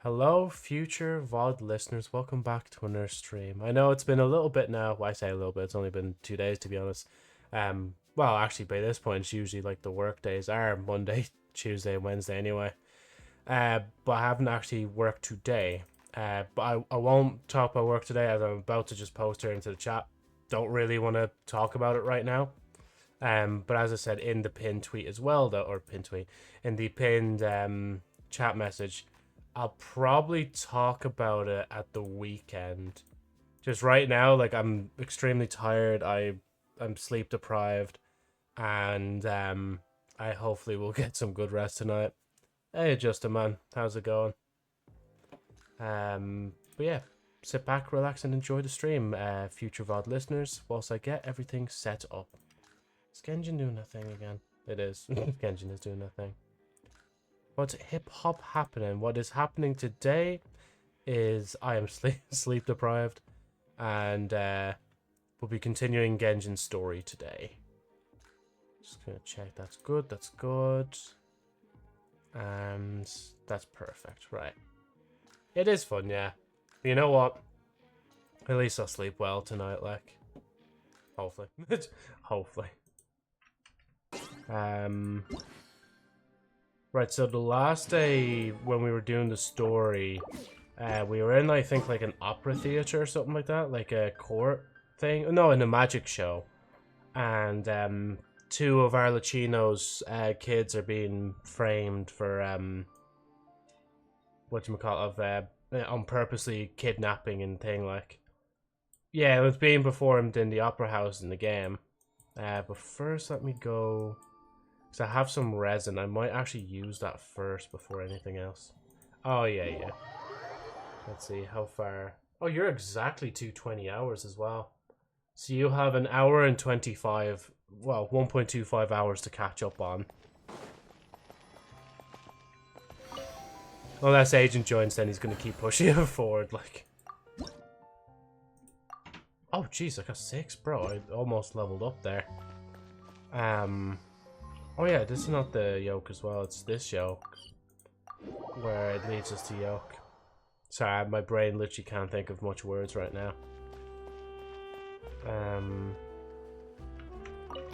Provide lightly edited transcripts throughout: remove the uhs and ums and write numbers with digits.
Hello, future VOD listeners. Welcome back to another stream. I know it's been a little bit now. Well, I say a little bit. It's only been 2 days, to be honest. Well, actually, by this point, it's usually like the work days are Monday, Tuesday, and Wednesday anyway. But I haven't actually worked today. But I won't talk about work today, as I'm about to just post her into the chat. Don't really want to talk about it right now. But as I said in the pinned tweet as well, though, or pinned tweet, in the pinned chat message, I'll probably talk about it at the weekend. Just right now, like, I'm extremely tired. I'm sleep deprived, and I hopefully will get some good rest tonight. Hey, Justin, man, how's it going? But yeah, sit back, relax, and enjoy the stream, future VOD listeners, whilst I get everything set up. Is Genshin doing that thing again? It is. Genshin is doing that thing. What's hip-hop happening? What is happening today is I am sleep deprived, and we'll be continuing Genshin's story today. Just gonna check that's good, and that's perfect, right. It is fun, yeah. But you know what? At least I'll sleep well tonight, like. Hopefully. Hopefully. Right, so the last day when we were doing the story, we were in, I think, like an opera theater or something like that, like a court thing. No, in a magic show. And two of Arlecchino's kids are being framed for whatchamacallit, on purposely kidnapping and thing, like. Yeah, it was being performed in the opera house in the game. But first, let me go. So I have some resin. I might actually use that first before anything else. Oh, yeah. Let's see, how far... Oh, you're exactly 220 hours as well. So you have an hour and 25... Well, 1.25 hours to catch up on. Unless Agent joins, then he's going to keep pushing it forward, like... Oh, jeez, I got 6, bro. I almost leveled up there. Oh yeah, this is not the yoke as well, it's this yoke. Where it leads us to yoke. Sorry, my brain literally can't think of much words right now. I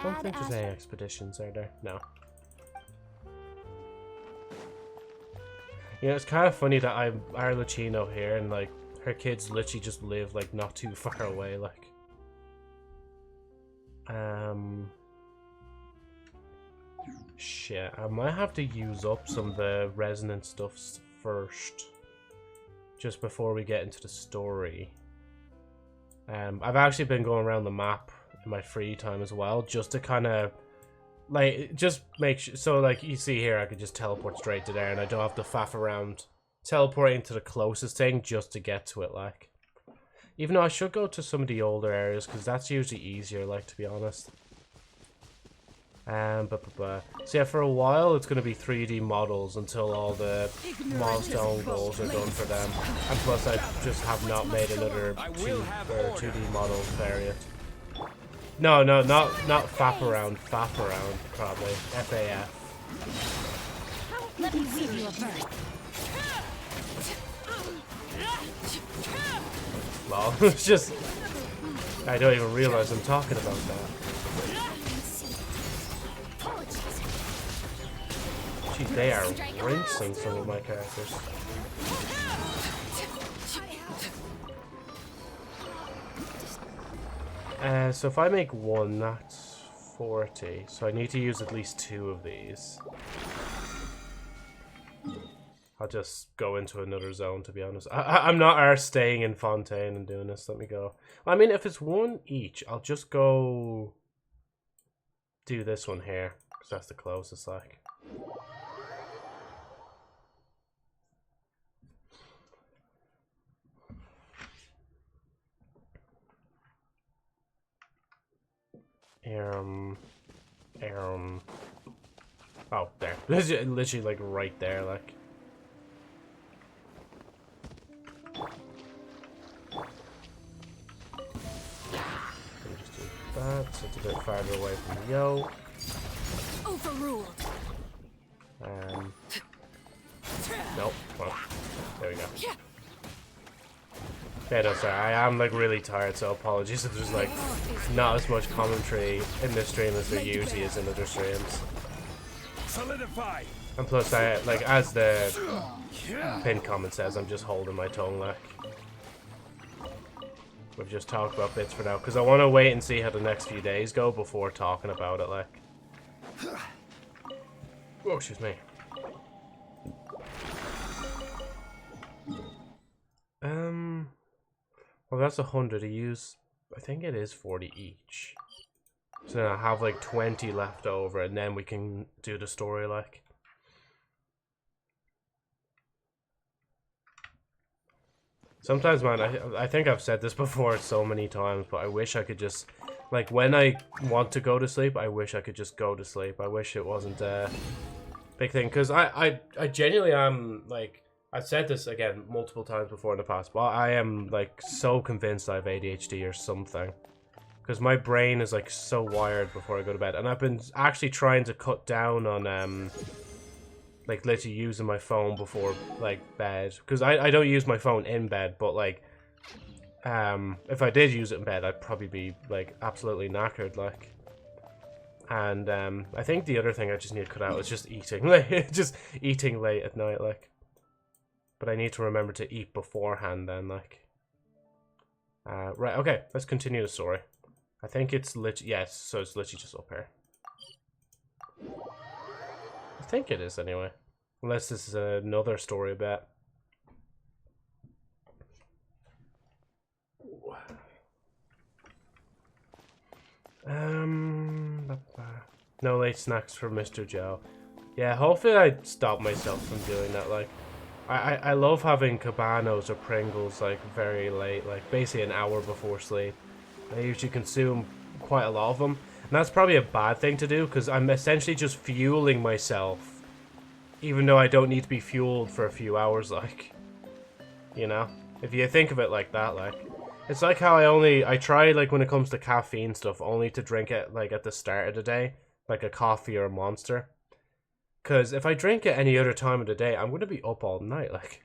don't think there's any expeditions, are there? No. You know, it's kind of funny that I'm Arlecchino here, and like, her kids literally just live like not too far away, like. Shit, I might have to use up some of the resonant stuffs first, just before we get into the story. I've actually been going around the map in my free time as well, just to kind of, like, just make sure, so like, you see here, I could just teleport straight to there, and I don't have to faff around teleporting to the closest thing just to get to it, like. Even though I should go to some of the older areas, because that's usually easier, like, to be honest. So yeah, for a while it's going to be 3D models until all the milestone goals are done for them. And plus I just have not made another 2D model variant. No, not fap around, probably. FAF. Let me weave you a bird. Well, it's just... I don't even realize I'm talking about that. Gee, they are rinsing some of my characters. So if I make one, that's 40. So I need to use at least 2 of these. I'll just go into another zone, to be honest. I'm not staying in Fontaine and doing this. Let me go. I mean, if it's 1 each, I'll just go do this one here, because that's the closest, like. Oh, there. Literally, like, right there, like. Just do that, so it's a bit farther away from the yoke. Overruled. Nope. Well, there we go. Yeah, no, sorry, I am like really tired, so apologies if there's like not as much commentary in this stream as there usually is in other streams. Solidify. And plus, I like, as the pinned comment says, I'm just holding my tongue like. We've just talked about bits for now, because I want to wait and see how the next few days go before talking about it, like. Oh, excuse me. Well, that's 100 to use. I think it is 40 each. So then I have like 20 left over, and then we can do the story, like. Sometimes, man, I think I've said this before so many times, but I wish I could just, like, when I want to go to sleep, I wish I could just go to sleep. I wish it wasn't a big thing, because I genuinely am, like, I've said this, again, multiple times before in the past, but I am, like, so convinced I have ADHD or something. Because my brain is, like, so wired before I go to bed. And I've been actually trying to cut down on, like, literally using my phone before, like, bed. Because I don't use my phone in bed, but, like, if I did use it in bed, I'd probably be, like, absolutely knackered, like. And, I think the other thing I just need to cut out is just eating. Like, just eating late at night, like. But I need to remember to eat beforehand then, like. Right, okay, let's continue the story. I think it's literally, yes, so it's literally just up here. I think it is anyway. Unless this is another story bit. No late snacks for Mr. Joe. Yeah, hopefully I stop myself from doing that, like. I love having Cabanos or Pringles, like, very late, like, basically an hour before sleep. I usually consume quite a lot of them. And that's probably a bad thing to do, because I'm essentially just fueling myself. Even though I don't need to be fueled for a few hours, like. You know? If you think of it like that, like. It's like how I try, like, when it comes to caffeine stuff, only to drink it, like, at the start of the day. Like a coffee or a Monster. Because if I drink it any other time of the day, I'm going to be up all night, like.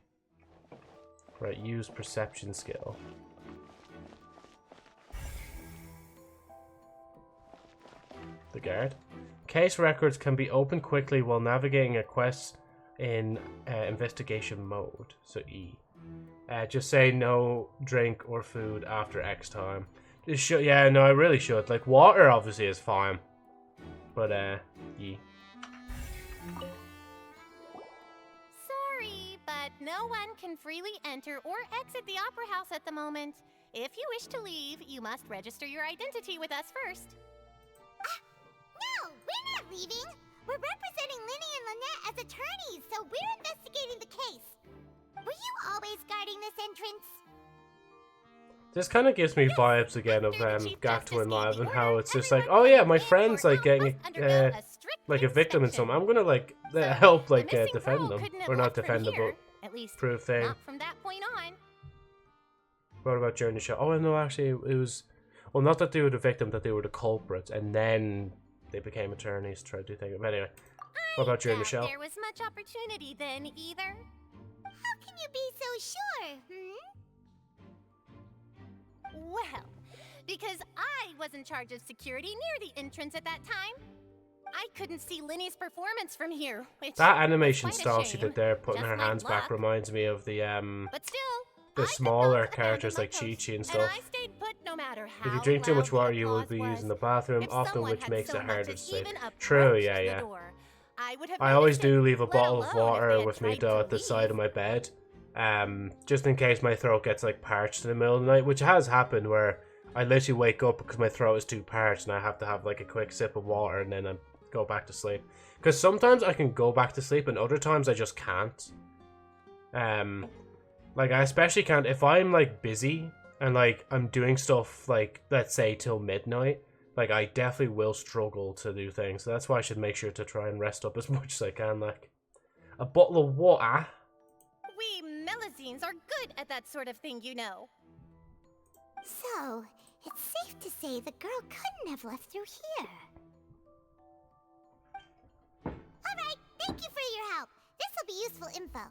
Right, use perception skill. The guard. Case records can be opened quickly while navigating a quest in investigation mode. So E. Just say no drink or food after X time. Yeah, no, I really should. Like, water obviously is fine. But, E. Sorry, but no one can freely enter or exit the Opera House at the moment. If you wish to leave, you must register your identity with us first. No, we're not leaving. We're representing Linny and Lynette as attorneys, so we're investigating the case. Were you always guarding this entrance? This kind of gives me vibes again of Gactwin Live and how it's just like, oh yeah, my friend's like getting like a victim in something. I'm gonna like help like defend them, or not defend them, but prove thing. Not from that point on. What about during the show? Oh no, actually it was, well, not that they were the victim, that they were the culprits, and then they became attorneys to try to do things. But anyway, what about during the show? There was much opportunity then either. How can you be so sure, Well, because I was in charge of security near the entrance at that time. I couldn't see Linny's performance from here, which That animation was quite style a she shame. did there, putting Just her my hands back, luck. reminds me of the But still, the I did smaller not characters abandon like my post, Chi-Chi and and stuff. I stayed put no matter If you how drink too much loud water, the you will applause be was. using the bathroom, If often someone which had makes so it much harder to as sleep. even True, approached yeah, the yeah. door, I would have I always noticed do it, leave a let bottle of alone if they water had with me tried though to at the leave. side of my bed. Just in case my throat gets like parched in the middle of the night, which has happened where I literally wake up because my throat is too parched and I have to have like a quick sip of water and then I go back to sleep. Because sometimes I can go back to sleep and other times I just can't. Like I especially can't if I'm like busy and like I'm doing stuff like, let's say till midnight. Like I definitely will struggle to do things. So that's why I should make sure to try and rest up as much as I can. Like a bottle of water. We Melazines are good at that sort of thing, you know. So, it's safe to say the girl couldn't have left through here. Alright, thank you for your help. This'll be useful info.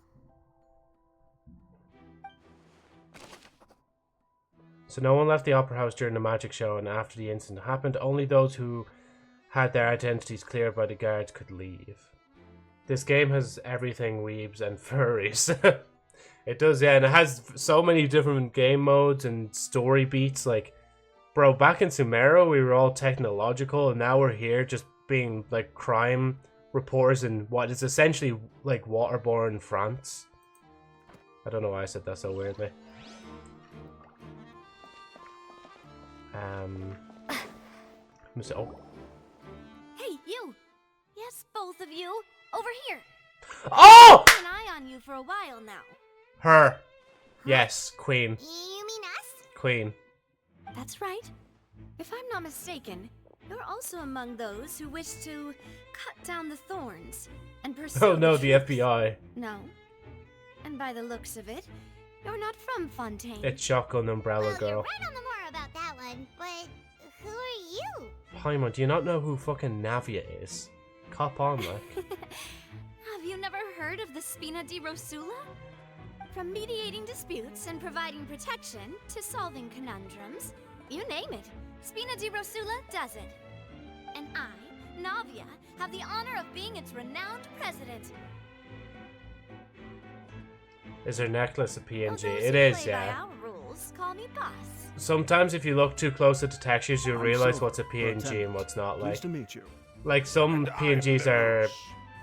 So no one left the opera house during the magic show, and after the incident happened, only those who had their identities cleared by the guards could leave. This game has everything weebs and furries. It does, yeah, and it has so many different game modes and story beats. Like, bro, back in Sumeru, we were all technological, and now we're here just being, like, crime reporters in what is essentially, like, Waterborne France. I don't know why I said that so weirdly. Oh. Hey, you! Yes, both of you! Over here! Oh! I've had an eye on you for a while now. Her. Yes, Queen. You mean us? Queen. That's right. If I'm not mistaken, you're also among those who wish to cut down the thorns and pursue. Oh no, the FBI. No. And by the looks of it, you're not from Fontaine. It's Shotgun Umbrella Well, Girl. you're right on the more about that one, but who are you? Paimon, do you not know who fucking Navia is? Cop on, like. Have you never heard of the Spina di Rosula? From mediating disputes and providing protection to solving conundrums, you name it, Spina di Rosula does it. And I, Navia, have the honor of being its renowned president. Is her necklace a Well, PNG? those It who is, play by yeah. our rules call me boss. Sometimes if you look too close at the textures, you'll I'm realize Silver, what's a PNG Lieutenant. and what's not. Pleased Like, to meet you. like some And PNGs I'm are. Delos.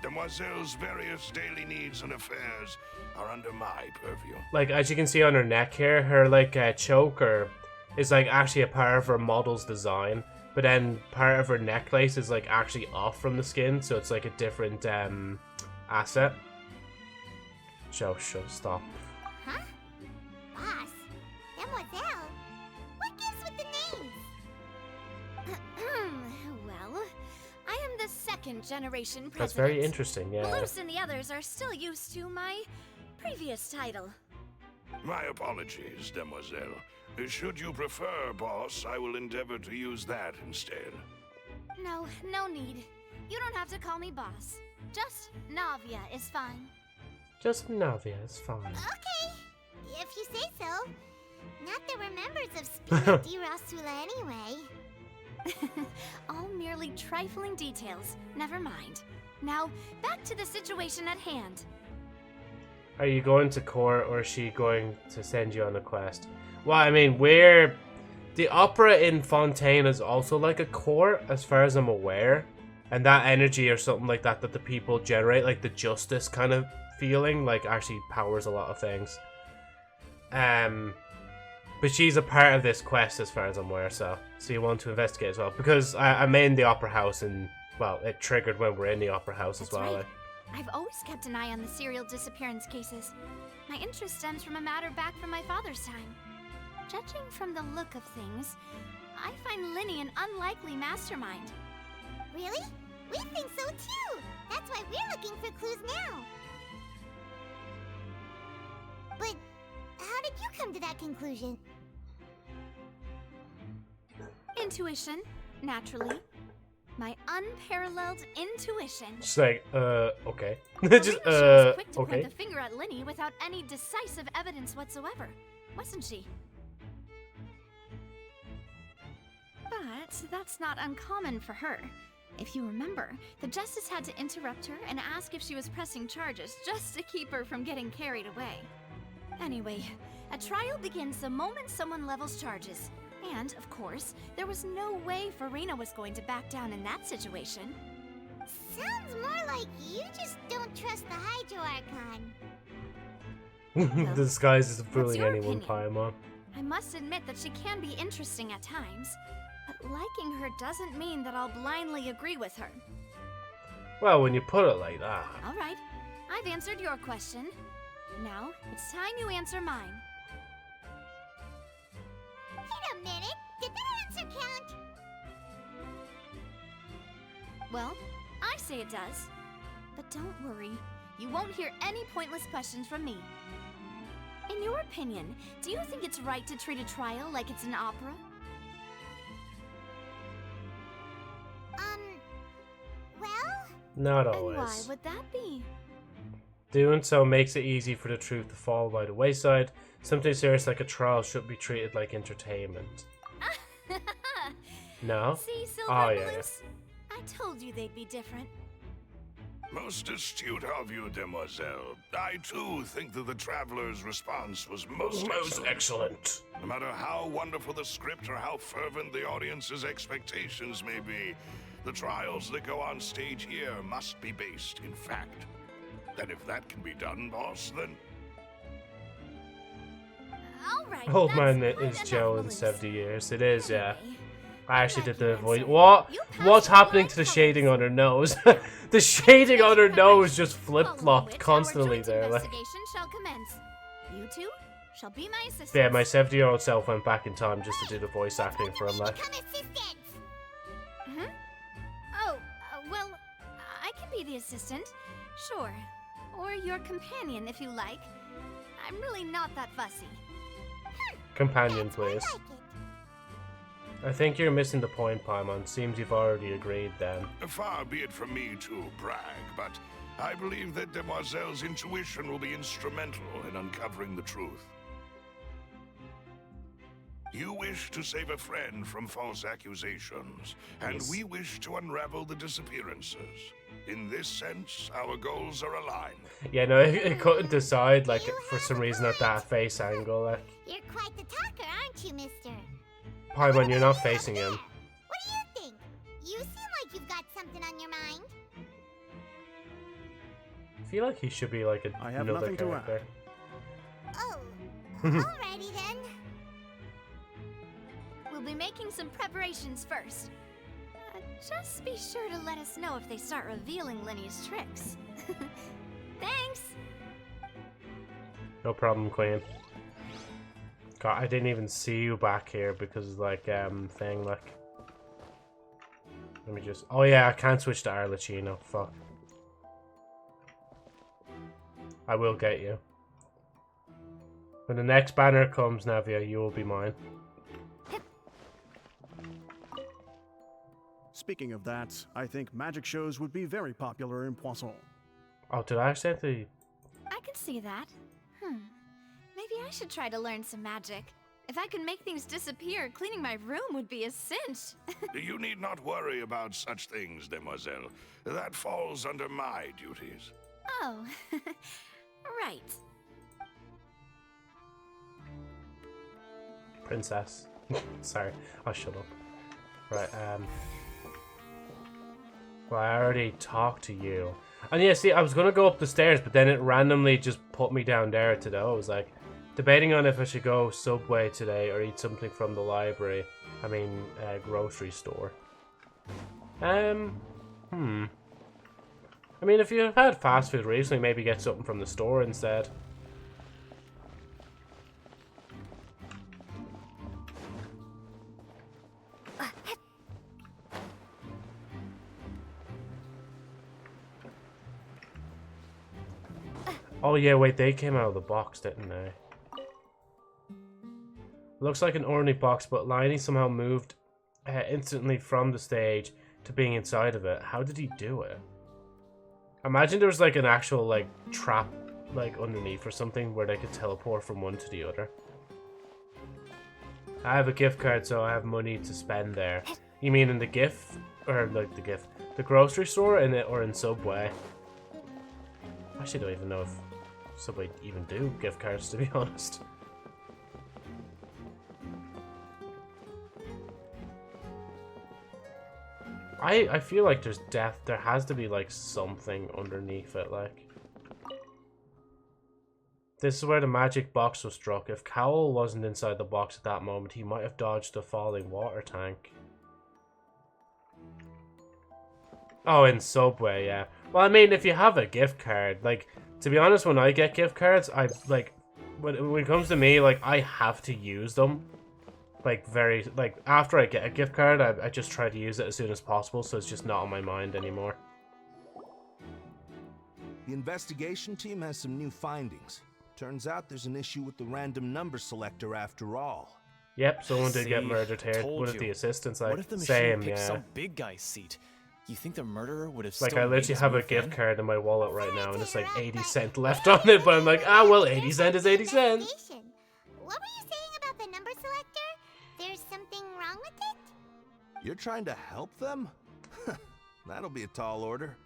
Demoiselle's various daily needs and affairs are under my purview. Like, as you can see on her neck here, her, like, choker is, like, actually a part of her model's design. But then part of her necklace is, like, actually off from the skin, so it's, like, a different, asset. Stop. Huh? Boss? Mademoiselle? What gives with the names? Well, I am the second generation president. That's very interesting, yeah. Luce and the others are still used to my previous title. My apologies, Demoiselle. Should you prefer, boss, I will endeavor to use that instead. No, no need. You don't have to call me boss. Just Navia is fine. Just Navia is fine. Okay, if you say so. Not that we're members of Spina di Rosula anyway. All merely trifling details. Never mind. Now, back to the situation at hand. Are you going to court, or is she going to send you on a quest? Well, I mean, we're... The opera in Fontaine is also like a court, as far as I'm aware. And that energy or something like that that the people generate, like the justice kind of feeling, like actually powers a lot of things. But she's a part of this quest as far as I'm aware, so you want to investigate as well. Because I'm in the opera house, and, well, it triggered when we're in the opera house as That's well. right. I've always kept an eye on the serial disappearance cases. My interest stems from a matter back from my father's time. Judging from the look of things, I find Linny an unlikely mastermind. Really? We think so too! That's why we're looking for clues now! But how did you come to that conclusion? Intuition, naturally. My unparalleled intuition. Just like, okay. Marina, Just, she was quick to okay. point the finger at Linny without any decisive evidence whatsoever, wasn't she? But that's not uncommon for her. If you remember, the Justice had to interrupt her and ask if she was pressing charges just to keep her from getting carried away. Anyway, a trial begins the moment someone levels charges. And, of course, there was no way Farina was going to back down in that situation. Sounds more like you just don't trust the Hydro Archon. The disguise is fooling your anyone, opinion? Paimon. I must admit that she can be interesting at times, but liking her doesn't mean that I'll blindly agree with her. Well, when you put it like that. All right, I've answered your question. Now, it's time you answer mine. Wait a minute, did that answer count? Well, I say it does. But don't worry, you won't hear any pointless questions from me. In your opinion, do you think it's right to treat a trial like it's an opera? Well? Not And why always. would that be? Doing so makes it easy for the truth to fall by the wayside. Something serious like a trial should be treated like entertainment. No? See, Silver Oh, yeah, Balloons? I told you they'd be different. Most astute of you, demoiselle. I too think that the traveler's response was most excellent. No matter how wonderful the script or how fervent the audience's expectations may be, the trials that go on stage here must be based in fact. And if that can be done, boss, then... Alright, Old man that's quite is enough, Joe in Balloons. 70 years. It is, yeah. Anyway, I actually like did the your voice. answer. What? You What's passed happening all to the colors. shading on her nose? The shading on her nose just flip-flopped constantly there. Like, Investigation shall commence. You two shall be my assistants. yeah, my 70-year-old self went back in time just to do the voice acting for him. Like, Become assistants. Huh? Oh, well, I can be the assistant. Sure. Or your companion, if you like. I'm really not that fussy. companion, That's more please. like it. I think you're missing the point, Paimon. Seems you've already agreed then. Far be it from me to brag, but I believe that Demoiselle's intuition will be instrumental in uncovering the truth. You wish to save a friend from false accusations, and Yes. we wish to unravel the disappearances. In this sense, our goals are aligned. Yeah, no, it couldn't decide, like, for some reason at that face angle. Like, You're quite the talker, aren't you, mister? Paimon, you're not facing him. What do you think? You seem like you've got something on your mind. I feel like he should be like I have another nothing to add. character. Oh, alrighty then. We'll be making some preparations first. Just be sure to let us know if they start revealing Linny's tricks. Thanks! No problem, Queen. God, I didn't even see you back here because, like, thing, like... Let me just... Oh, yeah, I can't switch to Arlecchino. Fuck. I will get you. When the next banner comes, Navia, you will be mine. Speaking of that, I think magic shows would be very popular in Poisson. Oh, did I accidentally... I can see that. Maybe I should try to learn some magic. If I could make things disappear, cleaning my room would be a cinch. You need not worry about such things, demoiselle. That falls under my duties. Oh, right. Princess. Sorry, I'll shut up. Right, well, I already talked to you. And yeah, see, I was gonna go up the stairs, but then it randomly just put me down there today. I was like, debating on if I should go Subway today or eat something from the library. I mean, grocery store. I mean, if you've had fast food recently, maybe get something from the store instead. Oh yeah, wait, they came out of the box, didn't they? Looks like an ordinary box, but Liney somehow moved instantly from the stage to being inside of it. How did he do it? Imagine there was like an actual like trap like underneath or something where they could teleport from one to the other. I have a gift card, so I have money to spend there. You mean in the gift? Or like the grocery store in it or in Subway? I actually don't even know if Subway even do gift cards, to be honest. I feel like there has to be like something underneath it, like. This is where the magic box was struck. If Cowell wasn't inside the box at that moment, he might have dodged the falling water tank. Oh, in Subway, yeah. Well, I mean, if you have a gift card, like, to be honest, when I get gift cards, I, like, when it comes to me, like, I have to use them. Like, after I get a gift card, I just try to use it as soon as possible, so it's just not on my mind anymore. The investigation team has some new findings. Turns out there's an issue with the random number selector after all. Yep, someone did get See, murdered here. told One of you. the assistants, What like, if the machine same, picked yeah. some big guy's seat? You think the murderer would have Like, still I made literally his have a move gift then? card in my wallet right Sorry now, to and it's like interrupt, 80 but cents left we're on it, but I'm like, ah, well, very 80 cents is careful 80 cents. investigation. What were you saying about the number selector? There's something wrong with it? You're trying to help them? That'll be a tall order.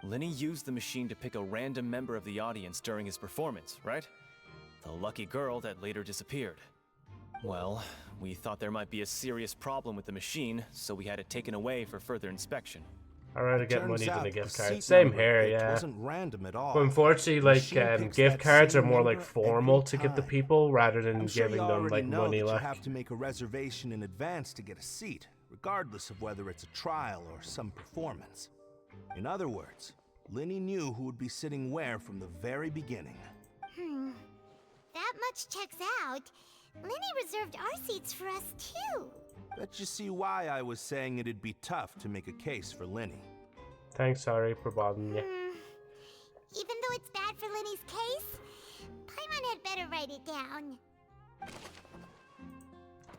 Lenny used the machine to pick a random member of the audience during his performance, right? The lucky girl that later disappeared. Well, we thought there might be a serious problem with the machine, so we had it taken away for further inspection. I'd rather get Turns money than out a gift the card. seat Same number here, picked yeah. wasn't random at all. But unfortunately, The like, machine picks gift that cards are same more like number formal every to give the time. people rather than I'm sure giving you them already like know money. that Like, you have to make a reservation in advance to get a seat, regardless of whether it's a trial or some performance. In other words, Linny knew who would be sitting where from the very beginning. That much checks out. Lenny reserved our seats for us too. Bet you see why I was saying it'd be tough to make a case for Linny. thanks, sorry for bothering you. Even though it's bad for Lenny's case, Paimon had better write it down.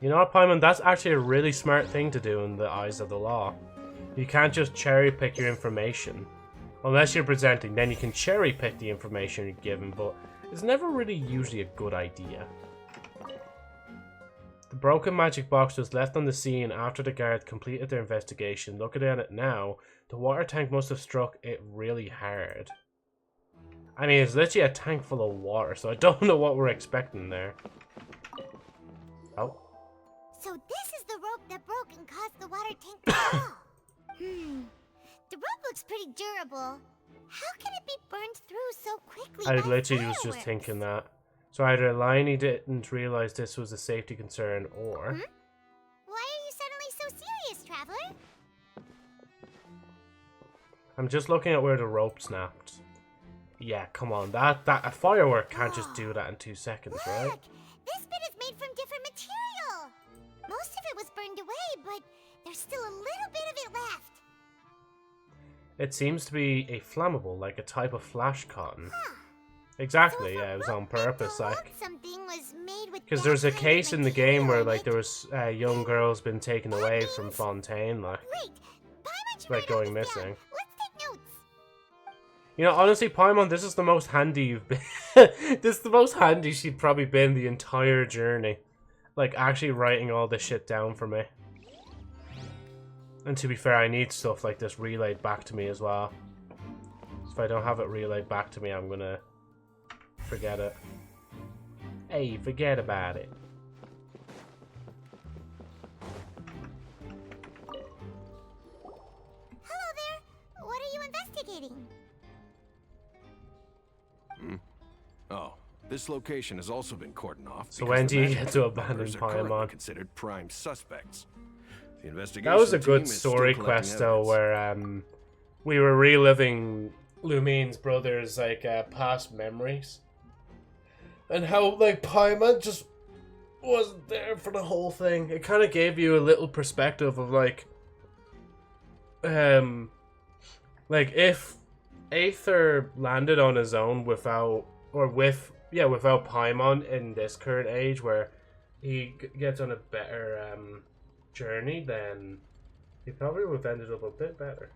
You know what, Paimon? That's actually a really smart thing to do in the eyes of the law. You can't just cherry pick your information. Unless you're presenting, then you can cherry pick the information you're given, but it's never really usually a good idea. The broken magic box was left on the scene after the guard completed their investigation. Looking at it now, the water tank must have struck it really hard. I mean, it's literally a tank full of water, so I don't know what we're expecting there. Oh. So this is the rope that broke and caused the water tank to fall. The rope looks pretty durable. How can it be burned through so quickly I by literally was just fireworks? thinking that. So either Liney didn't realize this was a safety concern, or... Why are you suddenly so serious, Traveler? I'm just looking at where the rope snapped. Yeah, come on, that a firework can't just do that in 2 seconds, right? Look! This bit is made from different material! Most of it was burned away, but there's still a little bit of it left. It seems to be a flammable, like a type of flash cotton. Huh. Exactly, So if yeah, a it was rope on meant to purpose, hold like... something was made with Because that there's a kind of case in the game where, material, like, there was a young girl's been taken away from Fontaine, like... Wait, Paimon should Like, write going all this down. missing. Let's take notes. You know, honestly, Paimon, this is the most handy you've been. This is the most handy she'd probably been the entire journey. Like, actually writing all this shit down for me. And to be fair, I need stuff like this relayed back to me as well. So if I don't have it relayed back to me, I'm gonna forget it. Hey, forget about it. Hello there. What are you investigating? Oh, this location has also been cordoned off. So because when the do you magic get to abandon members are currently Paimon? considered prime suspects. The investigation That was a team good is story still collecting quest though, evidence. where we were reliving Lumine's brother's like past memories, and how like Paimon just wasn't there for the whole thing. It kind of gave you a little perspective of like if Aether landed on his own without without Paimon in this current age where he gets on a better journey, then he probably would have ended up a bit better.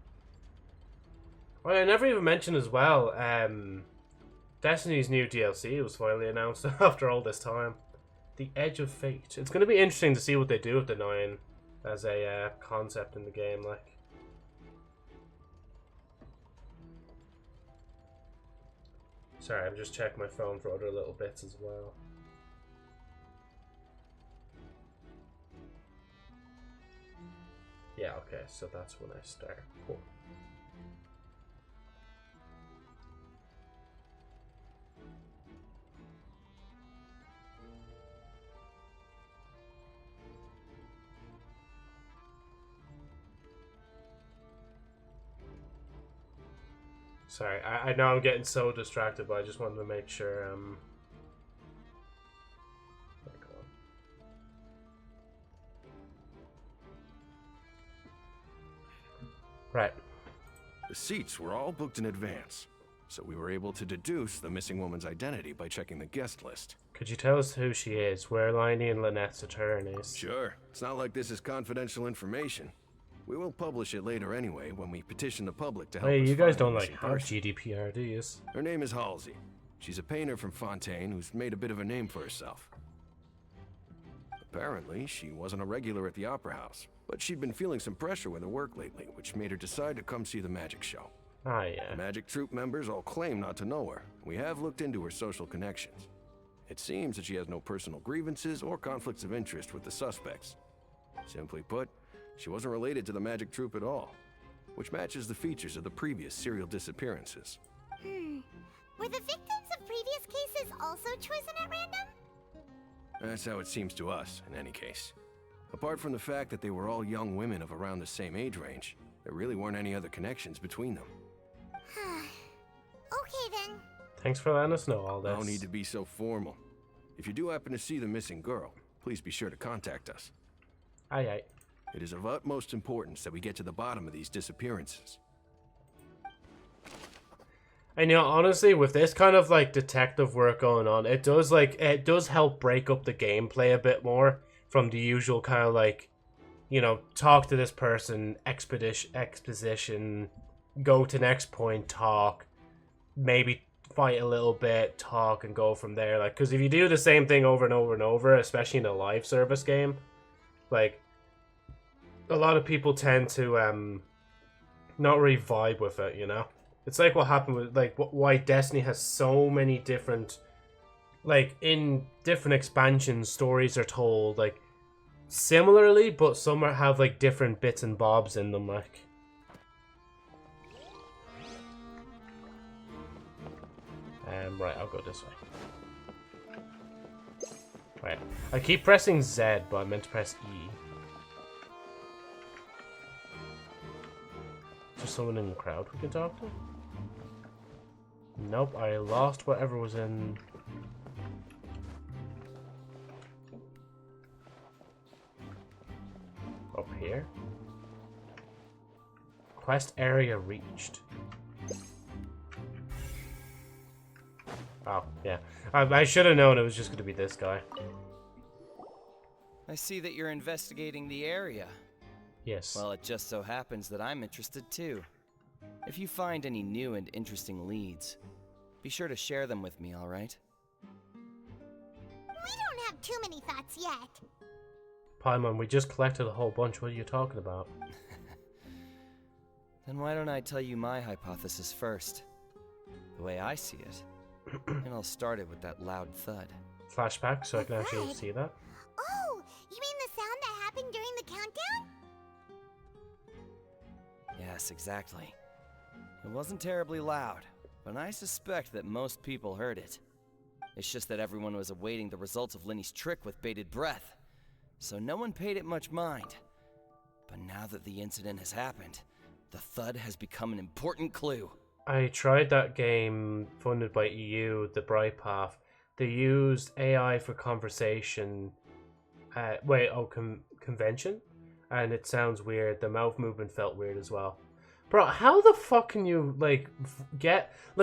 Oh, I never even mentioned as well, Destiny's new DLC was finally announced after all this time. The Edge of Fate. It's going to be interesting to see what they do with the 9 as a concept in the game, like. Sorry, I'm just checking my phone for other little bits as well. Yeah, okay, so that's when I start. Cool. Sorry, I know I'm getting so distracted, but I just wanted to make sure, Right. The seats were all booked in advance, so we were able to deduce the missing woman's identity by checking the guest list. Could you tell us who she is? Where Liney and Lynette's attorneys? Sure. It's not like this is confidential information. We will publish it later anyway when we petition the public to help Hey, us you guys find don't the like missing have person. GDPR, do you? Her name is Halsey. She's a painter from Fontaine who's made a bit of a name for herself. Apparently, she wasn't a regular at the Opera House, but she'd been feeling some pressure with her work lately, which made her decide to come see the magic show. Ah, yeah. Magic troupe members all claim not to know her. We have looked into her social connections. It seems that she has no personal grievances or conflicts of interest with the suspects. Simply put, she wasn't related to the magic troupe at all, which matches the features of the previous serial disappearances. Were the victims of previous cases also chosen at random? That's how it seems to us, in any case. Apart from the fact that they were all young women of around the same age range, there really weren't any other connections between them. Okay then. Thanks for letting us know all this. No need to be so formal. If you do happen to see the missing girl, please be sure to contact us. Aye, aye. It is of utmost importance that we get to the bottom of these disappearances. And you know, honestly, with this kind of like detective work going on, it does help break up the gameplay a bit more from the usual kind of like, you know, talk to this person, exposition, go to next point, talk, maybe fight a little bit, talk, and go from there. Like, because if you do the same thing over and over and over, especially in a live service game, like, a lot of people tend to not really vibe with it, you know? It's like what happened with, like, why Destiny has so many different, like, in different expansions, stories are told, like, similarly, but some have, like, different bits and bobs in them, like. Right, I'll go this way. Right, I keep pressing Z, but I meant to press E. Is there someone in the crowd we can talk to? Nope, I lost whatever was in... Up here? Quest area reached. Oh, yeah. I should have known it was just going to be this guy. I see that you're investigating the area. Yes. Well, it just so happens that I'm interested too. If you find any new and interesting leads, be sure to share them with me, alright? We don't have too many thoughts yet. Paimon, we just collected a whole bunch. What are you talking about? Then why don't I tell you my hypothesis first? The way I see it. And I'll start it with that loud thud. Flashback, so I can actually Thud? see that. Oh, you mean the sound that happened during the countdown? Yes, exactly. It wasn't terribly loud, but I suspect that most people heard it. It's just that everyone was awaiting the results of Linny's trick with bated breath, so no one paid it much mind. But now that the incident has happened, the thud has become an important clue. I tried that game funded by EU, the Bright Path. They used AI for conversation. Convention? And it sounds weird. The mouth movement felt weird as well. Bro, how the fuck can you, like,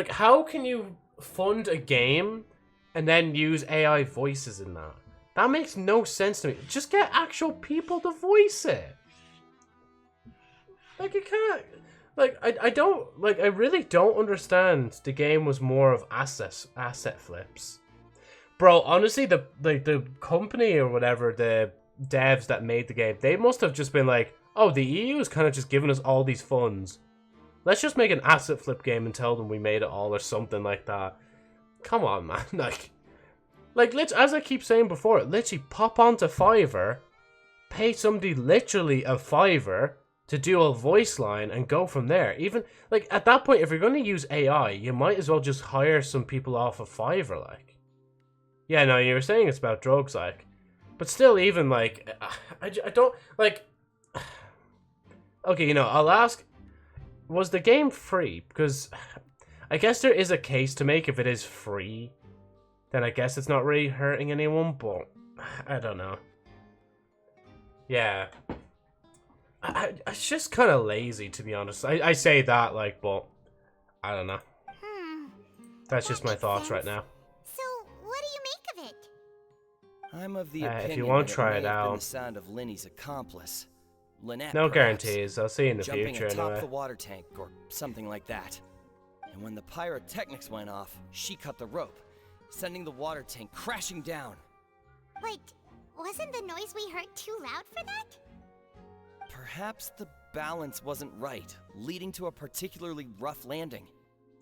how can you fund a game and then use AI voices in that? That makes no sense to me. Just get actual people to voice it. Like, you can't... Like, I really don't understand the game was more of asset flips. Bro, honestly, the company or whatever, the devs that made the game, they must have just been like, oh, the EU is kind of just giving us all these funds. Let's just make an asset flip game and tell them we made it all or something like that. Come on, man. Like, as I keep saying before, literally pop onto Fiverr, pay somebody literally a $5 to do a voice line and go from there. Even, like, at that point, if you're going to use AI, you might as well just hire some people off of Fiverr, like. Yeah, no, you were saying it's about drugs, like. But still, even, like, I don't, like... Okay, you know, I'll ask, was the game free? Because I guess there is a case to make if it is free. Then I guess it's not really hurting anyone, but I don't know. Yeah. It's just kind of lazy, to be honest. I say that, like, but I don't know. That's just my makes thoughts right sense. now. So, what do you make of it? I'm of the If opinion you won't that try it it may have been out- the sound of Linny's accomplice. Lynette, No perhaps, guarantees. I'll see you in the jumping future atop anyway. the water tank or something like that. And when the pyrotechnics went off, she cut the rope, sending the water tank crashing down. But wasn't the noise we heard too loud for that? Perhaps the balance wasn't right, leading to a particularly rough landing.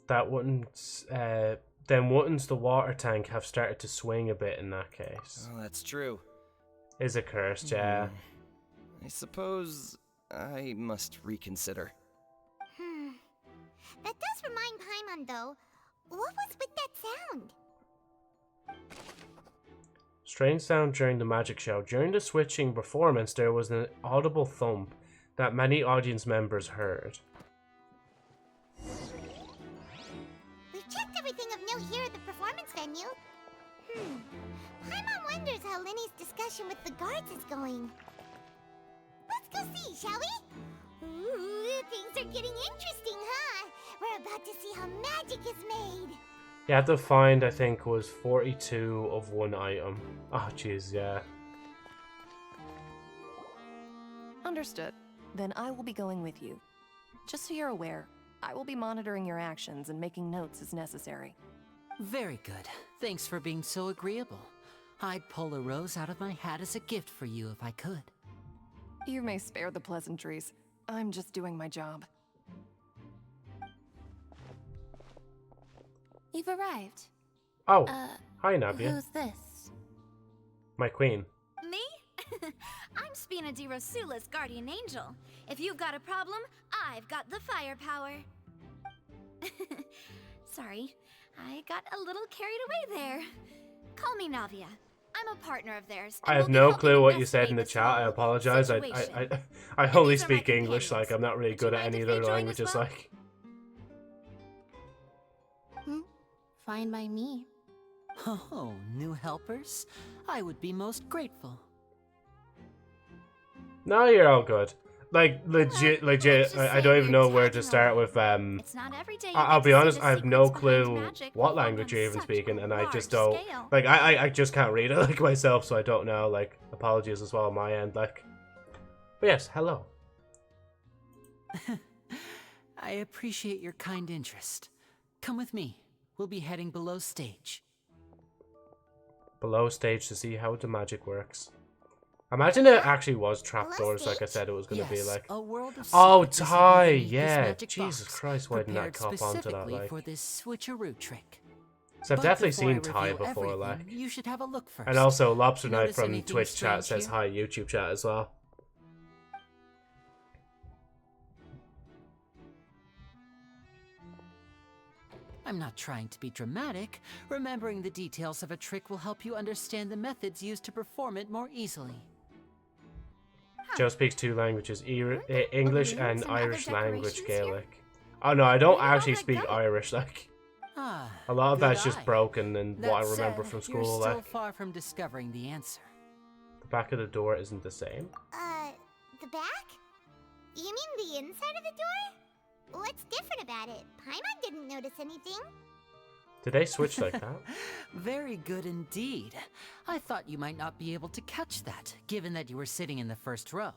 That wouldn't. Then wouldn't the water tank have started to swing a bit in that case? Oh, that's true. Is it cursed? Yeah. I suppose I must reconsider. That does remind Paimon, though. What was with that sound? Strange sound during the magic show. During the switching performance, there was an audible thump that many audience members heard. We've checked everything of note here at the performance venue. Paimon wonders how Linny's discussion with the guards is going. Let's go see, shall we? Ooh, things are getting interesting, huh? We're about to see how magic is made. You had to find, I think, was 42 of one item. Oh, jeez, yeah. Understood. Then I will be going with you. Just so you're aware, I will be monitoring your actions and making notes as necessary. Very good. Thanks for being so agreeable. I'd pull a rose out of my hat as a gift for you if I could. You may spare the pleasantries. I'm just doing my job. You've arrived. Oh, hi, Navia. Who's this? My queen. Me? I'm Spina di Rosula's guardian angel. If you've got a problem, I've got the firepower. Sorry, I got a little carried away there. Call me Navia. I'm a partner of theirs. I have no clue what you said in the chat. I apologize. I only speak English. Like, I'm not really good at any other languages. Like. Fine by me. Oh, new helpers? I would be most grateful. No, you're all good. Like, legit. I don't even know where to start with. It's not every day I'll be honest. I have no clue what language you're even speaking, and I just don't. Like, I just can't read it like myself, so I don't know. Like, apologies as well on my end. Like, but yes, hello. I appreciate your kind interest. Come with me. We'll be heading below stage. Below stage to see how the magic works. Imagine it actually was trapdoors, like I said it was going to be like. A world of Oh, secrets is Ty, underneath this yeah. magic Jesus box, Christ, why didn't I prepared cop onto that? specifically Like, for this switcheroo trick. so I've But definitely before I seen Ty reveal before, everything, like. you should have a look first. And also, Lobster Knight Notice from anything Twitch chat strange says here? hi, YouTube chat as well. I'm not trying to be dramatic. Remembering the details of a trick will help you understand the methods used to perform it more easily. Joe speaks two languages, English and some other Irish language decorations here? Gaelic. Oh no, I don't Where did all actually that speak go? Irish, like. Ah, A lot of good that's just eye. broken and what I That remember said, from you're school, still like. far from discovering the answer. The back of the door isn't the same. The back? You mean the inside of the door? What's different about it? Paimon didn't notice anything. Did they switch like that? Very good indeed. I thought you might not be able to catch that, given that you were sitting in the first row.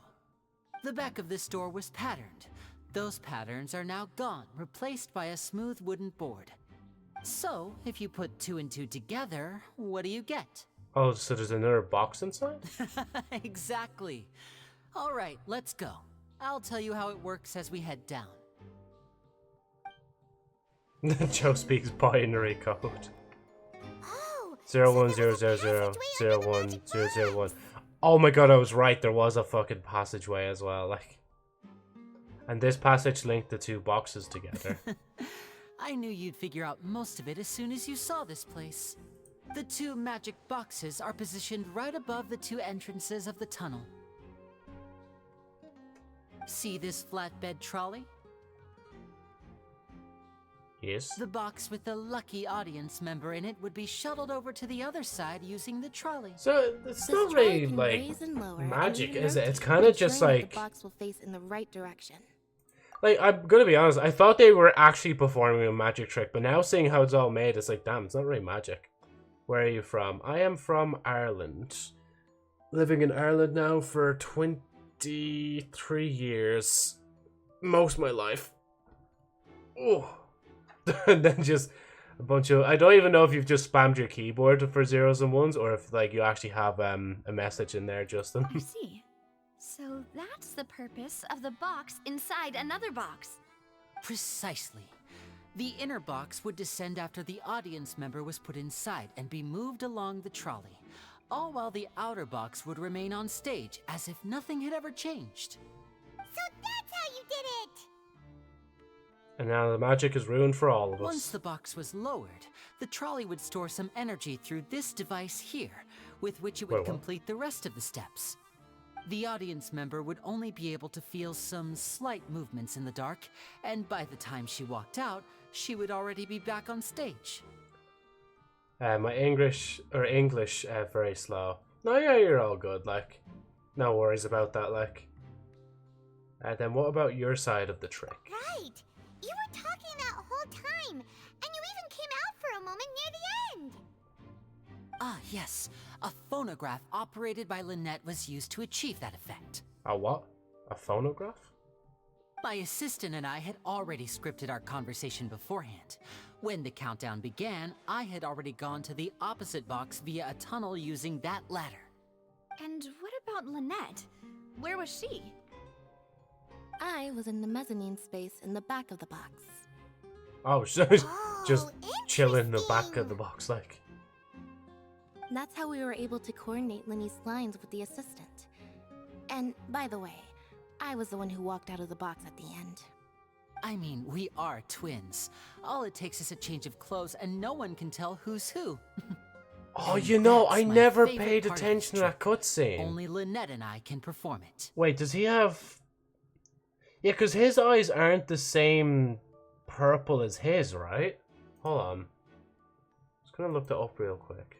The back of this door was patterned. Those patterns are now gone, replaced by a smooth wooden board. So, if you put 2 and 2 together, what do you get? Oh, so there's another box inside? Exactly. All right, let's go. I'll tell you how it works as we head down. Joe speaks binary code. Oh, 01000011001. Oh my god, I was right. There was a fucking passageway as well, like. And this passage linked the two boxes together. I knew you'd figure out most of it as soon as you saw this place. The 2 magic boxes are positioned right above the 2 entrances of the tunnel. See this flatbed trolley? Yes. The box with the lucky audience member in it would be shuttled over to the other side using the trolley. So it's The not trolley really can like raise and lower, and magic, leave is room it? It's to kind of ensuring just that like. the box will face in the right direction. Like, I'm gonna be honest, I thought they were actually performing a magic trick, but now seeing how it's all made, it's like, damn, it's not really magic. Where are you from? I am from Ireland. Living in Ireland now for 23 years. Most of my life. Oh. And then just a bunch of... I don't even know if you've just spammed your keyboard for zeros and ones, or if, like, you actually have a message in there, Justin. I see. So that's the purpose of the box inside another box. Precisely. The inner box would descend after the audience member was put inside and be moved along the trolley, all while the outer box would remain on stage as if nothing had ever changed. So that's how you did it! And now the magic is ruined for all of us. Once the box was lowered, the trolley would store some energy through this device here, with which it would complete the rest of the steps. The audience member would only be able to feel some slight movements in the dark, and by the time she walked out, she would already be back on stage. My English very slow. No, yeah, you're all good, like. No worries about that, like. Then what about your side of the trick? Right! You were talking that whole time, and you even came out for a moment near the end! Ah, yes. A phonograph operated by Lynette was used to achieve that effect. A what? A phonograph? My assistant and I had already scripted our conversation beforehand. When the countdown began, I had already gone to the opposite box via a tunnel using that ladder. And what about Lynette? Where was she? I was in the mezzanine space in the back of the box. Oh, so just chilling in the back of the box, like. That's how we were able to coordinate Linny's lines with the assistant. And, by the way, I was the one who walked out of the box at the end. I mean, we are twins. All it takes is a change of clothes and no one can tell who's who. Oh, you know, I never paid attention to that cutscene. Only Lynette and I can perform it. Wait, does he have... Yeah, because his eyes aren't the same purple as his, right? Hold on. Just gonna look that up real quick.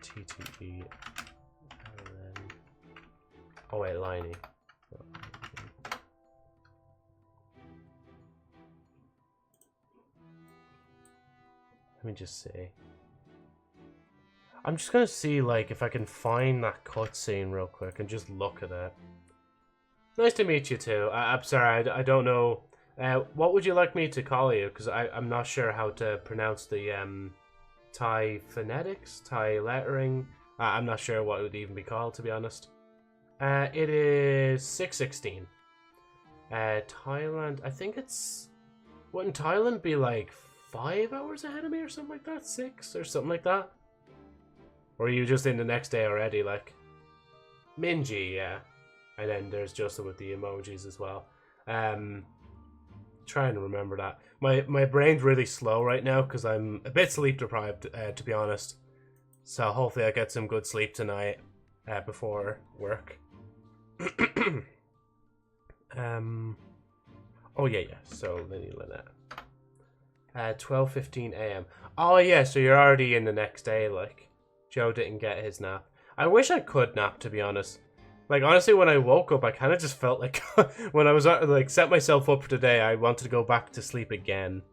TTE. Oh wait, Liney. Let me just see. I'm just gonna see, like, if I can find that cutscene real quick and just look at it. Nice to meet you too. I'm sorry, I don't know. What would you like me to call you? Because I'm not sure how to pronounce the Thai phonetics, Thai lettering. I'm not sure what it would even be called, to be honest. It is 6:16. Thailand, I think it's... Wouldn't Thailand be like 5 hours ahead of me or something like that? 6 or something like that? Or are you just in the next day already, like? Minji, yeah. And then there's Justin with the emojis as well. Trying to remember that. My brain's really slow right now because I'm a bit sleep deprived, to be honest. So hopefully I get some good sleep tonight before work. Oh yeah. So Lynette. 12:15 a.m. Oh yeah, so you're already in the next day. Like, Joe didn't get his nap. I wish I could nap, to be honest. Like, honestly, when I woke up, I kind of just felt like when I was like set myself up for today, I wanted to go back to sleep again.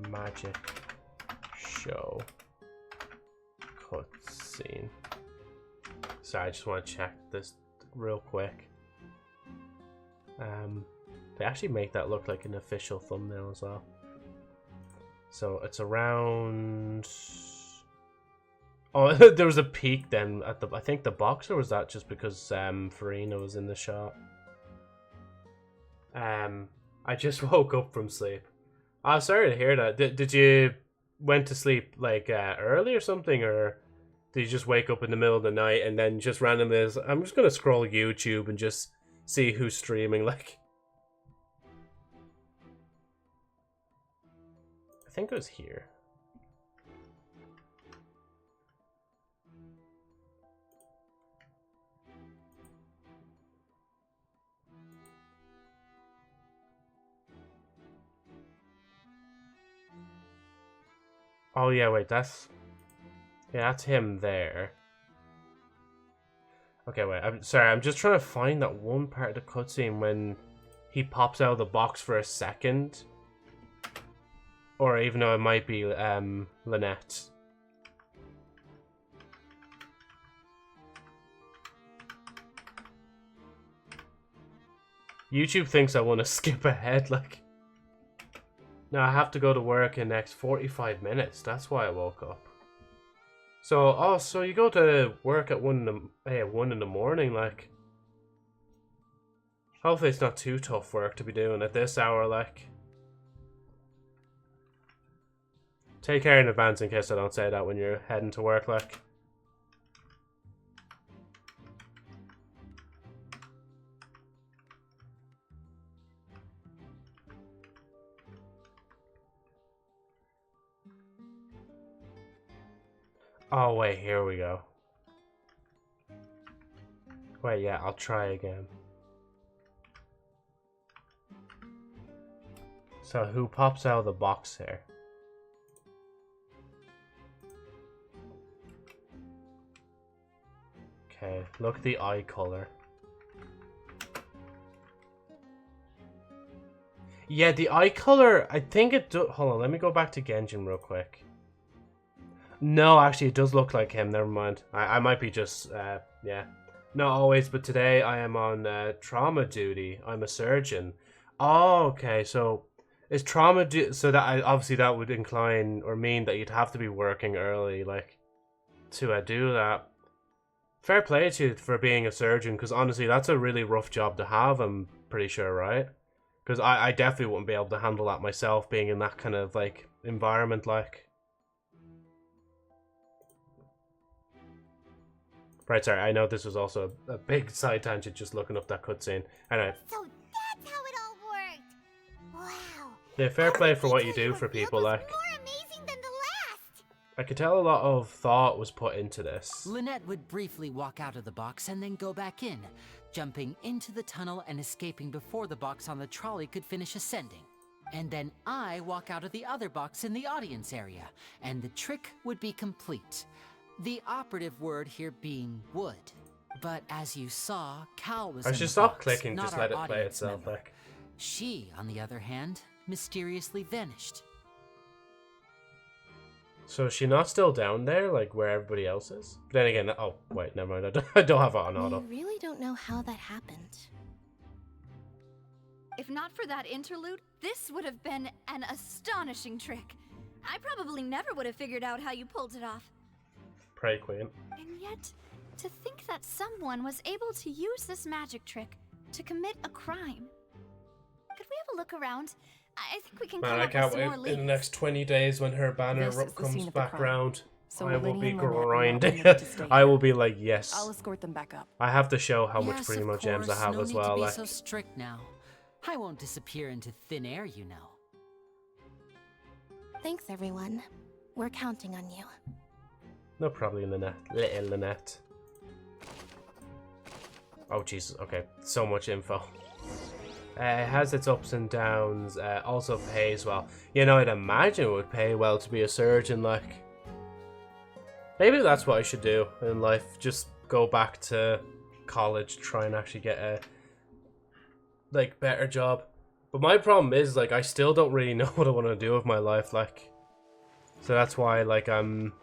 Magic show cutscene. Sorry, I just want to check this real quick. They actually make that look like an official thumbnail as well. So it's around... Oh, there was a peak then at the... I think the box, or was that just because Farina was in the shot? I just woke up from sleep. Oh, sorry to hear that. Did you went to sleep like early or something, or did you just wake up in the middle of the night and then just randomly... I'm just gonna scroll YouTube and just see who's streaming, like... I think it was here. Oh yeah, wait, that's... Yeah, that's him there. Okay, wait. I'm sorry. I'm just trying to find that one part of the cutscene when he pops out of the box for a second. Or even though it might be Lynette. YouTube thinks I want to skip ahead, like... No, I have to go to work in the next 45 minutes. That's why I woke up. So, oh, so you go to work at 1 in the morning, like... Hopefully it's not too tough work to be doing at this hour, like... Take care in advance in case I don't say that when you're heading to work, like... Oh, wait, here we go. Wait, yeah, I'll try again. So, who pops out of the box here? Okay, look at the eye color. Yeah, the eye color, I think it does... Hold on, let me go back to Genshin real quick. No, actually, it does look like him. Never mind. I might be just, yeah. Not always, but today I am on trauma duty. I'm a surgeon. Oh, okay. So, is trauma so that obviously that would incline or mean that you'd have to be working early, like, to do that. Fair play to you for being a surgeon, because honestly, that's a really rough job to have. I'm pretty sure, right? Because I definitely wouldn't be able to handle that myself, being in that kind of like environment, like. Right, sorry, I know this was also a big side tangent just looking up that cutscene. Anyway. So that's how it all worked! Wow! Yeah, fair play for what you do for people, like. More amazing than the last! I could tell a lot of thought was put into this. Lynette would briefly walk out of the box and then go back in, jumping into the tunnel and escaping before the box on the trolley could finish ascending. And then I walk out of the other box in the audience area, and the trick would be complete. The operative word here being would. But as you saw, Cal was I in should the stop box, clicking, not just our let it play audience itself, member. like. She, on the other hand, mysteriously vanished. So is she not still down there, like where everybody else is? Then again, oh wait, never mind. I don't have it on auto. I really don't know how that happened. If not for that interlude, this would have been an astonishing trick. I probably never would have figured out how you pulled it off. Pray Queen. And yet, to think that someone was able to use this magic trick to commit a crime. Could we have a look around? I think we can come Man, I up can't with some wait more leads. in the next 20 days when her banner This is the comes scene of the back crime. round. So I will Lenny be and Lynette are not grinding. permitted to stay I here. will be like, yes. I'll escort them back up. I have to show how much Yes, primo of gems I course, have no as need well. to be Like, so strict now. I won't disappear into thin air, you know. Thanks, everyone. We're counting on you. no, probably Lynette. Little Lynette. Oh, Jesus. Okay, so much info. It has its ups and downs. Also pays well. You know, I'd imagine it would pay well to be a surgeon, like. Maybe that's what I should do in life. Just go back to college, try and actually get a, like, better job. But my problem is, like, I still don't really know what I want to do with my life, like. So that's why, like, I'm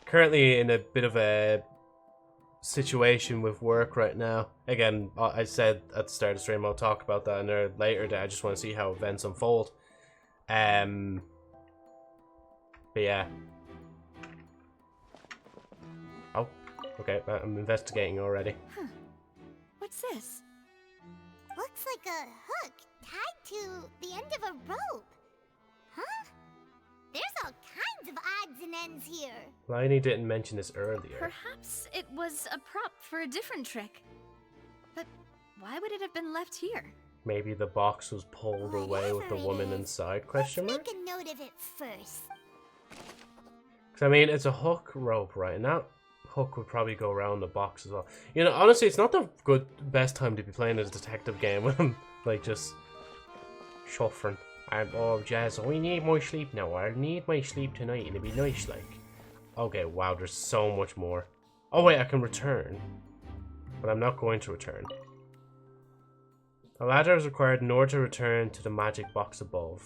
currently in a bit of a situation with work right now. Again, I said at the start of the stream I'll talk about that in a later day. I just want to see how events unfold. But yeah. Oh, okay. I'm investigating already. Huh. What's this? Looks like a hook tied to the end of a rope. Huh? There's all kinds of odds and ends here. Liney didn't mention this earlier. Perhaps it was a prop for a different trick. But why would it have been left here? Maybe the box was pulled away with the woman inside, question mark? Let's make a note of it first. Because, I mean, it's a hook rope, right? And that hook would probably go around the box as well. You know, honestly, it's not the best time to be playing a detective game when I'm, like, just shuffling. Oh, Jazz, I need my sleep now. I need my sleep tonight. It'll be nice, like. Okay, wow, there's so much more. Oh, wait, I can return. but I'm not going to return. A ladder is required in order to return to the magic box above.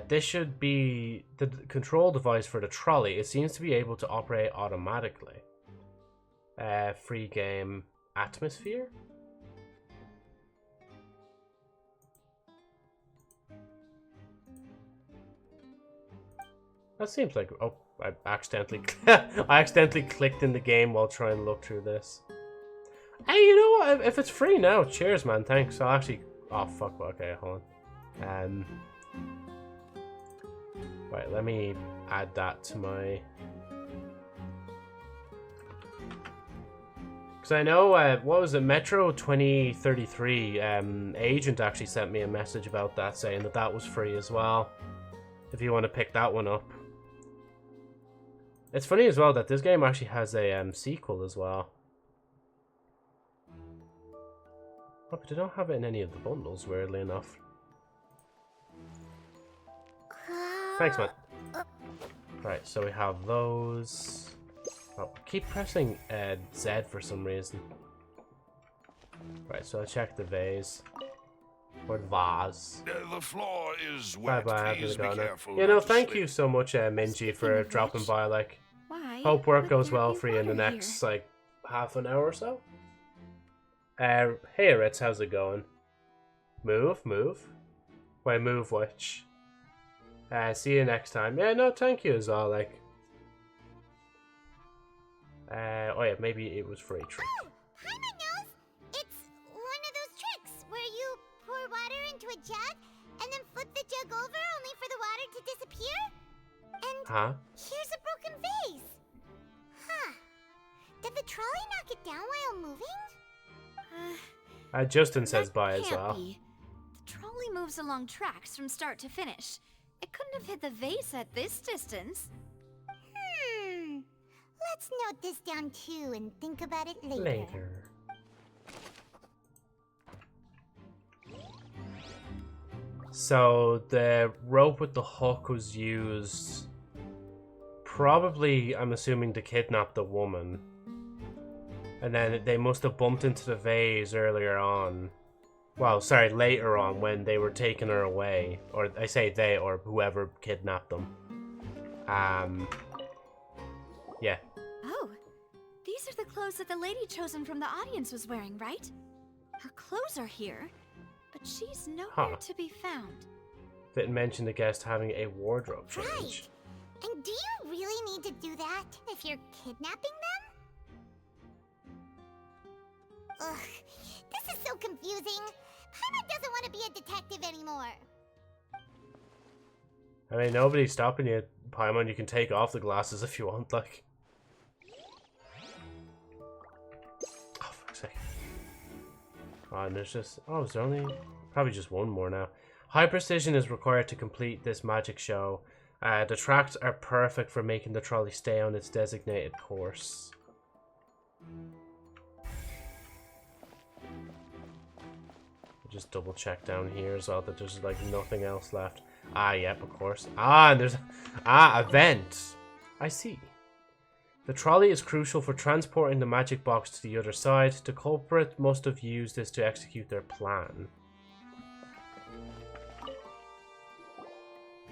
This should be the control device for the trolley. It seems to be able to operate automatically. Free game atmosphere? That seems like... Oh, I accidentally clicked in the game while trying to look through this. Hey, you know what? If it's free now, cheers, man. Thanks. I'll actually... Oh, fuck. Okay, hold on. Right, let me add that to my... Because I know, what was it, Metro 2033 agent actually sent me a message about that, saying that that was free as well. If you want to pick that one up. It's funny as well that this game actually has a sequel as well. Oh, but they don't have it in any of the bundles, weirdly enough. Thanks, man. Right, so we have those. Oh, I keep pressing Z for some reason. Right, so I check the vase. Or the vase. The floor is wet. Bye-bye, Please be careful. You know, thank you so much, Minji, for dropping by. Like, hope work goes well for you in the next, like, half an hour or so. Hey, Ritz, how's it going? Move? Wait, move which? See you next time. Yeah, no, thank you as well, like. Oh yeah, maybe it was free trick. Oh, Paimon knows! It's one of those tricks where you pour water into a jug and then flip the jug over only for the water to disappear. And here's a broken vase. Huh. Did the trolley knock it down while moving? Justin says bye as well. The trolley moves along tracks from start to finish. It couldn't have hit the vase at this distance. Let's note this down too and think about it later. So the rope with the hook was used probably, I'm assuming, to kidnap the woman. And then they must have bumped into the vase earlier on. Well, sorry, later on when they were taking her away. Or I say they, or whoever kidnapped them. Yeah. Oh, these are the clothes that the lady chosen from the audience was wearing, right? Her clothes are here, but she's nowhere to be found. Didn't mention the guest having a wardrobe change. Right. And do you really need to do that if you're kidnapping them? Ugh, this is so confusing. Paimon doesn't want to be a detective anymore. I mean, nobody's stopping you, Paimon. You can take off the glasses if you want, like. Oh, fuck's sake. Oh, and there's just... Oh, is there only... Probably just one more now. High precision is required to complete this magic show. The tracks are perfect for making the trolley stay on its designated course. Just double check down here as well that there's like nothing else left. Yep, of course. And there's a vent. I see. The trolley is crucial for transporting the magic box to the other side. The culprit must have used this to execute their plan.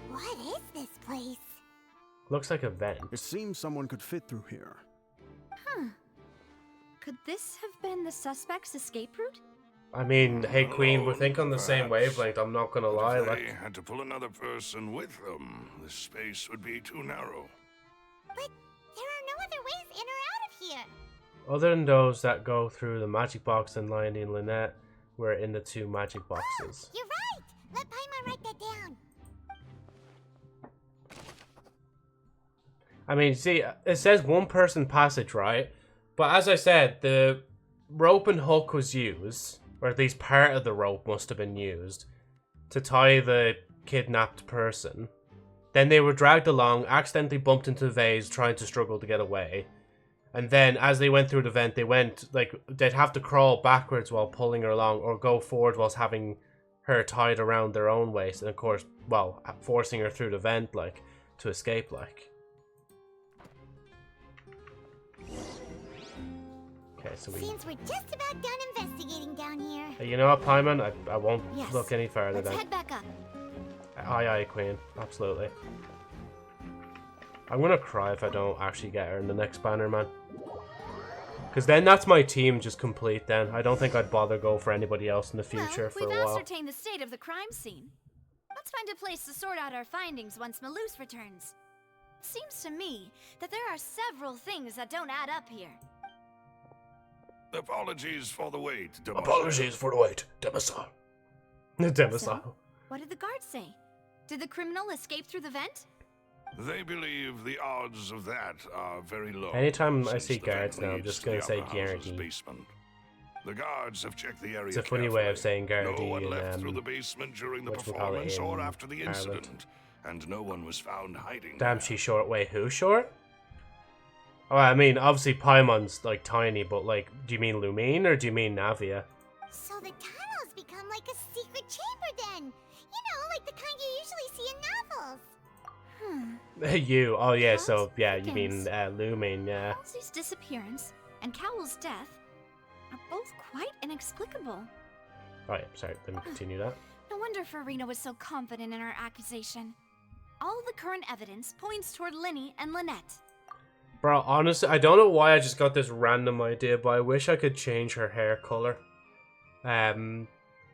What is this place? Looks like a vent. It seems someone could fit through here. Huh. Could this have been the suspect's escape route? I mean, hey Queen, we think on the same wavelength, I'm not gonna lie. If like, they had to pull another person with them, this space would be too narrow. But there are no other ways in or out of here. other than those that go through the magic box and Lionel and Lynette were in the two magic boxes. You're right! Let Paimon write that down. I mean, see, it says one person passage, right? But as I said, the rope and hook was used, or at least part of the rope must have been used, to tie the kidnapped person. Then they were dragged along, accidentally bumped into the vase, trying to struggle to get away. And then, as they went through the vent, they went, like, they'd have to crawl backwards while pulling her along, or go forward whilst having her tied around their own waist. And of course, well, forcing her through the vent, like, to escape, like. Okay, so we... Seems we're just about done investigating down here. You know what, Paimon? I won't Yes. look any further Let's then. head back up. Aye, aye, Queen. Absolutely. I'm gonna cry if I don't actually get her in the next banner, man. Because then that's my team just complete then. I don't think I'd bother go for anybody else in the future for a We've while. ascertained the state of the crime scene. Let's find a place to sort out our findings once Malus returns. Seems to me that there are several things that don't add up here. Apologies for the wait, Demoiselle. Apologies for the wait, Demoiselle. Demoiselle. What did the guards say? Did the criminal escape through the vent? They believe the odds of that are very low. Anytime I since see the vent guards now, I'm leads just to gonna the say upper house's guarantee. basement. The guards have checked the area. It's a funny way of saying No guarantee one in, left through the basement during the whatchamacallit, performance or in after the Ireland. incident, and no one was found hiding. Damn, there. she's short. Wait, who's short? Oh, I mean, obviously Paimon's like tiny, but like, do you mean Lumine or do you mean Navia? So the tunnels become like a secret chamber then. You know, like the kind you usually see in novels. You? Oh yeah, so yeah, you Higgins. mean Lumine? Yeah. Halsey's disappearance and Cowell's death are both quite inexplicable. Oh yeah, sorry. Let me continue that. No wonder Farina was so confident in her accusation. All the current evidence points toward Linny and Lynette. Bro, honestly, I don't know why I just got this random idea, but I wish I could change her hair color.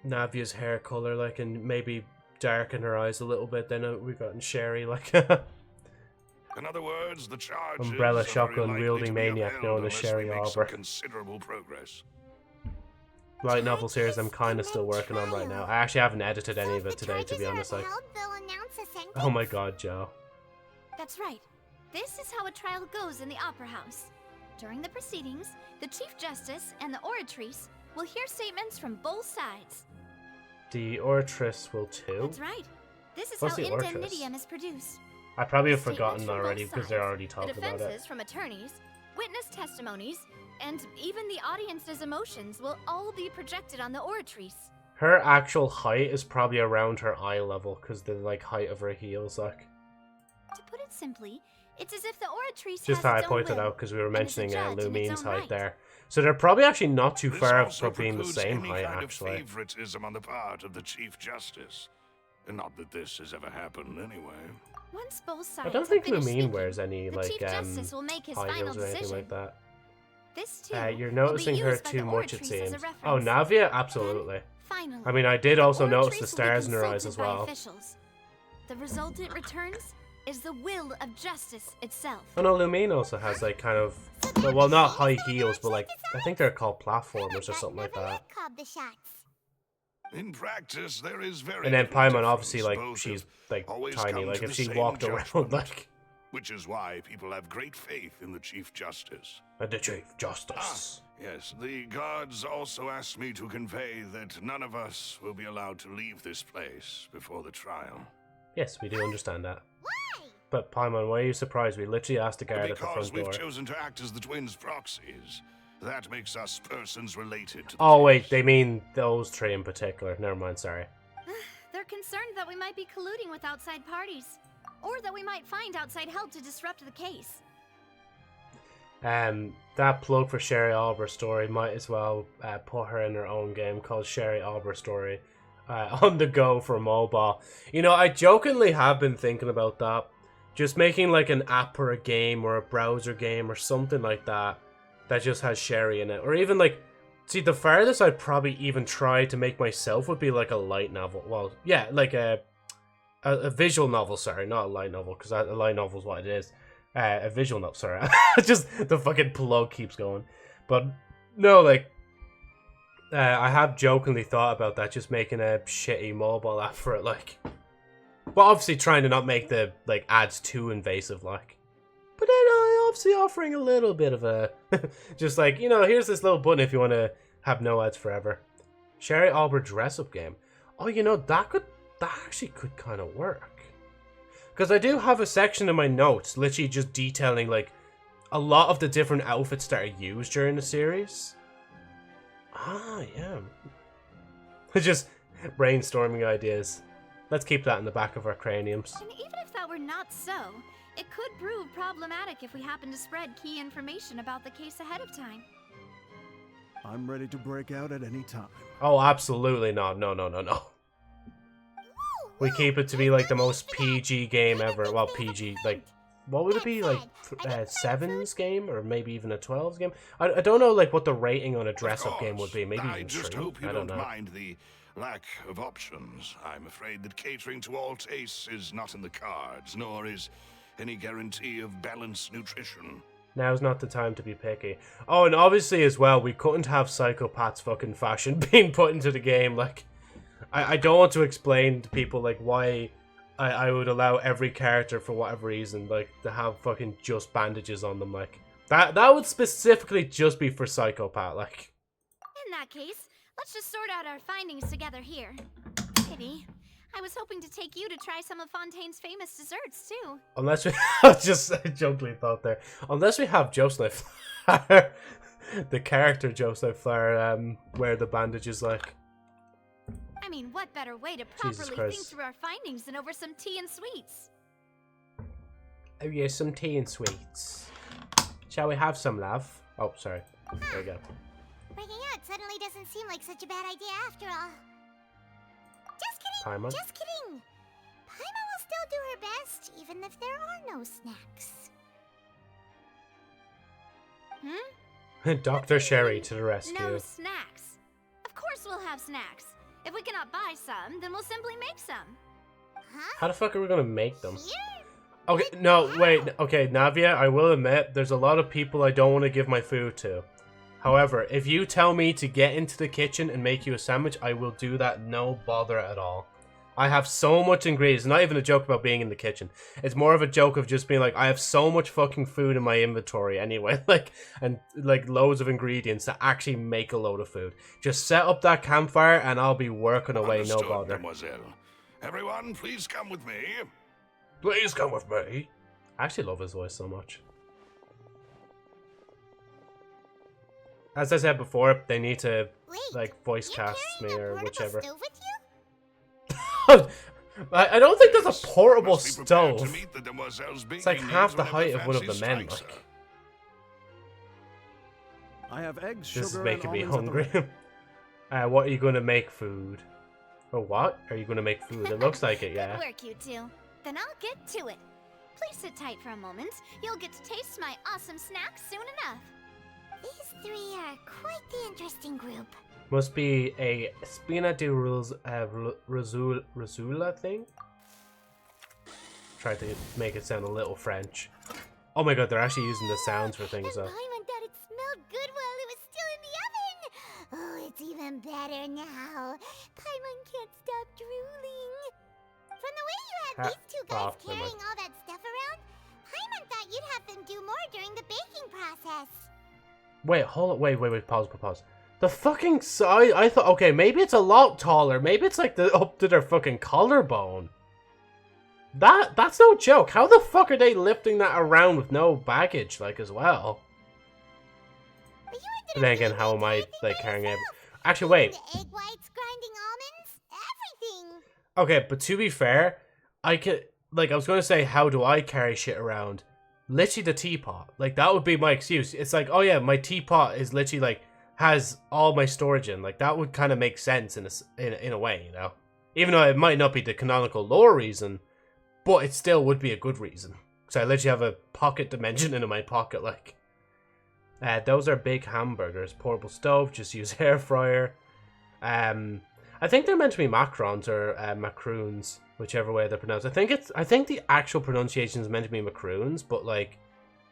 Navia's hair color, like, and maybe darken her eyes a little bit. Then we've gotten Sherry, like. In other words, the charges Umbrella are very shotgun likely wielding to be maniac upheld known as unless Sherry we make some Arbor. considerable progress. Light novel series I'm kind of still working on right now. I actually haven't edited any of it today, to be honest. Like, They'll announce a sentence. oh my god, Joe. That's right. This is how a trial goes in the Opera House. During the proceedings, the Chief Justice and the Oratrice will hear statements from both sides. The Oratrice will too. That's right. This is What's how the Oratrice? Indemnitium is produced. I probably have Statements forgotten from already both because they're sides, already the talking about defenses it. from attorneys, witness testimonies, and even the audience's emotions will all be projected on the Oratrice. Her actual height is probably around her eye level because the like height of her heels, like. To put it simply, it's as if the Oratrice Just has how I its own pointed will, out because we were and is a mentioning judge in its Lumine's own height right. there. So they're probably actually not too This far also from being the precludes same any height, kind actually. of favoritism on the part of the Chief Justice. And not that this has ever happened anyway. Once both sides I don't have think finished Lumine speaking, wears any the like Chief Justice will make his high final heels or anything decision. like that. This too You're will be noticing her used by too the much, it Oratrice as a seems. reference. Oh, Navia? Absolutely. Finally, I mean, I did the also notice Oratrice the will be stars in her eyes consulted as by well. officials. The result it returns is the will of justice itself. Oh no, Lumine also has like kind of, well, not high heels, but like, I think they're called platformers or something like that. Called the shots. In practice, there is very And then little Paimon, difference. obviously, like, Both she's have like always tiny. come Like, to if the she same walked around, judgment, like, which is why people have great faith in the Chief Justice. the Chief Justice. Yes, the guards also asked me to convey that none of us will be allowed to leave this place before the trial. Yes, we do understand that. Why? But Paimon, why are you surprised? We literally asked the guard at the Because front we've door. chosen to act as the twins' proxies. That makes us persons related to the Oh wait, case. they mean those three in particular. Never mind, sorry. They're concerned that we might be colluding with outside parties, or that we might find outside help to disrupt the case. That plug for Sherry Albert's story might as well put her in her own game called Sherry Albert Story on the go for mobile. You know, I jokingly have been thinking about that. Just making like an app or a game or a browser game or something like that that just has Sherry in it. Or even like, see, the farthest I'd probably even try to make myself would be like a light novel. Well, yeah, like a visual novel, sorry, not a light novel, because a light novel is what it is. A visual novel, sorry. Just the fucking plug keeps going. But no, like, I have jokingly thought about that, just making a shitty mobile app for it, like. But obviously trying to not make the, like, ads too invasive, like. But then obviously offering a little bit of a, just like, you know, here's this little button if you want to have no ads forever. Sherry Albert dress-up game. Oh, you know, that actually could kind of work. Because I do have a section in my notes, literally just detailing, like, a lot of the different outfits that are used during the series. Ah, yeah. Just brainstorming ideas. Let's keep that in the back of our craniums. And even if that were not so, it could prove problematic if we happen to spread key information about the case ahead of time. I'm ready to break out at any time. Oh, absolutely not. No. We keep it to be like the most PG game ever. Well, PG, like, what would it be? Like, 7's game? Or maybe even a 12's game? I don't know, like, what the rating on a dress-up game would be. Maybe I even just 3? hope you I don't don't know. mind the lack of options. I'm afraid that catering to all tastes is not in the cards, nor is any guarantee of balanced nutrition. Now's not the time to be picky. Oh, and obviously as well, we couldn't have Psychopath's fucking fashion being put into the game. Like, I don't want to explain to people, like, why I would allow every character, for whatever reason, like, to have fucking just bandages on them. Like, that would specifically just be for Psychopath, like. In that case, let's just sort out our findings together here. Pity. I was hoping to take you to try some of Fontaine's famous desserts, too. Unless we just a jokingly thought there. Unless we have JosephniteFlyer, the character JosephniteFlyer, wear the bandages, like. I mean, what better way to properly think through our findings than over some tea and sweets? Oh yeah, some tea and sweets. Shall we have some, love? Oh, sorry. There we go. Breaking out suddenly doesn't seem like such a bad idea after all. Just kidding! Paimon? Just kidding! Paimon will still do her best, even if there are no snacks. Dr. Sherry to the rescue. No snacks. Of course we'll have snacks. If we cannot buy some, then we'll simply make some. Huh? How the fuck are we gonna make them? Here? Okay, no, wait. Okay, Navia, I will admit, there's a lot of people I don't want to give my food to. However, if you tell me to get into the kitchen and make you a sandwich, I will do that, no bother at all. I have so much ingredients. It's not even a joke about being in the kitchen. It's more of a joke of just being like, I have so much fucking food in my inventory anyway, like, and like loads of ingredients to actually make a load of food. Just set up that campfire and I'll be working away, no Understood, bother. Mademoiselle. Everyone, please come with me. Please come with me. I actually love his voice so much. As I said before, they need to like voice cast me or whichever. Stove with you? I don't think there's a portable Must be prepared to stove. meet the demoiselle's It's like baking half needs the whenever height of one of the fancy men. strikes Like, her. I have eggs, this is sugar, making and me almonds at the hungry. ready. What are you gonna make food? Oh, what? Are you gonna make food? It looks like it, yeah. Good work, you two. Then I'll get to it. Please sit tight for a moment. You'll get to taste my awesome snacks soon enough. These three are quite the interesting group. Must be a Spina de Rosula thing? Try to make it sound a little French. Oh my god, they're actually using the sounds for things though. And Paimon thought it smelled good while it was still in the oven. Oh, it's even better now. Paimon can't stop drooling. From the way you had these two guys carrying all that stuff around, Paimon thought you'd have them do more during the baking process. Wait, hold on, wait, pause. The fucking size, I thought, okay, maybe it's a lot taller. Maybe it's like up to their fucking collarbone. That's no joke. How the fuck are they lifting that around with no baggage, like, as well? And then again, how am I, like, carrying it? Actually, wait. The egg whites, grinding almonds, everything. Okay, but to be fair, I was going to say, how do I carry shit around? Literally the teapot. Like, that would be my excuse. It's like, oh yeah, my teapot is literally, like, has all my storage in. Like, that would kind of make sense in a way, you know? Even though it might not be the canonical lore reason, but it still would be a good reason. So I literally have a pocket dimension in my pocket, like. Those are big hamburgers. Portable stove, just use air fryer. I think they're meant to be macrons or macroons, whichever way they're pronounced. I think the actual pronunciation is meant to be macroons, but like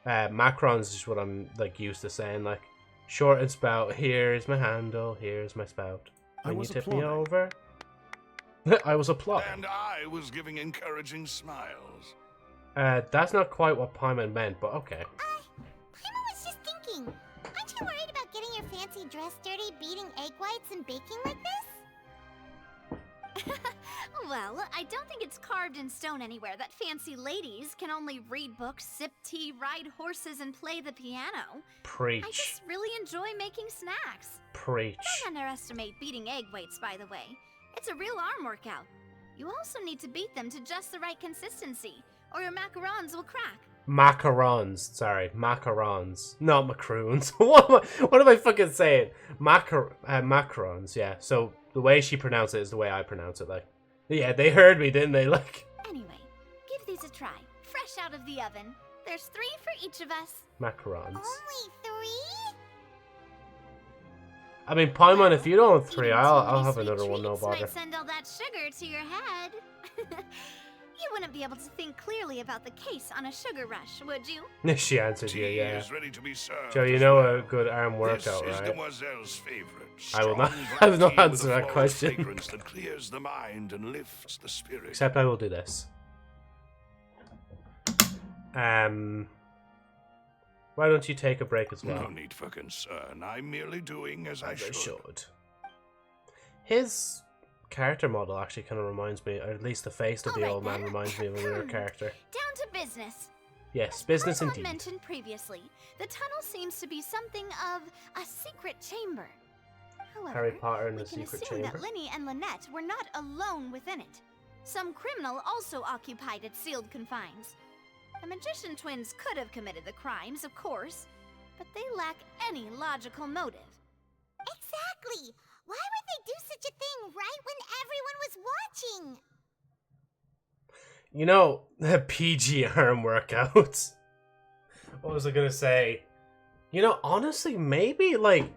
macrons is just what I'm like used to saying. Like, shortened spout. Here's my handle. Here's my spout. When you tip me over, I was applauding. And I was giving encouraging smiles. That's not quite what Paimon meant, but okay. Paimon was just thinking. Aren't you worried about getting your fancy dress dirty, beating egg whites and baking like this? Well, I don't think it's carved in stone anywhere that fancy ladies can only read books, sip tea, ride horses, and play the piano. Preach. I just really enjoy making snacks. Preach. Don't underestimate beating egg whites, by the way. It's a real arm workout. You also need to beat them to just the right consistency, or your macarons will crack. Macarons. Sorry, macarons. Not macaroons. What am I fucking saying? Macarons, yeah. So the way she pronounced it is the way I pronounce it, like. Yeah, they heard me, didn't they? Like. Anyway, give these a try. Fresh out of the oven. There's 3 for each of us. Macarons. Only 3? I mean, Paimon, if you don't have 3, Eating I'll too many have sweet another one, no treats bother. might send all that sugar to your head. You wouldn't be able to think clearly about the case on a sugar rush, would you? She answered you, Tea yeah. is ready to be served. Joe, you know a good arm workout, This is right? Demoiselle's favorite. I will not- Strong I will not black tea answer with a that floral question. fragrance that clears the mind and lifts the spirit. Except I will do this. Why don't you take a break as well? No need for concern. I'm merely doing as I As I should. should. His character model actually kind of reminds me, or at least the face of the Alright old man then. reminds me of a weird character. Down to business. Yes, As business Paimon indeed. mentioned previously, the tunnel seems to be something of a secret chamber. However, Harry Potter in we the can secret assume chamber. that Linny and Lynette were not alone within it. Some criminal also occupied its sealed confines. The magician twins could have committed the crimes, of course, but they lack any logical motive. Exactly! Why would they do such a thing right when everyone was watching? You know, the PG arm workouts. What was I gonna say? You know, honestly, maybe, like,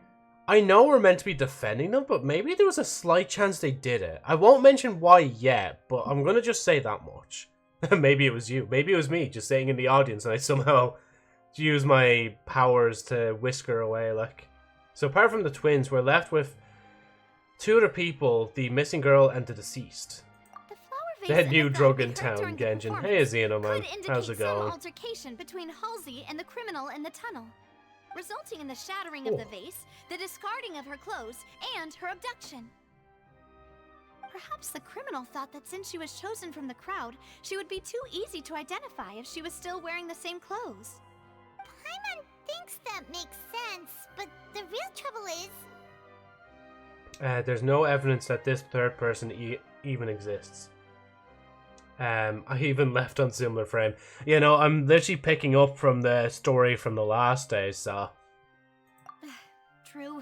I know we're meant to be defending them, but maybe there was a slight chance they did it. I won't mention why yet, but I'm gonna just say that much. Maybe it was you. Maybe it was me just sitting in the audience and I somehow used my powers to whisk her away, like. So apart from the twins, we're left with 2 other people, the missing girl and the deceased. The flower vase The and new the drug gun in we heard town, during the Genshin. performance Hey, Xeno, man. could indicate How's it some going? altercation between Halsey and the criminal in the tunnel, resulting in the shattering of the vase, the discarding of her clothes, and her abduction. Perhaps the criminal thought that since she was chosen from the crowd, she would be too easy to identify if she was still wearing the same clothes. Paimon thinks that makes sense, but the real trouble is... There's no evidence that this third person even exists. I even left on similar frame. You know, I'm literally picking up from the story from the last day, so... True.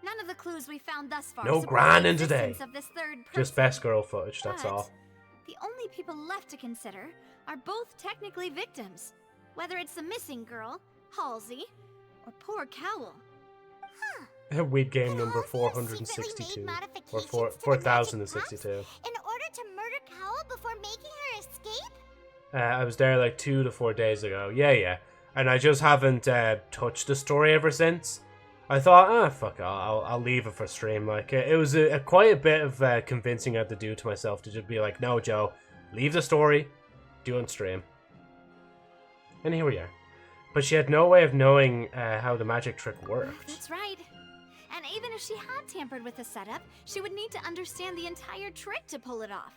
None of the clues we found thus far No support gran the in today. existence of this third person. Just best girl footage, that's But all. the only people left to consider are both technically victims, whether it's the missing girl, Halsey, or poor Cowl. Weed game Could number Halsey have secretly 462. made Or modifications to the magic 4062. in order to murder Cowl before making her escape? I was there like 2 to 4 days ago. Yeah. And I just haven't touched the story ever since. I thought, fuck it, I'll leave it for stream. Like, it was quite a bit of convincing I had to do to myself to just be like, no, Joe, leave the story, do it on stream. And here we are. But she had no way of knowing how the magic trick worked. That's right. And even if she had tampered with the setup, she would need to understand the entire trick to pull it off.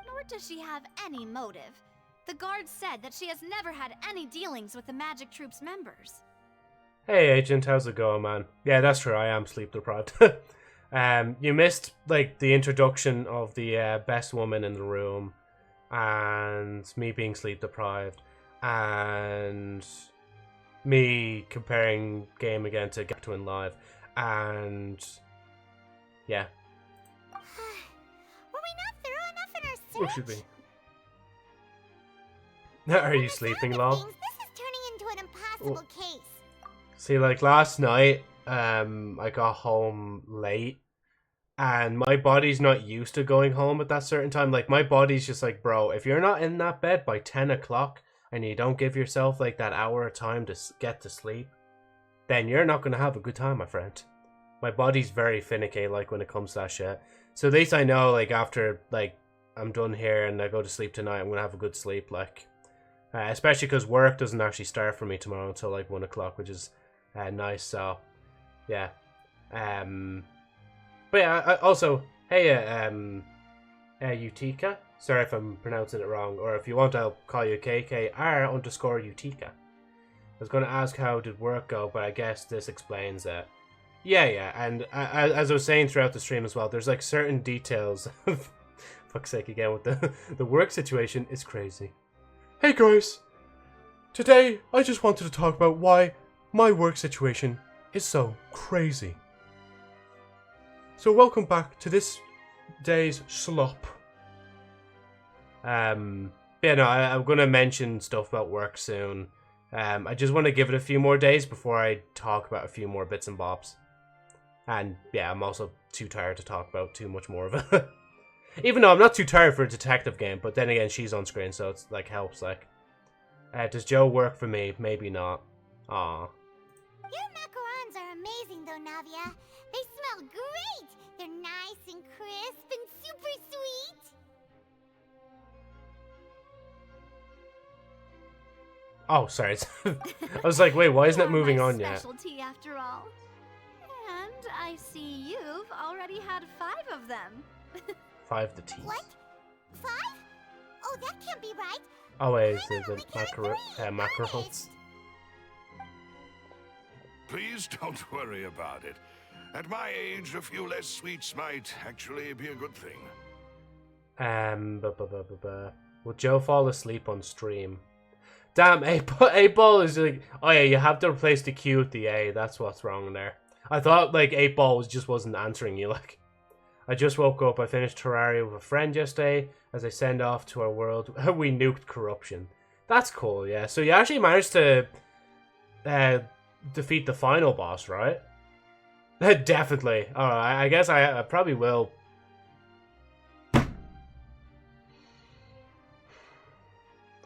Nor does she have any motive. The guard said that she has never had any dealings with the magic troop's members. Hey agent, how's it going, man? Yeah, that's true, I am sleep deprived. You missed like the introduction of the best woman in the room, and me being sleep deprived, and me comparing game again to Get to Win Live, and yeah. Were we not thorough enough in our search? What should be? Are you sleeping, lol? This is turning into an impossible case. See, like last night, I got home late, and my body's not used to going home at that certain time. Like, my body's just like, bro, if you're not in that bed by 10 o'clock, and you don't give yourself like that hour of time to get to sleep, then you're not gonna have a good time, my friend. My body's very finicky, like, when it comes to that shit. So at least I know, like, after, like, I'm done here and I go to sleep tonight, I'm gonna have a good sleep, like, especially because work doesn't actually start for me tomorrow until, like, 1 o'clock, which is nice, so, yeah. But yeah, I also, hey, Utica? Sorry if I'm pronouncing it wrong, or if you want, I'll call you KKR_Utica. I was going to ask how did work go, but I guess this explains it. Yeah, and as I was saying throughout the stream as well, there's like certain details. Fuck's sake again with the work situation is crazy. Hey guys, Today, I just wanted to talk about why my work situation is so crazy. So welcome back to this day's slop. I'm gonna mention stuff about work soon. I just want to give it a few more days before I talk about a few more bits and bobs. And yeah, I'm also too tired to talk about too much more of it. Even though I'm not too tired for a detective game, but then again, she's on screen, so it's like helps. Like, does Joe work for me? Maybe not. Aw. Your macarons are amazing, though, Navia. They smell great. They're nice and crisp and super sweet. Oh, sorry. I was like, wait, why isn't it moving on yet? Specialty after all. And I see you've already had 5 of them. 5 the teeth. What? 5? Oh, that can't be right. Oh wait, the macarons. Please don't worry about it. At my age, a few less sweets might actually be a good thing. Will Joe fall asleep on stream? Damn, 8-Ball is like, oh yeah, you have to replace the Q with the A. That's what's wrong there. I thought like 8-Ball just wasn't answering you. Like, I just woke up. I finished Terraria with a friend yesterday. As I send off to our world, we nuked corruption. That's cool, yeah. So you actually managed to defeat the final boss, right? Definitely. Alright, I guess I probably will.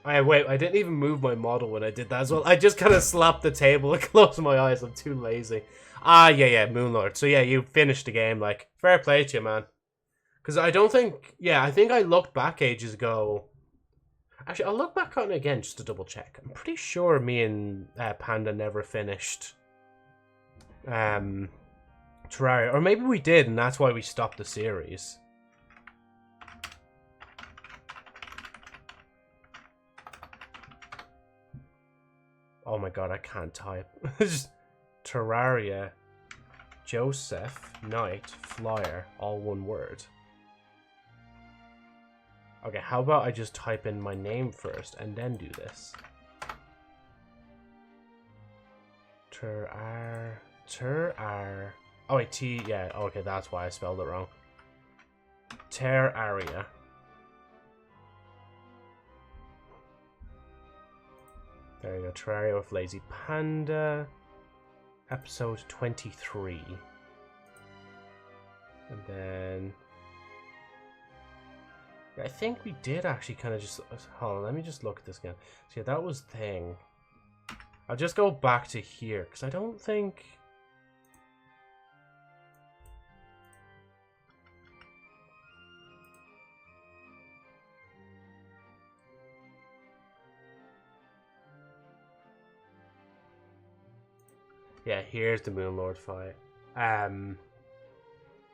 Wait, I didn't even move my model when I did that as well. I just kind of slapped the table and closed my eyes. I'm too lazy. Yeah, Moonlord. So yeah, you finished the game. Like, fair play to you, man. Because I don't think... Yeah, I think I looked back ages ago. Actually, I'll look back on it again just to double check. I'm pretty sure me and Panda never finished Terraria. Or maybe we did, and that's why we stopped the series. Oh my god, I can't type. Just Terraria, JosephniteFlyer, all one word. Okay, how about I just type in my name first and then do this? Oh wait, T, yeah, okay, that's why I spelled it wrong. Terraria. There you go, Terraria with Lazy Panda. Episode 23. And then... I think we did actually kind of just... Hold on, let me just look at this again. So yeah, that was thing. I'll just go back to here, because I don't think... Yeah, here's the Moonlord fight.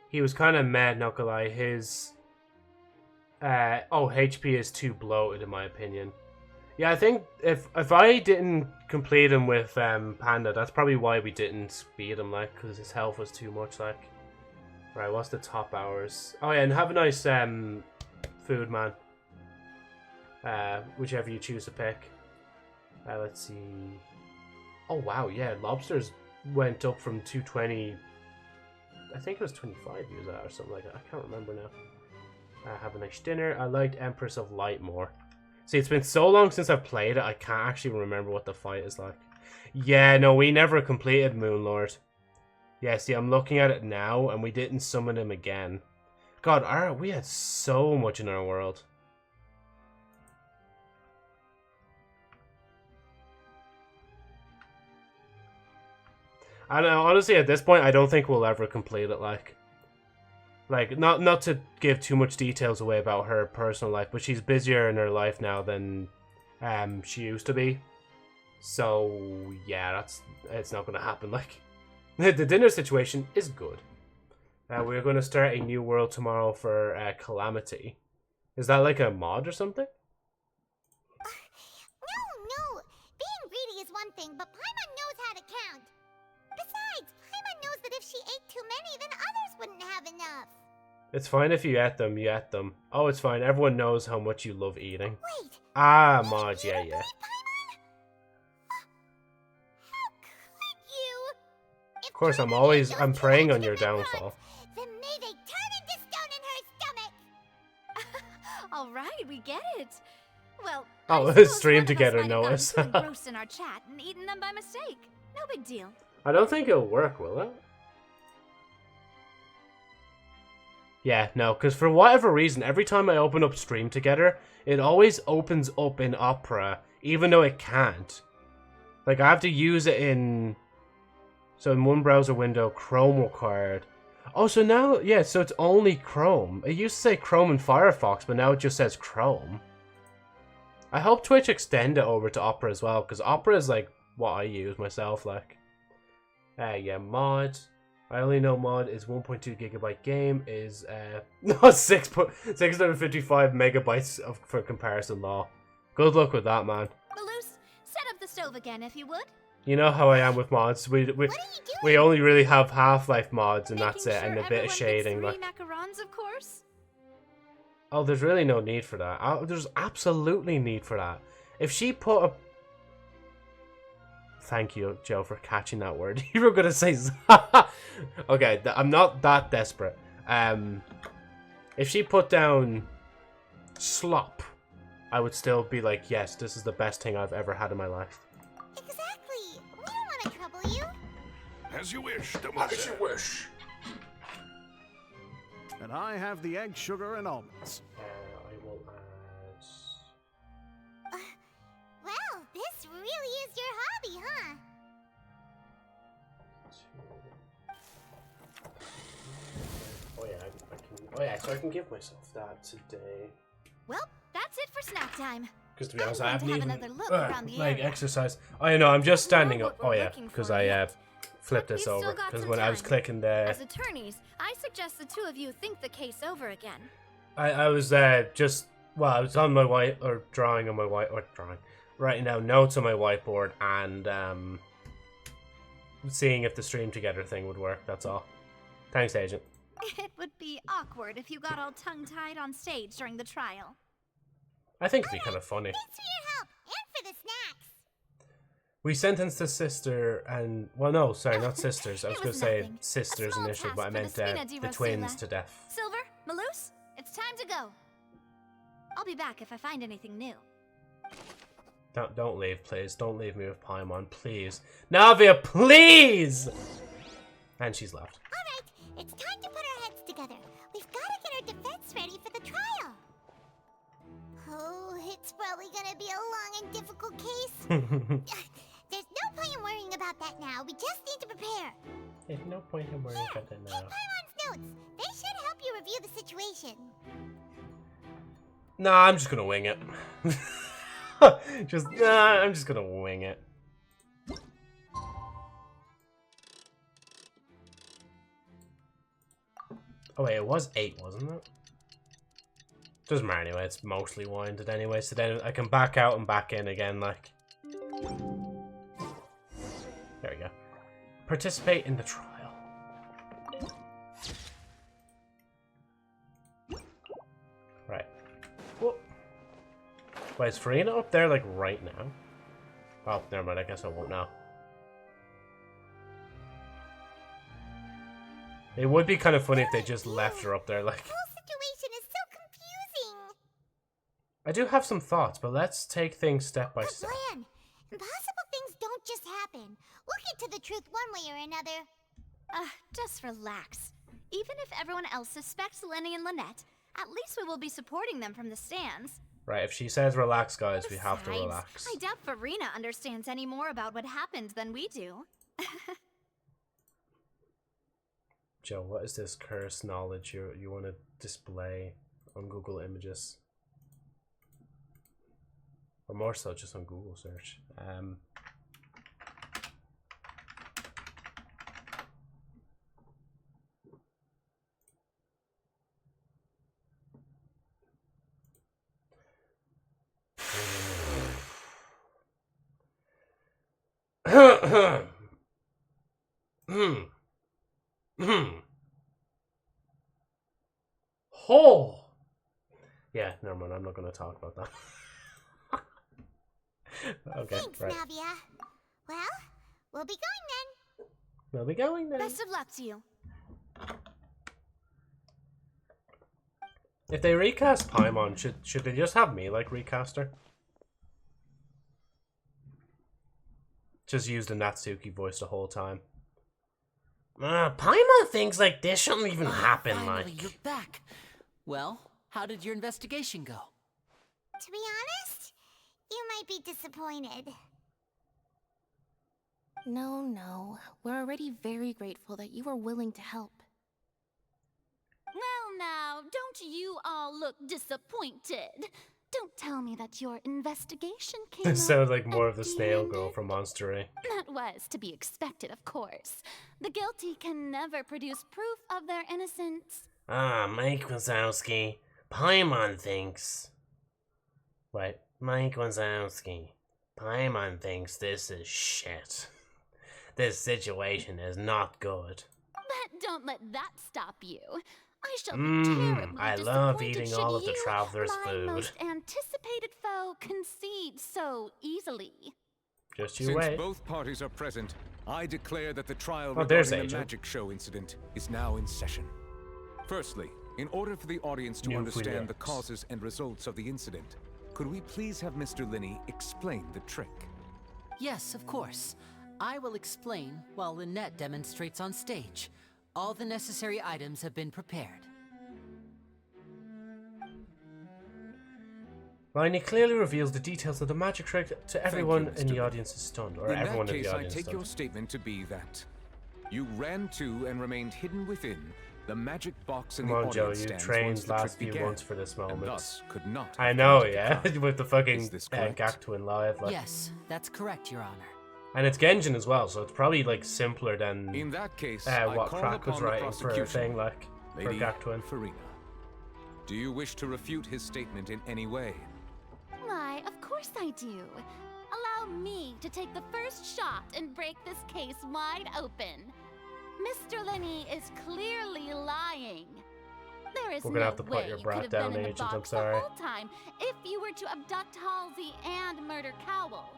He was kind of mad, not gonna lie. His... HP is too bloated in my opinion. Yeah, I think if I didn't complete him with Panda, that's probably why we didn't beat him, like, because his health was too much, like. Right, what's the top hours? Oh yeah, and have a nice food, man. Whichever you choose to pick. Let's see. Oh wow, yeah, lobsters went up from 220. I think it was 25 years out or something like that. I can't remember now. Have a nice dinner. I liked Empress of Light more. See, it's been so long since I've played it, I can't actually remember what the fight is like. Yeah, no, we never completed Moonlord. Yeah, see, I'm looking at it now, and we didn't summon him again. God, we had so much in our world. And honestly, at this point, I don't think we'll ever complete it, like, not to give too much details away about her personal life, but she's busier in her life now than she used to be. So yeah, it's not gonna happen. Like, the dinner situation is good. We're gonna start a new world tomorrow for Calamity. Is that like a mod or something? No. Being greedy is one thing, but Paimon knows how to count. Besides, Paimon knows that if she ate too many, then others wouldn't have enough. It's fine if you ate them, Oh, it's fine. Everyone knows how much you love eating. Wait. Mod, yeah. course, I'm preying on your downfall. Then may they turn into stone in her stomach. All right, we get it. Well, Oh, I suppose stream one of us together, might have gotten Noah's. too engrossed in our chat and eaten them by mistake. No big deal. I don't think it'll work, will it? Yeah, no, because for whatever reason, every time I open up Stream Together, it always opens up in Opera, even though it can't. Like, I have to use it in... So in one browser window, Chrome required. Oh, so now, yeah, so it's only Chrome. It used to say Chrome and Firefox, but now it just says Chrome. I hope Twitch extend it over to Opera as well, because Opera is, like, what I use myself, like. Yeah, mod. I only know mod is 1.2 gigabyte game is no 655 megabytes for comparison law. Good luck with that, man. Maloose, set up the stove again if you would. You know how I am with mods. We only really have Half-Life mods and that's it, and a bit of shading. Like, macarons, of course. oh, there's really no need for that. There's absolutely need for that. If she put a... Thank you, Joe, for catching that word. You were gonna say... Okay, I'm not that desperate. If she put down slop, I would still be like, yes, this is the best thing I've ever had in my life. Exactly. We don't want to trouble you. As you wish, demoiselle. As you wish. And I have the egg, sugar, and almonds. I will add... Well, this really is your hobby, huh? Oh yeah, I can. Oh yeah, so I can give myself that today. Well, that's it for snack time. Because to be I'm honest, going I haven't to have even another look around the like area. exercise. Oh, you know, I'm just standing Know up. what Oh we're yeah, looking because for I yet. flipped But this we've over. still got Because some when I was time. clicking the, As attorneys, I suggest the two of you think the case over again. I was just I was on my drawing on my writing down notes on my whiteboard and seeing if the stream together thing would work. That's all. Thanks, agent. It would be awkward if you got all tongue-tied on stage during the trial. I think it'd be kind of funny. Thanks for your help and for the snacks. We sentenced the sister and... Well, no, sorry, not sisters. I was It going was to say nothing. sisters A small initially, task but I for meant the Spina di the Rosula. twins to death. Silver, Maloose, it's time to go. I'll be back if I find anything new. Don't leave, please. Don't leave me with Paimon, please. Navia, please! And she's left. Alright, it's time to put our heads together. We've got to get our defense ready for the trial. Oh, it's probably gonna be a long and difficult case. There's no point in worrying about that now. We just need to prepare. There's no point in worrying about that now. Take Paimon's notes. They should help you review the situation. Nah, I'm just gonna wing it. I'm just gonna wing it. Oh wait, it was 8, wasn't it? Doesn't matter anyway, it's mostly winded anyway, so then I can back out and back in again, like. There we go. Participate in the trial. Right. Whoop. Wait, is Farina up there, like, right now? Oh, never mind, I guess I won't now. It would be kind of funny if they just left her up there, like... The whole situation is so confusing. I do have some thoughts, but let's take things step by Good step. plan. Impossible things don't just happen. We'll get to the truth one way or another. Just relax. Even if everyone else suspects Lenny and Lynette, at least we will be supporting them from the stands. Right, if she says relax, guys, we have to Besides, relax. I doubt Farina understands any more about what happened than we do. Joe, what is this cursed knowledge you want to display on Google Images? Or more so, just on Google search. Oh! Yeah, never mind, I'm not going to talk about that. Okay, Thanks, right. Navia. Well, we'll be going then. We'll be going then. Best of luck to you. If they recast Paimon, should they just have me like recast her? Just use the Natsuki voice the whole time. Paimon things like this shouldn't even happen, Finally, like. you're back. Well, how did your investigation go? To be honest, you might be disappointed. No. We're already very grateful that you were willing to help. Well now, don't you all look disappointed. Don't tell me that your investigation came This sounds like up more of the snail empty-handed. girl from Monster Inc. That was to be expected, of course. The guilty can never produce proof of their innocence. Mike Wazowski. Paimon thinks. Wait, Mike Wazowski. Paimon thinks this is shit. This situation is not good. But don't let that stop you. I shall be terribly I love disappointed eating should all of the you, traveler's my food. most anticipated foe, concede so easily. Just you Since wait. both parties are present, I declare that the trial there's regarding the Angel. magic show incident is now in session. Firstly, in order for the audience to New understand the Phoenix. causes and results of the incident, could we please have Mr. Linney explain the trick? Yes, of course. I will explain while Lynette demonstrates on stage. All the necessary items have been prepared. Liney clearly reveals the details of the magic trick to everyone Mr. in the Linney. audience is stunned, or In everyone that in case, the I audience is take your stunned. statement to be that you ran to and remained hidden within the magic box in Come the on, Joe, audience you stands trained once the last trick few began, months for this and moment. thus could not I have know, committed the yeah, crime. with the fucking Is this correct? Gak Twin Live, like. Yes, that's correct, Your Honor. And it's Genshin as well, so it's probably like simpler than In that case, I what call Crack was upon the writing for a prosecution, thing like for Lady Gak Twin. Farina. Do you wish to refute his statement in any way? Why, of course I do. Allow me to take the first shot and break this case wide open. Mr. Linney is clearly lying. There is We're gonna no have to put way your you brat could have down, been in the Agent, I'm box sorry. the whole time if you were to abduct Halsey and murder Cowell.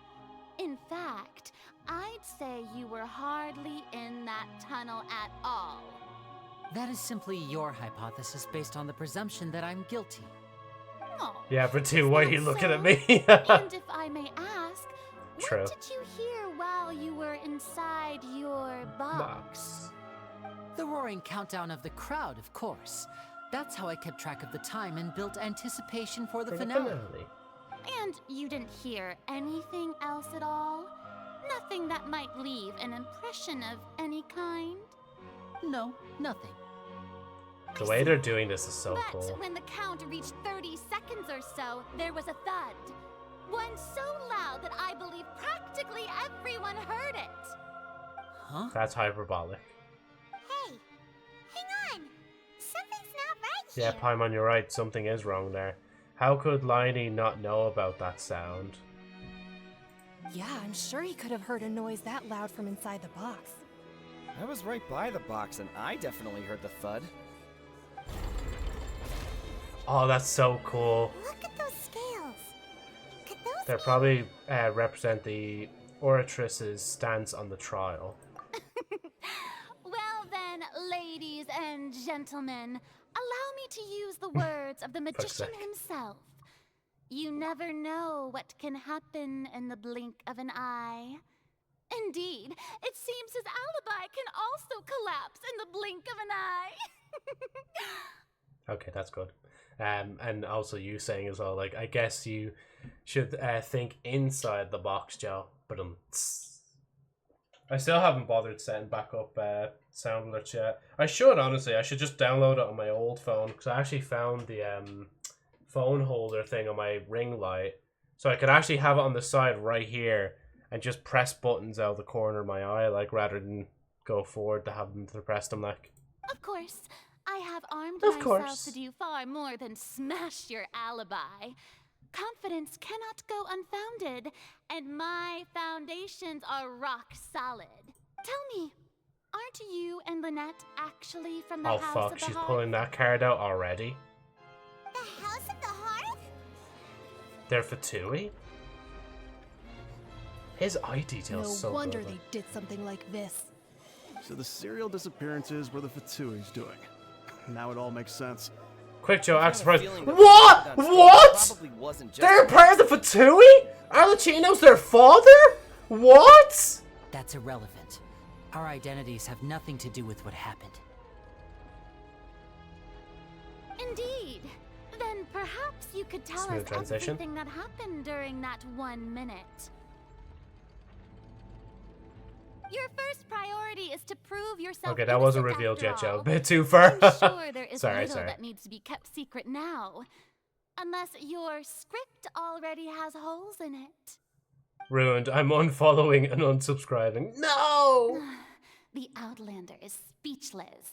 In fact, I'd say you were hardly in that tunnel at all. That is simply your hypothesis based on the presumption that I'm guilty. Oh, Yeah, but too, why are you that looking at so? me? And if I may ask, True. what did you hear while you were inside your box? The roaring countdown of the crowd, of course. That's how I kept track of the time and built anticipation for the finale. And you didn't hear anything else at all? Nothing that might leave an impression of any kind? No, nothing. The way they're doing this is so But cool. when the count reached 30 seconds or so, there was a thud. One so loud that I believe practically everyone heard it. Huh? That's hyperbolic. Hey, hang on. Something's not right Yeah, here. Paimon, you're right. Something is wrong there. How could Liney not know about that sound? Yeah, I'm sure he could have heard a noise that loud from inside the box. I was right by the box, and I definitely heard the thud. Oh, that's so cool. Look at those scales. Could those They probably represent the Oratress's stance on the trial. Well then, ladies and gentlemen, allow me to use the words of the magician sake. himself. You never know what can happen in the blink of an eye. Indeed, it seems his alibi can also collapse in the blink of an eye. Okay, that's good. And also you saying as well, like, I guess you should think inside the box, Joe. But I still haven't bothered setting back up sound alerts yet. I should, honestly. I should just download it on my old phone, because I actually found the phone holder thing on my ring light, so I could actually have it on the side right here and just press buttons out of the corner of my eye, like, rather than go forward to have them to press them, like. Of course, I have armed Of myself course. to do far more than smash your alibi. Confidence cannot go unfounded, and my foundations are rock solid. Tell me, aren't you and Lynette actually from the Oh House fuck, of the she's Hearth? pulling that card out already? The House of the Hearth? They're Fatui? His eye detail's No so wonder good. they did something like this. So the serial disappearances were the Fatui's doing. Now it all makes sense. Quick, Joe, act surprised. Feeling that What? on stage What? probably wasn't just They're part of the Fatui? Arlecchino's their father? What? That's irrelevant. Our identities have nothing to do with what happened. Indeed. Then perhaps you could tell Smooth us transition. everything that happened during that 1 minute. Your first priority is to prove yourself. Okay, that wasn't innocent revealed yet, after Joe. all. A bit too far. I'm sure there is Sorry. little that needs to be kept secret now. Unless your script already has holes in it. Ruined. I'm unfollowing and unsubscribing. No! The Outlander is speechless.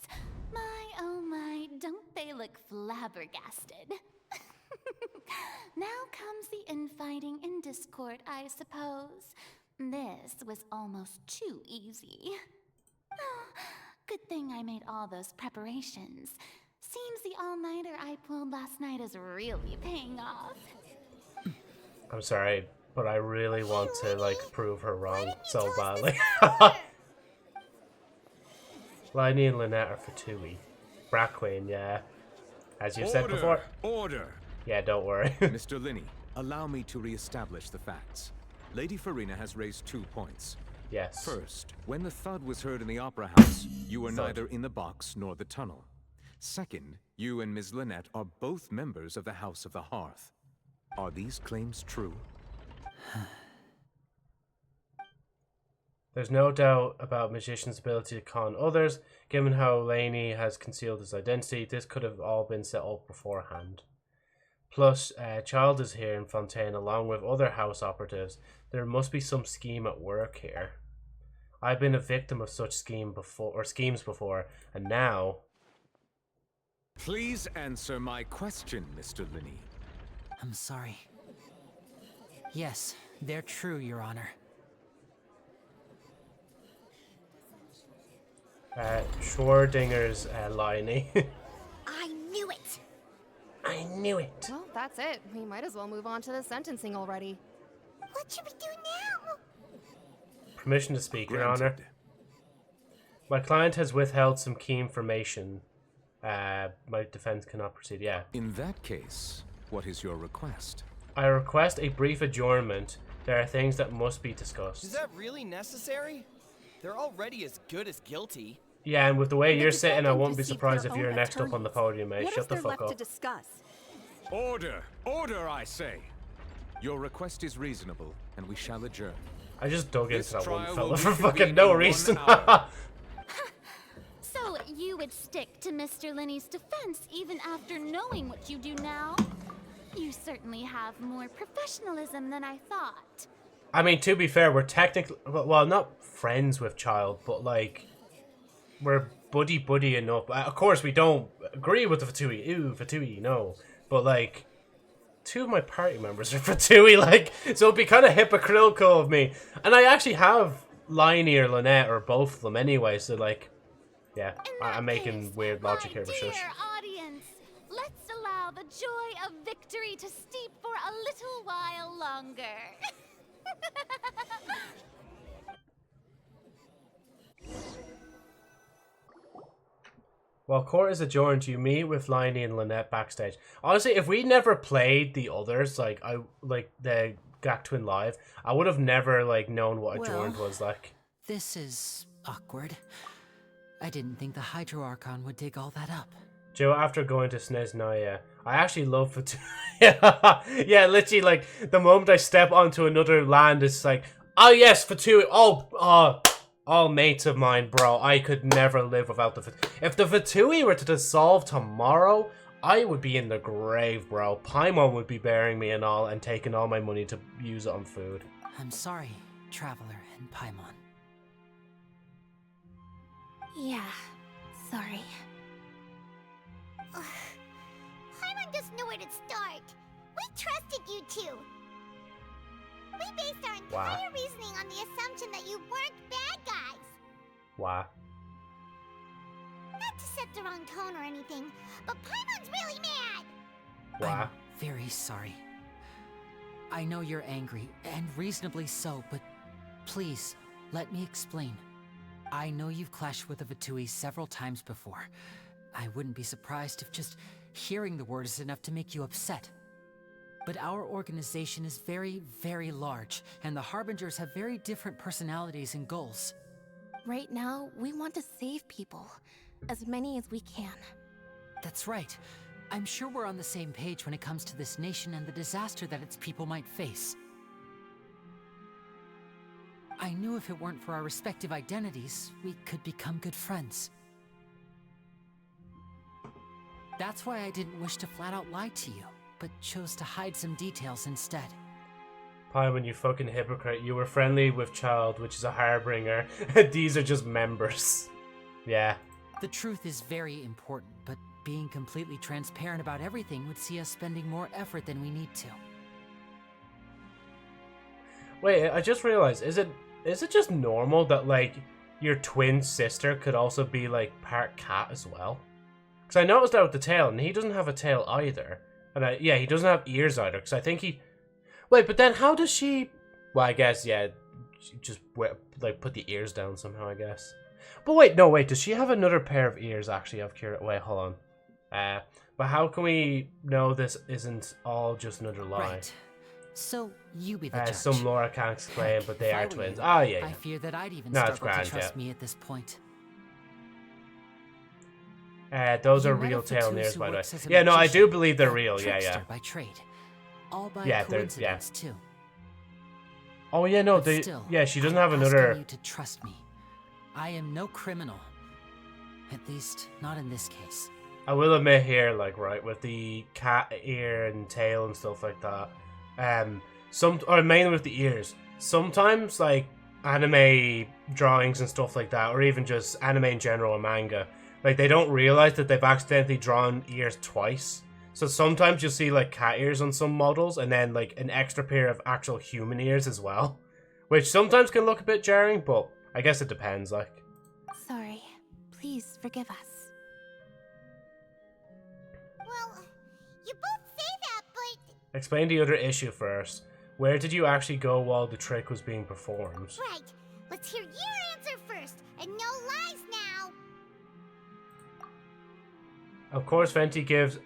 My, oh my, don't they look flabbergasted? Now comes the infighting in Discord, I suppose. This was almost too easy. Good thing I made all those preparations. Seems the all-nighter I pulled last night is really paying off. I'm sorry, but I really want to, like, prove her wrong so badly. Liney and Lynette are Fatui. Braquin, yeah. As you've said before. Order! Yeah, don't worry. Mr. Linney, allow me to re-establish the facts. Lady Farina has raised 2 points. Yes. First, when the thud was heard in the Opera House, you were Thud. neither in the box nor the tunnel. Second, you and Ms. Lynette are both members of the House of the Hearth. Are these claims true? There's no doubt about Magician's ability to con others. Given how Laney has concealed his identity, this could have all been set up beforehand. Plus, Child is here in Fontaine along with other house operatives. There must be some scheme at work here. I've been a victim of such schemes before, and now... Please answer my question, Mr. Linney. I'm sorry. Yes, they're true, Your Honor. Schwerdinger's Liney. I knew it! I knew it. Well, that's it. We might as well move on to the sentencing already. What should we do now? Permission to speak, Your Granted. Honor. My client has withheld some key information. My defense cannot proceed. Yeah. In that case, what is your request? I request a brief adjournment. There are things that must be discussed. Is that really necessary? They're already as good as guilty. Yeah, and with the way The you're sitting, I defendant won't be received surprised their if you're own next up on the attorneys. podium, mate. What Shut is the there fuck left to up. discuss? Order! Order, I say! Your request is reasonable, and we shall adjourn. I just dug This into that one trial fella will for reconvene fucking no in 1 reason. hour. So you would stick to Mr. Linney's defense even after knowing what you do now? You certainly have more professionalism than I thought. I mean, to be fair, we're technically... Well, not friends with Child, but, like... We're buddy enough. Of course, we don't agree with the Fatui. Ew, Fatui, no. But, like... 2 of my party members are Fatui, like... So it'd be kind of hypocritical of me. And I actually have Liney or Lynette or both of them anyway, so, like... Yeah, I'm making weird logic here, but Dear shush. audience, let's allow the joy of victory to steep for a little while longer. While court is adjourned, you meet with Liney and Lynette backstage. Honestly, if we never played the others, like the Gak Twin Live, I would have never like known what adjourned was like. This is awkward. I didn't think the Hydro Archon would dig all that up. Joe, after going to Sneznaya, I actually love Fatui. Yeah, literally, like, the moment I step onto another land, it's like, oh yes, Fatui, all mates of mine, bro. I could never live without the Fatui. If the Fatui were to dissolve tomorrow, I would be in the grave, bro. Paimon would be burying me and all, and taking all my money to use it on food. I'm sorry, Traveler and Paimon. Yeah, sorry. Paimon just knew where to start. We trusted you two. We based our entire reasoning on the assumption that you weren't bad guys. Wow. Not to set the wrong tone or anything, but Paimon's really mad. Wow. I'm very sorry. I know you're angry, and reasonably so, but please, let me explain. I know you've clashed with the Fatui several times before. I wouldn't be surprised if just hearing the word is enough to make you upset. But our organization is very, very large, and the Harbingers have very different personalities and goals. Right now, we want to save people. As many as we can. That's right. I'm sure we're on the same page when it comes to this nation and the disaster that its people might face. I knew if it weren't for our respective identities, we could become good friends. That's why I didn't wish to flat out lie to you, but chose to hide some details instead. Paimon, you fucking hypocrite. You were friendly with Child, which is a Harbinger. These are just members. Yeah. The truth is very important, but being completely transparent about everything would see us spending more effort than we need to. Wait, I just realized, is it just normal that, like, your twin sister could also be, like, part cat as well? Because I noticed that with the tail, and he doesn't have a tail either. And yeah, he doesn't have ears either, because I think he... Wait, but then how does she... Well, I guess, yeah, she just, like, put the ears down somehow, I guess. But wait, no, wait, does she have another pair of ears, actually? Wait, hold on. But how can we know this isn't all just another lie? Right. So, you be the judge. Some Laura can't explain, but they are twins. Oh, yeah. I fear that I'd even no, struggle to trust me at this point. Those are real tail ears, by the way. Yeah, no, I do believe they're real. Yeah. By trade. All by coincidence, too. Oh, yeah, no, yeah, she doesn't have another... You to trust me. I am no criminal. At least, not in this case. I will admit here, like, right, with the cat ear and tail and stuff like that, or mainly with the ears, sometimes, like, anime drawings and stuff like that, or even just anime in general or manga, like, they don't realize that they've accidentally drawn ears twice. So sometimes you'll see, like, cat ears on some models, and then, like, an extra pair of actual human ears as well, which sometimes can look a bit jarring, but I guess it depends, like. Sorry. Please forgive us. Well, you both say that, but... Explain the other issue first. Where did you actually go while the trick was being performed? Right. Let's hear your answer first, and no lies now. Of course, Venti gives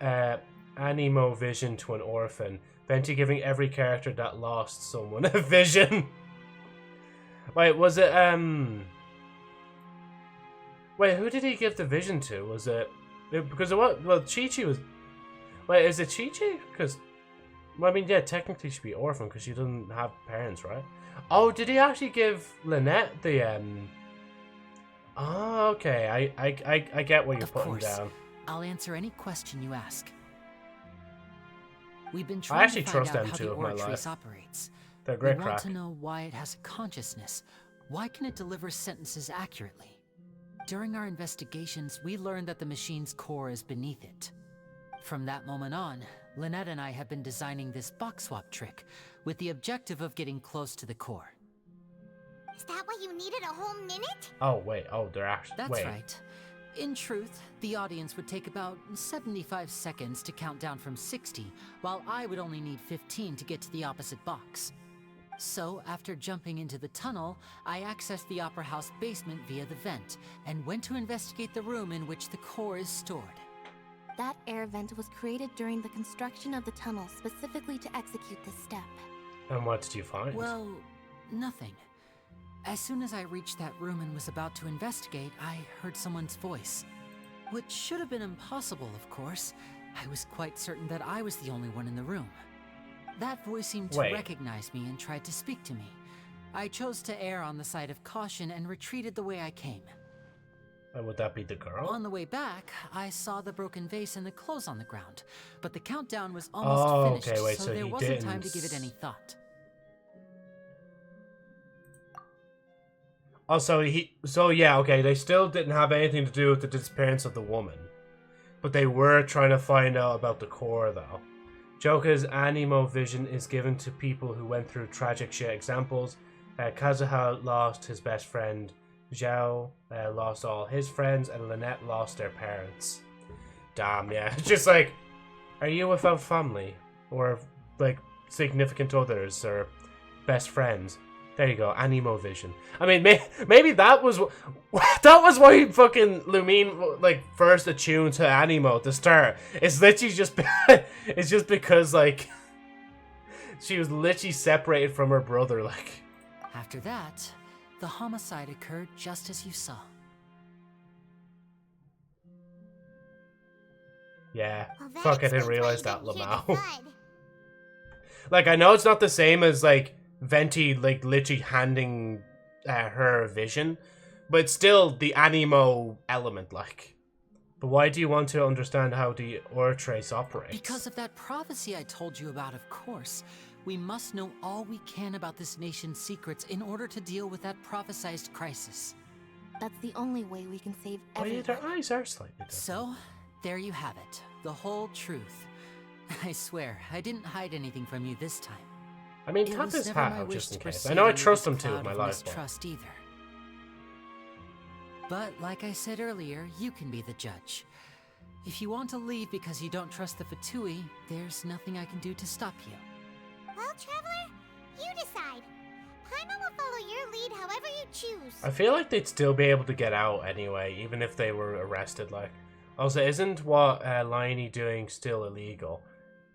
animo vision to an orphan. Venti giving every character that lost someone a vision. Wait, was it, Wait, who did he give the vision to? Was it... Because of what? Well, Chi-Chi was... Wait, is it Chi-Chi? Because... Well, I mean, yeah, technically she'd be orphan because she doesn't have parents, right? Oh, did he actually give Lynette the, Oh, okay. I get what you're putting down. I'll answer any question you ask. We've been I trying actually to trust find out them how too the of my Aura life. Trace operates. They're great We crack. want to know why it has a consciousness. Why can it deliver sentences accurately? During our investigations, we learned that the machine's core is beneath it. From that moment on, Lynette and I have been designing this box swap trick with the objective of getting close to the core. Is that why you needed a whole minute? Oh, wait. Oh, they're actually... That's right. In truth, the audience would take about 75 seconds to count down from 60, while I would only need 15 to get to the opposite box. So, after jumping into the tunnel, I accessed the Opera House basement via the vent, and went to investigate the room in which the core is stored. That air vent was created during the construction of the tunnel specifically to execute this step. And what did you find? Well, nothing. As soon as I reached that room and was about to investigate, I heard someone's voice. Which should have been impossible, of course. I was quite certain that I was the only one in the room. That voice seemed to recognize me and tried to speak to me. I chose to err on the side of caution and retreated the way I came. And would that be the girl? On the way back, I saw the broken vase and the clothes on the ground, but the countdown was almost finished, so there wasn't time to give it any thought. Oh, so yeah, okay, they still didn't have anything to do with the disappearance of the woman. But they were trying to find out about the core, though. Joker's animo vision is given to people who went through tragic shit. Examples, Kazuha lost his best friend, Zhao lost all his friends, and Lynette lost their parents. Damn, yeah. Just like, are you without family? Or, like, significant others, or best friends? There you go, Animo Vision. I mean, maybe that was why fucking Lumine like first attuned to Animo at the start. It's literally just it's just because like she was literally separated from her brother. Like After that, the homicide occurred just as you saw. yeah, Well, that fuck, I didn't explains why realize you that, didn't hear Lamau. the thud. Like I know it's not the same as like Venti like literally handing her vision, but it's still the Animo element, like. But why do you want to understand how the Ortrace operates? Because of that prophecy I told you about, of course. We must know all we can about this nation's secrets in order to deal with that prophesized crisis. That's the only way we can save Oh yeah, everyone. their eyes are slightly different. So, there you have it. The whole truth. I swear, I didn't hide anything from you this time. I mean, It tap was his never hat my out wish just in to case. I proceed know I under trust this him too with cloud my of life, but mistrust either. But like I said earlier, you can be the judge. If you want to leave because you don't trust the Fatui, there's nothing I can do to stop you. Well, Traveler, you decide. Paimon will follow your lead however you choose. I feel like they'd still be able to get out anyway, even if they were arrested. Like, also, isn't what Liney doing still illegal?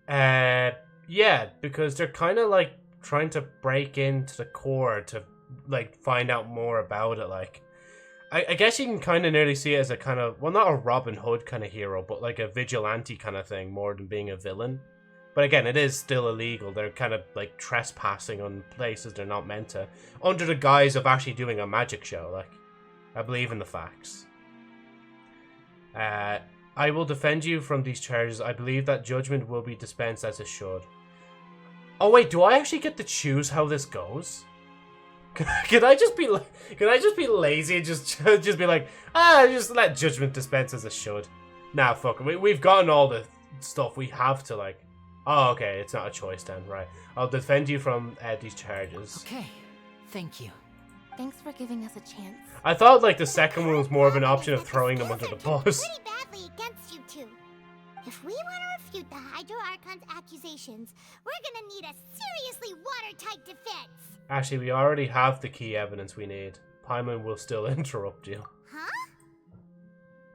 Yeah, because they're kind of like trying to break into the core to like find out more about it. Like, I guess you can kind of nearly see it as a kind of, well, not a Robin Hood kind of hero, but like a vigilante kind of thing more than being a villain. But again, it is still illegal. They're kind of like trespassing on places they're not meant to, under the guise of actually doing a magic show. Like, I believe in the facts. I will defend you from these charges. I believe that judgment will be dispensed as it should. Oh wait, do I actually get to choose how this goes? Can I just be lazy and just be like, just let judgment dispense as it should? Nah, fuck it. We've gotten all the stuff we have to like. Oh, okay, it's not a choice then, right? I'll defend you from these charges. Okay, thank you. Thanks for giving us a chance. I thought like the second one was more of an option of throwing them under the bus. Pretty badly against you two. If we want to refute the Hydro Archon's accusations, we're gonna need a seriously watertight defense. Actually, we already have the key evidence we need. Paimon will still interrupt you. Huh?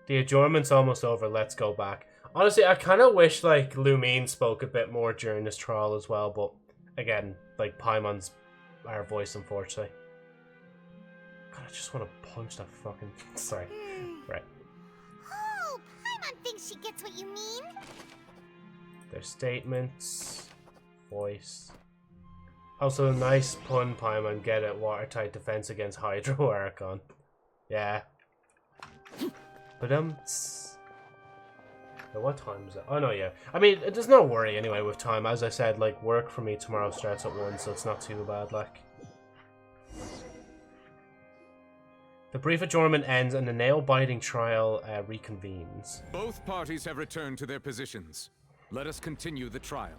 The adjournment's almost over. Let's go back. Honestly, I kind of wish like Lumine spoke a bit more during this trial as well, but again, like Paimon's our voice, unfortunately. God, I just want to punch that fucking. Sorry. Right. Oh, Paimon thinks she gets what you mean. Their statements, voice. Also, nice pun, Paimon. Get it? Watertight defense against Hydro Archon. Yeah. But what time is it? Oh no, yeah. I mean, there's no worry anyway with time. As I said, like work for me tomorrow starts at 1, so it's not too bad. Like, the brief adjournment ends and the nail-biting trial reconvenes. Both parties have returned to their positions. Let us continue the trial.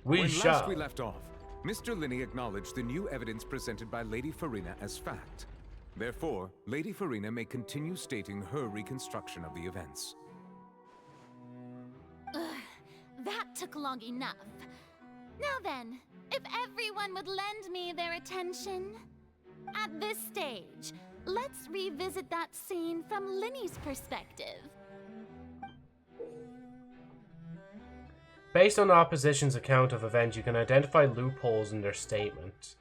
When last we left off, Mr. Linney acknowledged the new evidence presented by Lady Farina as fact. Therefore, Lady Farina may continue stating her reconstruction of the events. That took long enough. Now then, if everyone would lend me their attention. At this stage, let's revisit that scene from Linney's perspective. Based on the opposition's account of events, you can identify loopholes in their statement.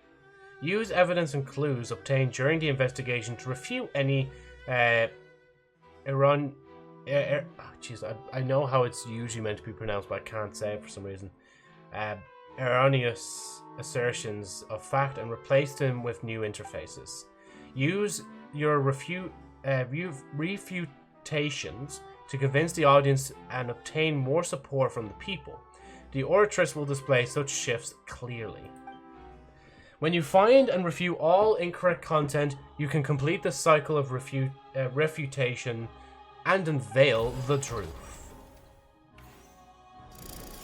Use evidence and clues obtained during the investigation to refute any I know how it's usually meant to be pronounced, but I can't say it for some reason. Erroneous assertions of fact and replace them with new interfaces. Use your refutations to convince the audience and obtain more support from the people. The oratress will display such shifts clearly. When you find and refute all incorrect content, you can complete the cycle of refutation and unveil the truth.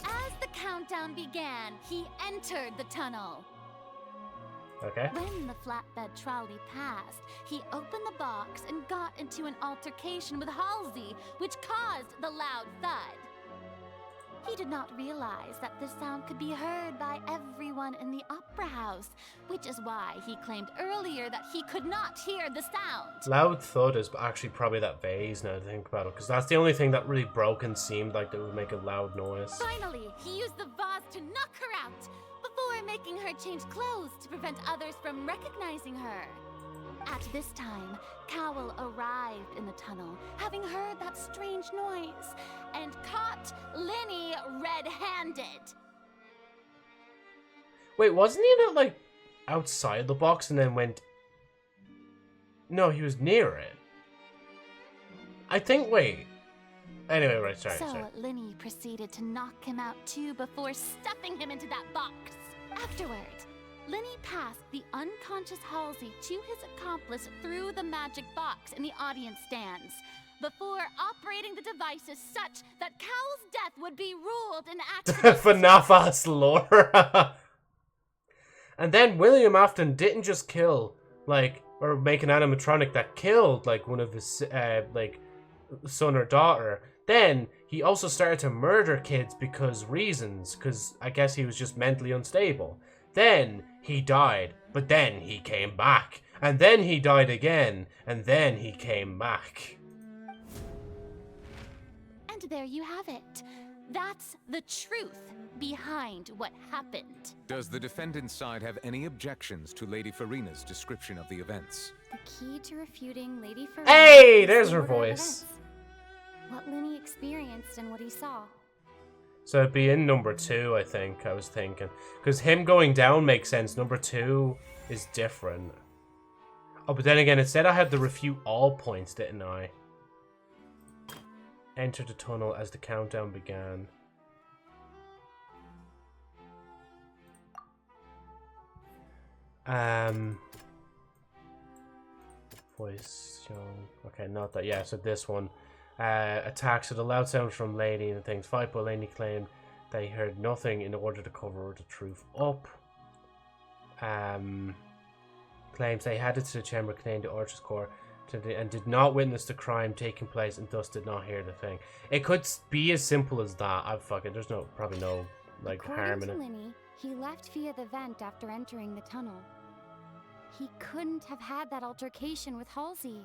As the countdown began, he entered the tunnel. Okay. When the flatbed trolley passed, he opened the box and got into an altercation with Halsey, which caused the loud thud. He He did not realize that the sound could be heard by everyone in the opera house, which is why he claimed earlier that he could not hear the sound. Loud thud is actually probably that vase now to think about it, because that's the only thing that really broke and seemed like that would make a loud noise. Finally, he used the vase to knock her out, before making her change clothes to prevent others from recognizing her. At this time, Cowell arrived in the tunnel, having heard that strange noise, and caught Linny red-handed. Wait, wasn't he not, like, outside the box and then went... No, he was near it. I think, wait. Anyway, right, sorry. Linny proceeded to knock him out too before stuffing him into that box. Afterward, Linny passed the unconscious Halsey to his accomplice through the magic box in the audience stands, before operating the devices such that Cowell's death would be ruled an accident. FNAF's lore. And then William Afton didn't just kill, like, or make an animatronic that killed, like, one of his, like, son or daughter. Then he also started to murder kids because I guess he was just mentally unstable. Then he died, but then he came back. And then he died again, and then he came back. And there you have it. That's the truth behind what happened. Does the defendant's side have any objections to Lady Farina's description of the events? The key to refuting Lady Farina. Hey, there's her voice. What Linny experienced and what he saw. So it'd be in number 2, I think, I was thinking. Because him going down makes sense. Number 2 is different. Oh, but then again, it said I had to refute all points, didn't I? Enter the tunnel as the countdown began. Voice shown. Okay, not that. Yeah, so this one. Attacks with a loud sound from Laney and things. Fight, but Laney claimed they heard nothing in order to cover the truth up. Claims they headed to the chamber containing the Archer's core and did not witness the crime taking place and thus did not hear the thing. It could be as simple as that. There's probably no like harm in it. According to Linny, he left via the vent after entering the tunnel. He couldn't have had that altercation with Halsey.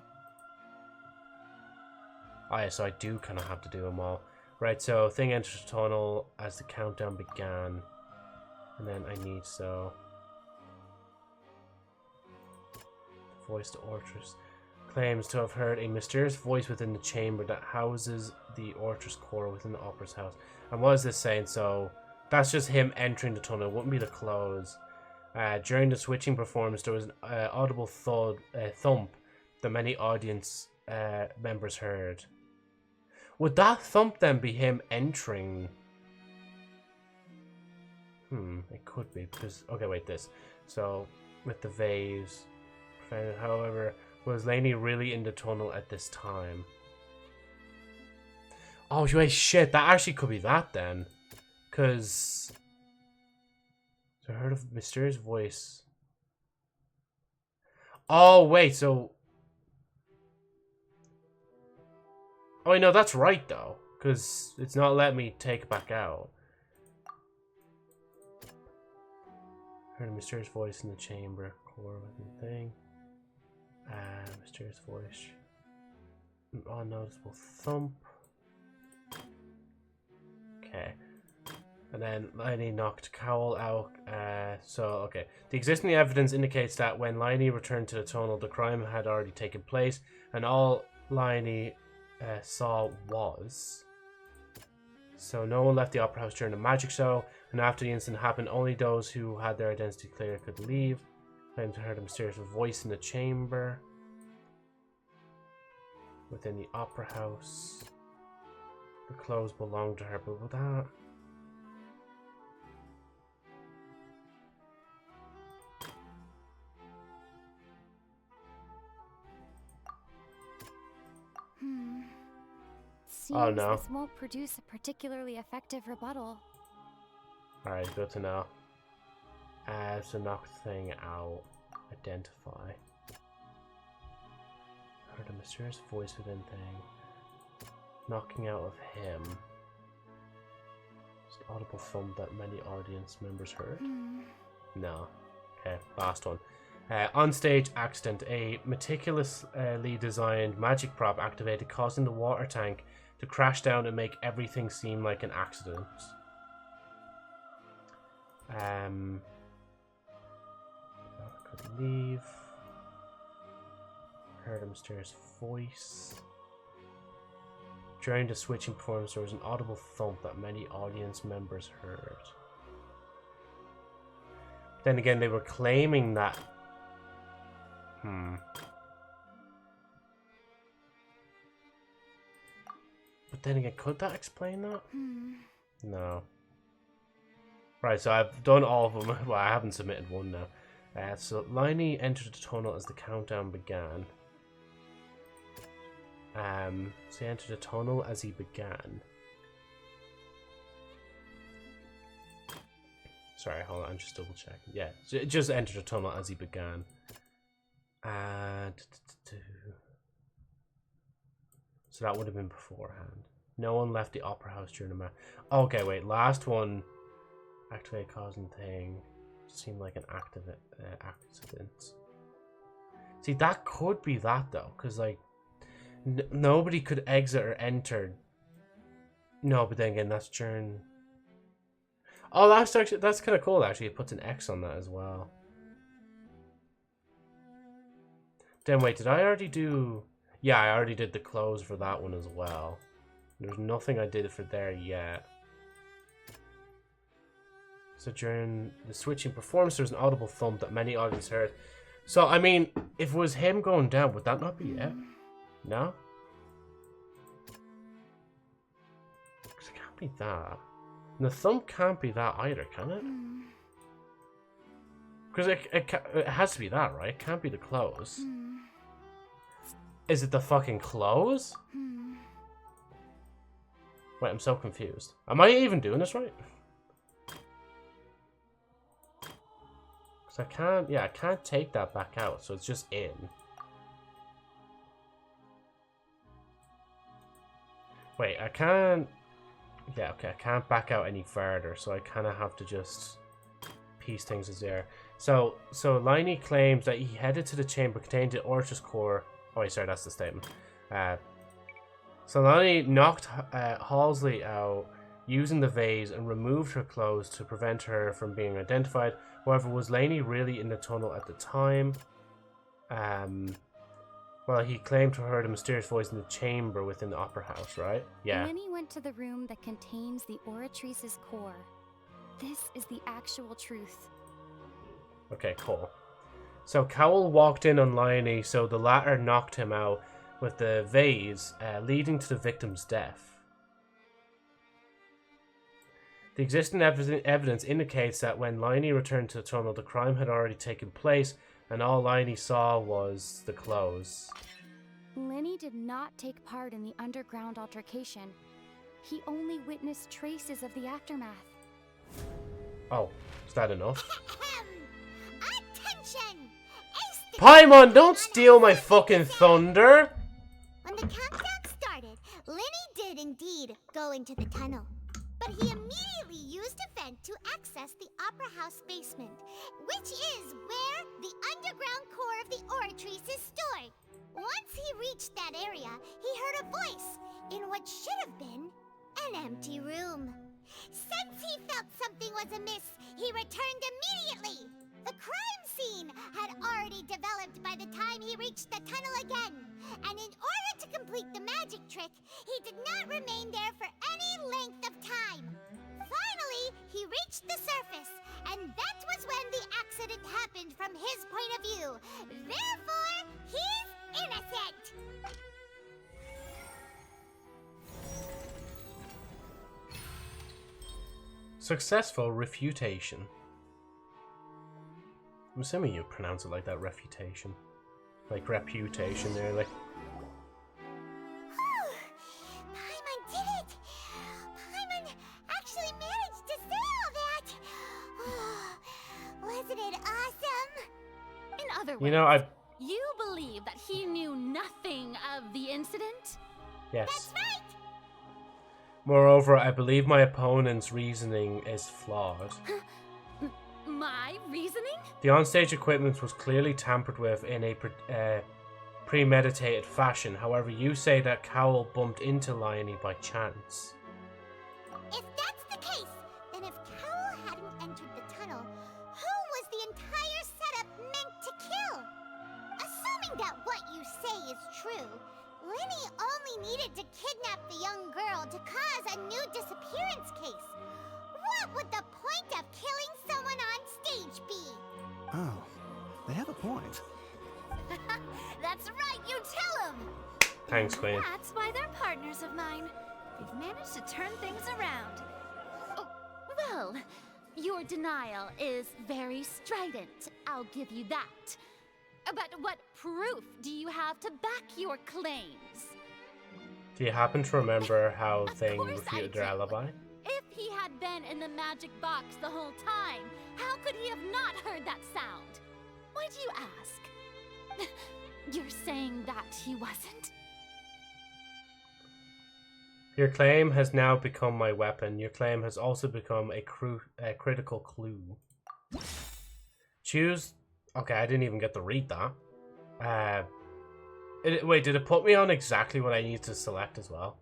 Oh yeah, so I do kind of have to do them all. Right, so thing enters the tunnel as the countdown began. And then I need Voice to Ortress. Claims to have heard a mysterious voice within the chamber that houses the Ortress core within the opera's house. And what is this saying? So that's just him entering the tunnel. It wouldn't be the close. During the switching performance, there was an audible thump that many audience members heard. Would that thump then be him entering? It could be because okay, wait, this. So with the vase, however, was Laney really in the tunnel at this time? Oh wait, shit! That actually could be that then, because I heard a mysterious voice. Oh wait, so. Oh, no, that's right, though. Because it's not letting me take it back out. Heard a mysterious voice in the chamber. Core within the thing. Mysterious voice. Unnoticeable thump. Okay. And then Liney knocked Cowell out. Okay. The existing evidence indicates that when Liney returned to the tunnel, the crime had already taken place. And all Liney saw was. So no one left the opera house during the magic show, and after the incident happened, only those who had their identity clear could leave. Claimed to heard a mysterious voice in the chamber within the opera house. The clothes belonged to her, but with that. Seems this won't produce a particularly effective rebuttal. Alright, good to know. So knock thing out. Identify. Heard a mysterious voice within thing. Knocking out of him. Audible thump that many audience members heard. No. Okay, last one. On-stage accident. A meticulously designed magic prop activated, causing the water tank to crash down and make everything seem like an accident. Could leave. Heard a mysterious voice. During the switching performance, there was an audible thump that many audience members heard. Then again, they were claiming that... But then again, could that explain that? No. Right, so I've done all of them. Well, I haven't submitted one now. So Liney entered the tunnel as the countdown began. So he entered the tunnel as he began. Sorry, hold on, I'm just double checking. Yeah, just entered the tunnel as he began. So that would have been beforehand. No one left the opera house during the match. Okay, wait, last one. Activate causing thing. Seemed like an accident. See, that could be that though, because like nobody could exit or enter. No, but then again, that's during. Oh, that's kind of cool. Actually, it puts an X on that as well. Then wait, did I already do? Yeah, I already did the close for that one as well. There's nothing I did for there yet. So during the switching performance, there's an audible thump that many audience heard. So, I mean, if it was him going down, would that not be it? No? Because it can't be that. And the thump can't be that either, can it? Because it has to be that, right? It can't be the close. Is it the fucking close? Wait, I'm so confused. Am I even doing this right? I can't, yeah, I can't take that back out, so it's just in. Wait, I can't, yeah, okay, I can't back out any further, so I kind of have to just piece things as there. So Liney claims that he headed to the chamber contained the Orchis core. Oh wait, sorry, that's the statement. So Liney knocked Halsey out using the vase and removed her clothes to prevent her from being identified. However, was Laney really in the tunnel at the time? Well, he claimed to have heard a mysterious voice in the chamber within the opera house, right? Yeah. Lenny went to the room that contains the Oratrice's core. This is the actual truth. Okay, cool. So Cowell walked in on Liney, so the latter knocked him out with the vase, leading to the victim's death. The existing evidence indicates that when Liney returned to the tunnel, the crime had already taken place, and all Liney saw was the clothes. Lenny did not take part in the underground altercation. He only witnessed traces of the aftermath. Oh, is that enough? Attention! Paimon, don't steal my fucking thunder! When the countdown started, Lenny did indeed go into the tunnel. But he immediately used a vent to access the Opera House basement, which is where the underground core of the Oratrice is stored. Once he reached that area, he heard a voice in what should have been an empty room. Since he felt something was amiss, he returned immediately. The crime scene had already developed by the time he reached the tunnel again, and in order to complete the magic trick, he did not remain there for any length of time. Finally, he reached the surface, and that was when the accident happened from his point of view. Therefore, he's innocent! Successful refutation. I'm assuming you pronounce it like that, refutation. Like reputation there, like. Paimon did it! Paimon actually managed to say all that! Wasn't it awesome? In other words, You know, you believe that he knew nothing of the incident? Yes. That's right! Moreover, I believe my opponent's reasoning is flawed. My reasoning? The onstage equipment was clearly tampered with in a premeditated fashion. However, you say that Cowell bumped into Liney by chance. If that's the case, then if Cowell hadn't entered the tunnel, who was the entire setup meant to kill? Assuming that what you say is true, Linny only needed to kidnap the young girl to cause a new disappearance case. What would the point of killing someone on stage be? Oh, they have a point. That's right, you tell them! Thanks, Queen. That's why they're partners of mine. They've managed to turn things around. Oh, well, your denial is very strident, I'll give you that. But what proof do you have to back your claims? Do you happen to remember how Thing course I refuted their do. alibi? If he had been in the magic box the whole time, how could he have not heard that sound? Why do you ask? You're saying that he wasn't? Your claim has now become my weapon. Your claim has also become a critical clue. Choose... Okay, I didn't even get to read that. Wait, did it put me on exactly what I need to select as well?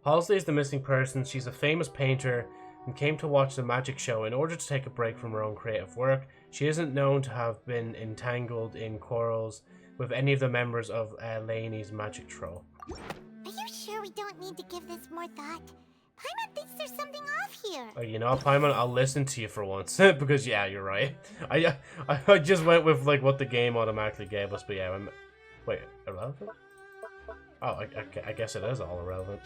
Halsey is the missing person. She's a famous painter and came to watch the magic show in order to take a break from her own creative work. She isn't known to have been entangled in quarrels with any of the members of Laney's magic troll. Are you sure we don't need to give this more thought? Paimon thinks there's something off here. Oh, you know what, Paimon? I'll listen to you for once. Because, yeah, you're right. I just went with, like, what the game automatically gave us, but yeah, wait, irrelevant? Oh, I guess it is all irrelevant.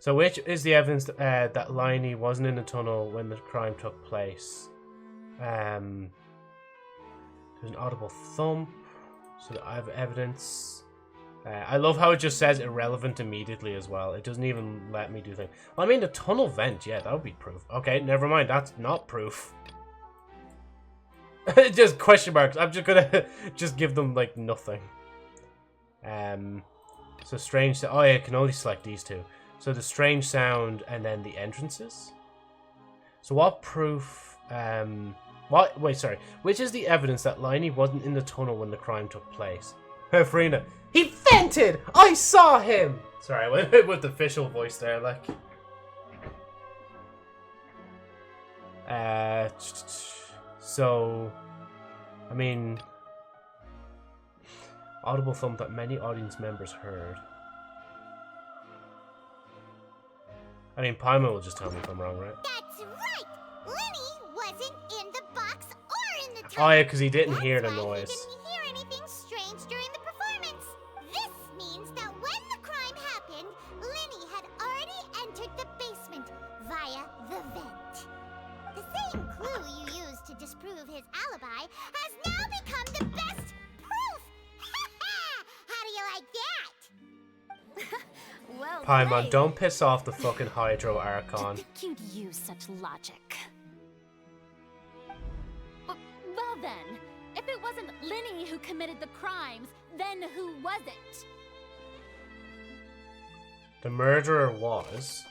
So which is the evidence that Liney wasn't in the tunnel when the crime took place? There's an audible thump, so that I have evidence. I love how it just says irrelevant immediately as well. It doesn't even let me do things. Well, I mean, the tunnel vent, yeah, that would be proof. Okay, never mind, that's not proof. Just question marks. I'm just gonna just give them, like, nothing. So strange. Oh, yeah, I can only select these two. So the strange sound and then the entrances. So what proof? What? Wait, sorry. Which is the evidence that Liney wasn't in the tunnel when the crime took place? Farina, he vented. I saw him. Sorry, I went with the official voice there, like. So, I mean, audible thump that many audience members heard. I mean, Paimon will just tell me if I'm wrong, right? That's right! Linny wasn't in the box or in the tunnel. Oh yeah, because he didn't hear the noise. He didn't hear anything strange during the performance. This means that when the crime happened, Linny had already entered the basement via the vent. The same clue you used to disprove his alibi has now become the best proof! How do you like that? Well Paimon, played. don't piss off the fucking Hydro Archon. To think you'd use such logic. Well then, if it wasn't Linny who committed the crimes, then who was it? The murderer was...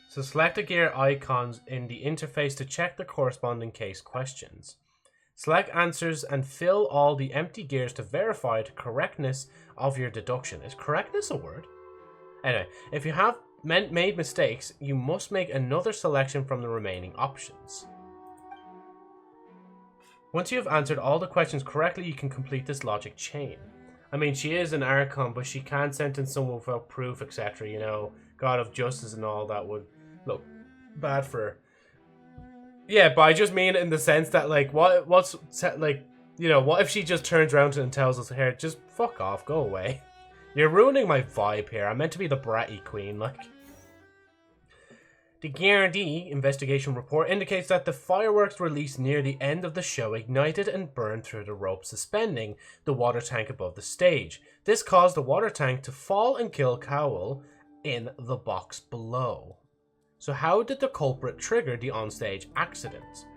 So select the gear icons in the interface to check the corresponding case questions. Select answers and fill all the empty gears to verify the correctness of your deduction. Is correctness a word? Anyway, if you have made mistakes, you must make another selection from the remaining options. Once you have answered all the questions correctly, you can complete this logic chain. I mean, she is an Archon, but she can't sentence someone without proof, etc. You know, God of Justice and all that would look bad for her. Yeah, but I just mean in the sense that, like, what's like, you know, what if she just turns around and tells us here, just fuck off, go away. You're ruining my vibe here. I'm meant to be the bratty queen, like. The GRD investigation report indicates that the fireworks released near the end of the show ignited and burned through the rope suspending the water tank above the stage. This caused the water tank to fall and kill Cowell in the box below. So how did the culprit trigger the onstage accident?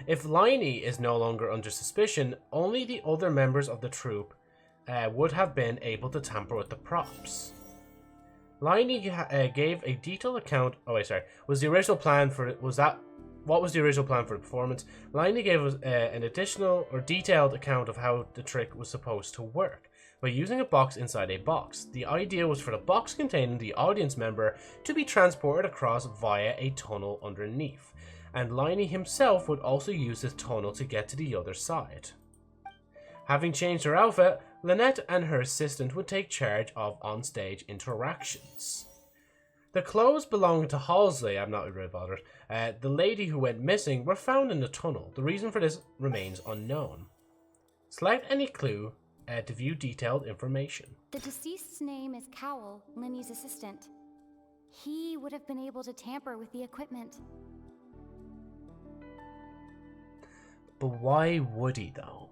If Liney is no longer under suspicion, only the other members of the troupe would have been able to tamper with the props. Liney gave a detailed account. Oh wait, sorry. Was the original plan for it? Was that what was the original plan for the performance? Liney gave us an additional or detailed account of how the trick was supposed to work by using a box inside a box. The idea was for the box containing the audience member to be transported across via a tunnel underneath, and Liney himself would also use this tunnel to get to the other side. Having changed her outfit, Lynette and her assistant would take charge of on-stage interactions. The clothes belonging to Halsey, I'm not really bothered, the lady who went missing, were found in the tunnel. The reason for this remains unknown. Select any clue to view detailed information. The deceased's name is Cowell, Linny's assistant. He would have been able to tamper with the equipment. But why would he, though?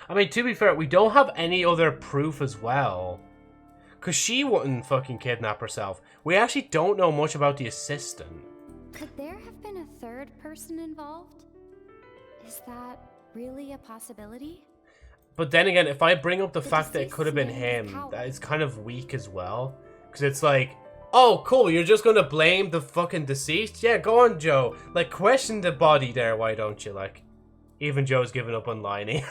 I mean, to be fair, we don't have any other proof as well. Because she wouldn't fucking kidnap herself. We actually don't know much about the assistant. Could there have been a third person involved? Is that really a possibility? But then again, if I bring up the fact that it could have been him, that is kind of weak as well. Because it's like, oh, cool, you're just going to blame the fucking deceased? Yeah, go on, Joe. Like, question the body there, why don't you? Like, even Joe's giving up on Liney.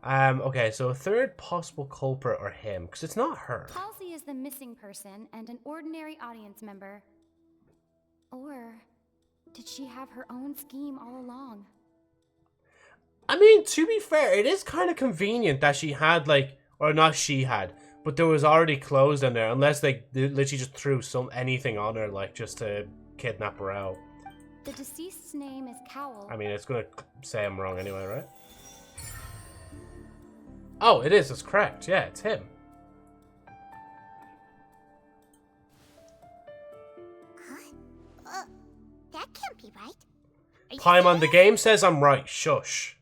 Okay, so a third possible culprit or him, because it's not her. Halsey is the missing person and an ordinary audience member. Or did she have her own scheme all along? I mean, to be fair, it is kind of convenient that she had, like, or not she had, but there was already clothes in there, unless they literally just threw anything on her, like, just to kidnap her out. The deceased's name is Cowell. I mean, it's gonna say I'm wrong anyway, right? Oh, it is. It's correct. Yeah, it's him. Huh? That can't be right. Paimon, the game says I'm right. Shush.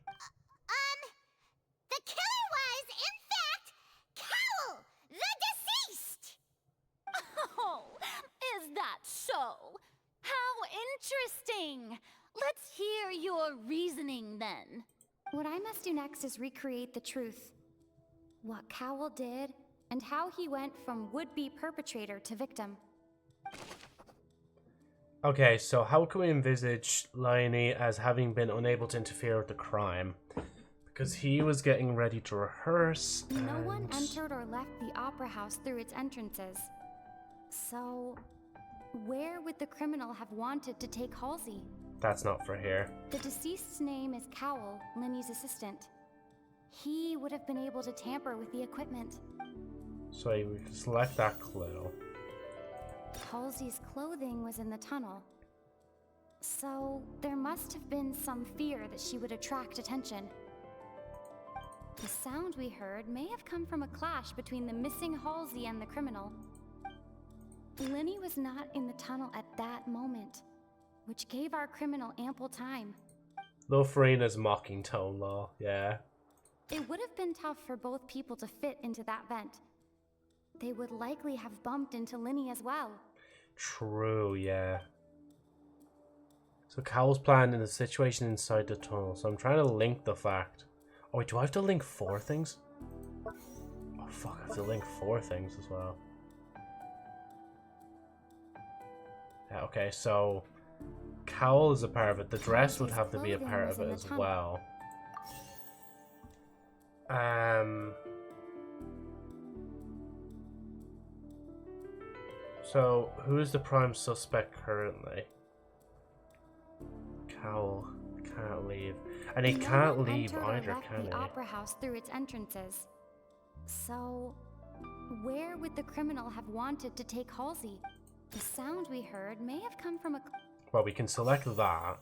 The killer was, in fact, Cowell, the deceased! Oh, is that so? How interesting! Let's hear your reasoning then. What I must do next is recreate the truth. What Cowell did, and how he went from would-be perpetrator to victim. Okay, so how can we envisage Liney as having been unable to interfere with the crime? Because he was getting ready to rehearse, No one entered or left the opera house through its entrances. So, where would the criminal have wanted to take Halsey? That's not for here. The deceased's name is Cowell, Linny's assistant. He would have been able to tamper with the equipment. So we can select that clue. Halsey's clothing was in the tunnel. So there must have been some fear that she would attract attention. The sound we heard may have come from a clash between the missing Halsey and the criminal. Linny was not in the tunnel at that moment, which gave our criminal ample time. Love Farina's mocking tone law, yeah. It would have been tough for both people to fit into that vent. They would likely have bumped into Linny as well. True, yeah. So Cowell's planned in the situation inside the tunnel. So I'm trying to link the fact. Oh wait, do I have to link 4 things? Oh fuck, I have to link 4 things as well. Yeah, okay, so Cowell is a part of it. The dress would have to be a part of it as well. So who's the prime suspect currently? Cowell can't leave, and he can't leave either, can he? The opera house through its entrances. So, where would the criminal have wanted to take Halsey? The sound we heard may have come from a... Well, we can select that.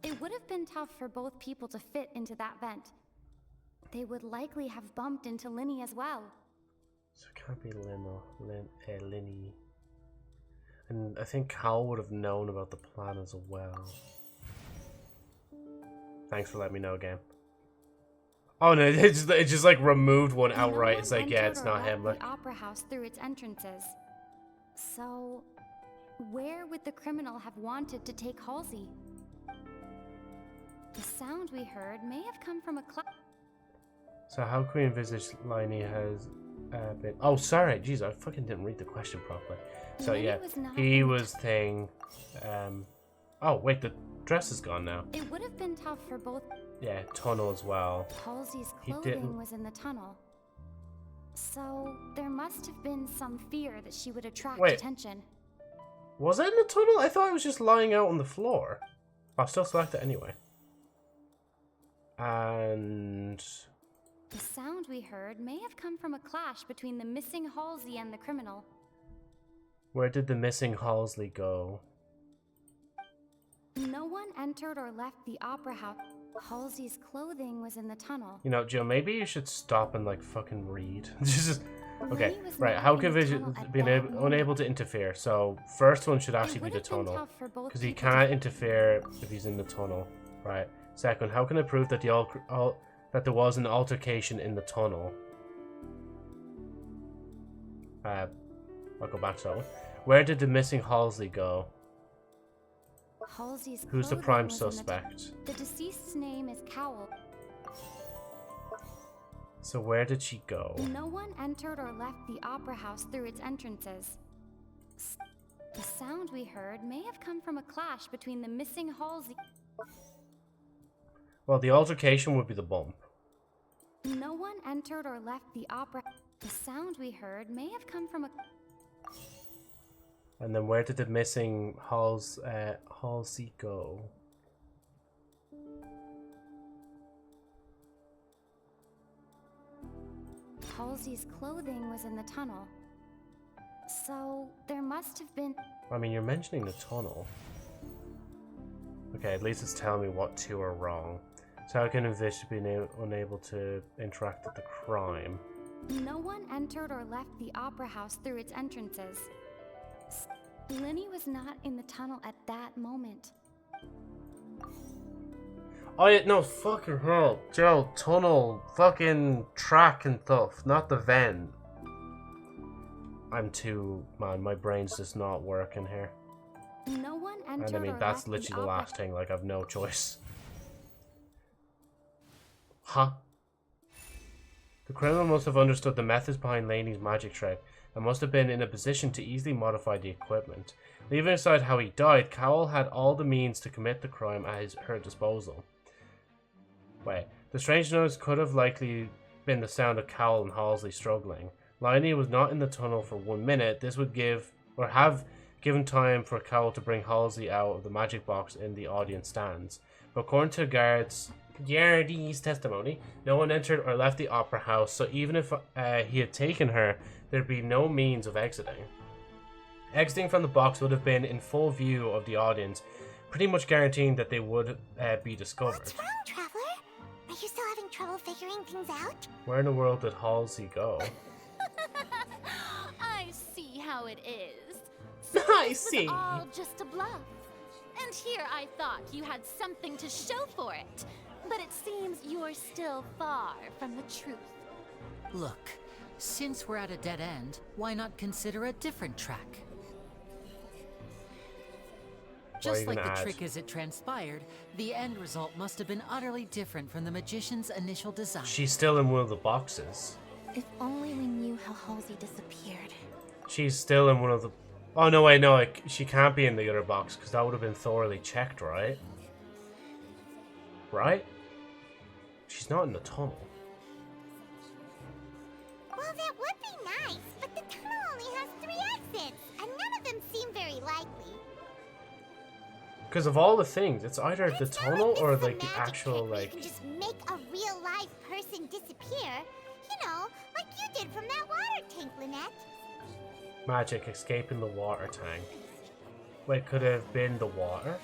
It would have been tough for both people to fit into that vent. They would likely have bumped into Linny as well. So it can't be Linny. And I think Cal would have known about the plan as well. Thanks for letting me know again. Oh no, it just like removed one outright. It's like, yeah, it's not him. Like, the opera house through its entrances. So, where would the criminal have wanted to take Halsey? The sound we heard may have come from a so how can we envisage Liney Oh, sorry. Jeez, I fucking didn't read the question properly. So Lenny yeah, was not he in the was thing. Oh wait, the dress is gone now. It would have been tough for both. Yeah, tunnel as well. Halsey's He clothing didn't- was in the tunnel. So there must have been some fear that she would attract Wait. attention. Was it in the tunnel? I thought it was just lying out on the floor. I'll still select it anyway. And The sound we heard may have come from a clash between the missing Halsey and the criminal. where did the missing Halsey go? No one entered or left the opera house. Halsey's clothing was in the tunnel. You know, Joe, maybe you should stop and like fucking read. Just okay, Lenny was right. not How in could the vision tunnel at been that unable to interfere? So first one should actually be would the have been tunnel, tough for both because he people to- can't interfere if he's in the tunnel, right? Second, how can I prove that that there was an altercation in the tunnel? I'll go back to that one. Where did the missing Halsey go? Halsey's Who's the clothing prime was in the suspect? The deceased's name is Cowell. So where did she go? No one entered or left the opera house through its entrances. The sound we heard may have come from a clash between the missing Halsey. Well, the altercation would be the bump. No one entered or left the opera. The sound we heard may have come from a. And then where did the missing Halsey go? Halsey's clothing was in the tunnel. So there must have been. I mean, you're mentioning the tunnel. Okay, at least it's telling me what two are wrong. So how can Envish be unable to interact with the crime? No one entered or left the opera house through its entrances. Lenny was not in the tunnel at that moment. Oh yeah, no, fucking hell. Joe, tunnel, fucking track and stuff, not the vent. Man, my brain's just not working here. No one entered And I mean, or that's left literally the opera- last thing, like, I've no choice. Huh? The criminal must have understood the methods behind Laney's magic trick and must have been in a position to easily modify the equipment. Leaving aside how he died, Cowell had all the means to commit the crime at her disposal. Wait, the strange noise could have likely been the sound of Cowell and Halsey struggling. Laney was not in the tunnel for 1 minute. This would have given time for Cowell to bring Halsey out of the magic box in the audience stands. But according to Yardy's testimony, no one entered or left the opera house, so even if he had taken her, there'd be no means of exiting. Exiting from the box would have been in full view of the audience, pretty much guaranteeing that they would be discovered. What's wrong, Traveler? Are you still having trouble figuring things out? Where in the world did Halsey go? I see how it is. I This see. was all just a bluff. And here I thought you had something to show for it. But it seems you're still far from the truth. Look, since we're at a dead end, why not consider a different track? Just like the trick as it transpired, the end result must have been utterly different from the magician's initial design. She's still in one of the boxes. If only we knew how Halsey disappeared. She's still in one of the... Oh, no, wait, no, like, she can't be in the other box, because that would have been thoroughly checked, right? Right? She's not in the tunnel. Well, that would be nice, but the tunnel only has 3 exits, and none of them seem very likely. Because of all the things, it's either the tunnel or, This is a like, the magic actual, trick where you like... can just make a real live person disappear. You know, like you did from that water tank, Lynette. Magic escaping the water tank. Wait, could it have been the water?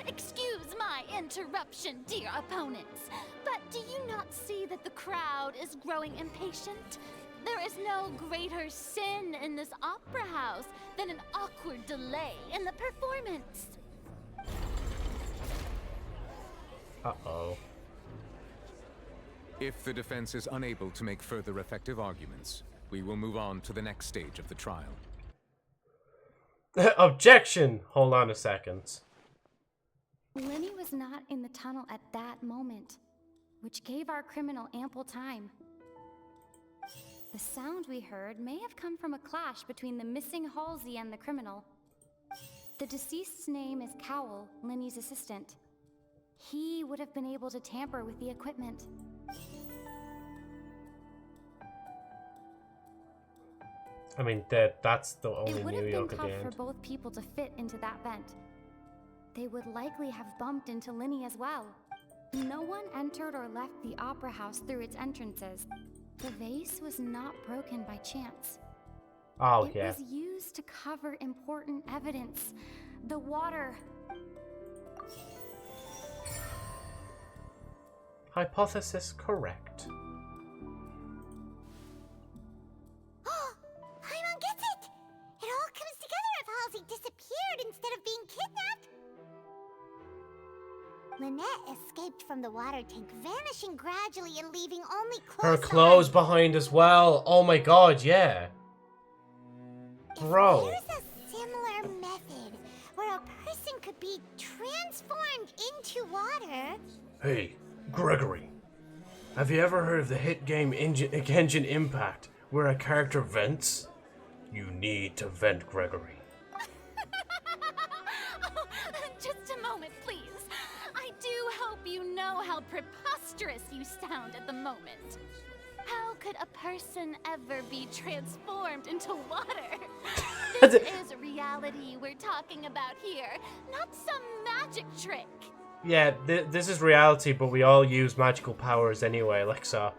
Excuse my interruption, dear opponents. But do you not see that the crowd is growing impatient? There is no greater sin in this opera house than an awkward delay in the performance. Uh-oh. If the defense is unable to make further effective arguments, we will move on to the next stage of the trial. Objection! Hold on a second. Lenny was not in the tunnel at that moment, which gave our criminal ample time. The sound we heard may have come from a clash between the missing Halsey and the criminal. The deceased's name is Cowell, Linny's assistant. He would have been able to tamper with the equipment. I mean, that's the only It would New have York been at the tough for end. both people to fit into that vent. They would likely have bumped into Linny as well. No one entered or left the opera house through its entrances. The vase was not broken by chance. Oh, It yeah. was used to cover important evidence. The water. Hypothesis correct. Paimon gets it! It all comes together if Halsey disappeared instead of being kidnapped. Lynette escaped from the water tank, vanishing gradually and leaving only clothes. Her clothes behind as well. Oh my god, yeah. Bro. There's a similar method where a person could be transformed into water. Hey, Gregory. Have you ever heard of the hit game Genshin Impact, where a character vents? You need to vent, Gregory. Oh, just a moment, please. I do hope you know how preposterous you sound at the moment. How could a person ever be transformed into water? This is reality we're talking about here, not some magic trick. Yeah, this is reality, but we all use magical powers anyway, like so.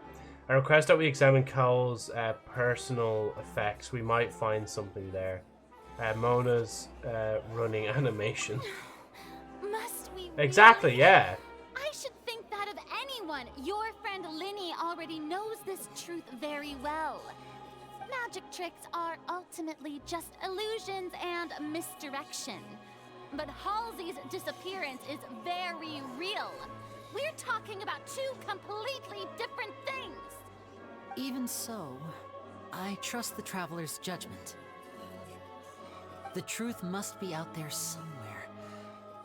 I request that we examine Cowell's personal effects. We might find something there. Mona's running animation. Must we Exactly, really? yeah. I should think that of anyone. Your friend Linny already knows this truth very well. Magic tricks are ultimately just illusions and misdirection. But Halsey's disappearance is very real. We're talking about two completely different things. Even so, I trust the traveler's judgment. The truth must be out there somewhere.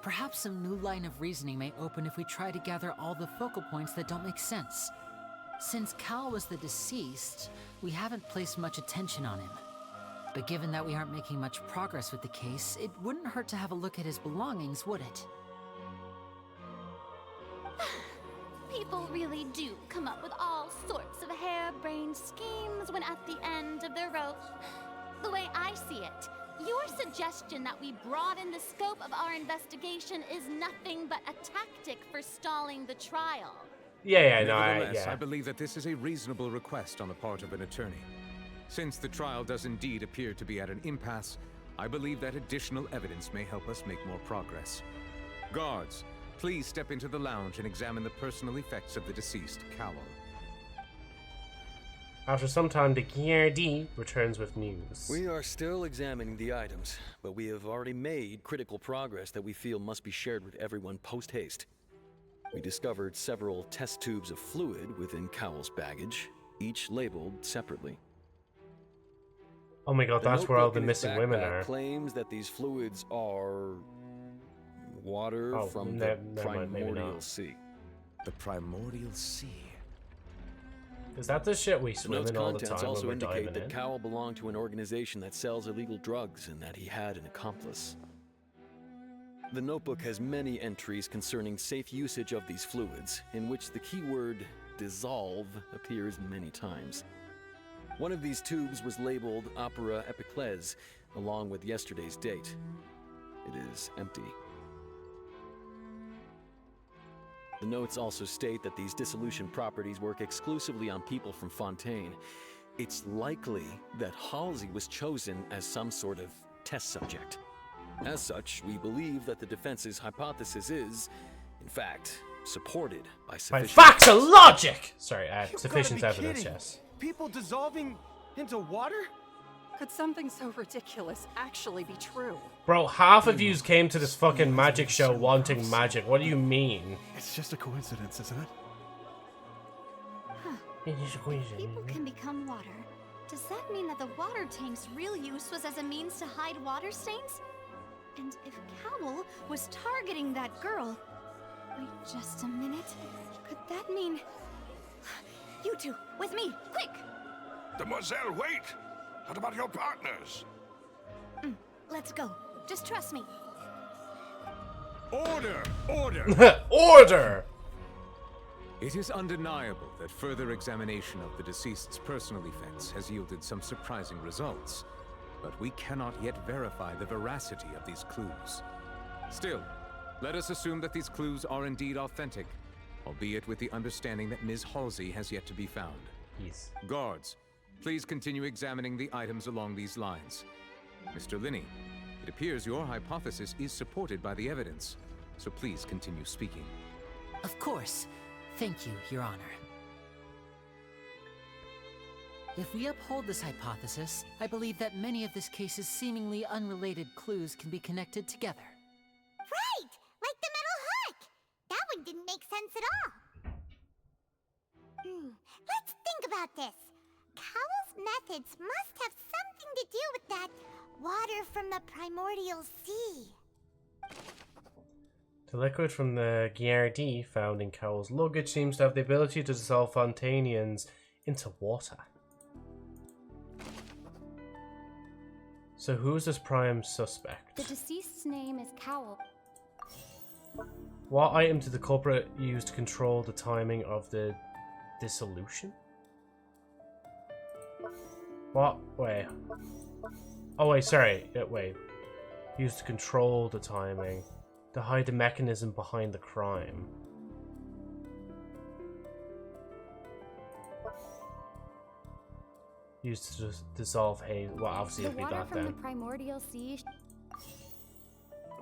Perhaps some new line of reasoning may open if we try to gather all the focal points that don't make sense. Since Cal was the deceased, we haven't placed much attention on him. But given that we aren't making much progress with the case, it wouldn't hurt to have a look at his belongings, would it? People really do come up with all sorts of harebrained schemes when at the end of their rope. The way I see it, your suggestion that we broaden the scope of our investigation is nothing but a tactic for stalling the trial. Yeah, no, Nevertheless, yeah. I believe that this is a reasonable request on the part of an attorney. Since the trial does indeed appear to be at an impasse, I believe that additional evidence may help us make more progress. Guards, please step into the lounge and examine the personal effects of the deceased, Cowell. After some time, the Giardi returns with news. We are still examining the items, but we have already made critical progress that we feel must be shared with everyone post-haste. We discovered several test tubes of fluid within Cowell's baggage, each labeled separately. Oh my god, that's where all the missing women are. Claims that these fluids are water from the primordial sea. The primordial sea. Is that the shit we The swim note's in all the contents time also when we're indicate diving that in? Cowell belonged to an organization that sells illegal drugs and that he had an accomplice. The notebook has many entries concerning safe usage of these fluids, in which the keyword dissolve appears many times. One of these tubes was labeled Opera Epiclese, along with yesterday's date. It is empty. The notes also state that these dissolution properties work exclusively on people from Fontaine. It's likely that Halsey was chosen as some sort of test subject. As such, we believe that the defense's hypothesis is, in fact, supported by By sufficient facts and logic! Sorry, sufficient evidence, yes. People dissolving into water? Could something so ridiculous actually be true? Bro, half of yous came to this fucking magic show wanting magic. What do you mean? It's just a coincidence, isn't it? People can become water. Does that mean that the water tank's real use was as a means to hide water stains? And if Cowell was targeting that girl... Wait just a minute. Could that mean... You two, with me, quick! Demoiselle, wait! What about your partners? Let's go. Just trust me. Order! Order! Order! It is undeniable that further examination of the deceased's personal effects has yielded some surprising results, but we cannot yet verify the veracity of these clues. Still, let us assume that these clues are indeed authentic, albeit with the understanding that Ms. Halsey has yet to be found. Yes. Guards, please continue examining the items along these lines. Mr. Linney, it appears your hypothesis is supported by the evidence, so please continue speaking. Of course. Thank you, Your Honor. If we uphold this hypothesis, I believe that many of this case's seemingly unrelated clues can be connected together. Right! Like the metal hook! That one didn't make sense at all. Let's think about this. Cowell's methods must have something to do with that water from the primordial sea. The liquid from the Giardi found in Cowell's luggage seems to have the ability to dissolve Fontainians into water. So who's this prime suspect? The deceased's name is Cowell. What item did the culprit use to control the timing of the dissolution? What? Wait. Oh wait, sorry. Wait. Used to control the timing. To hide the mechanism behind the crime. Used to dissolve haze. Well, obviously it'd be that then. The water from the primordial sea.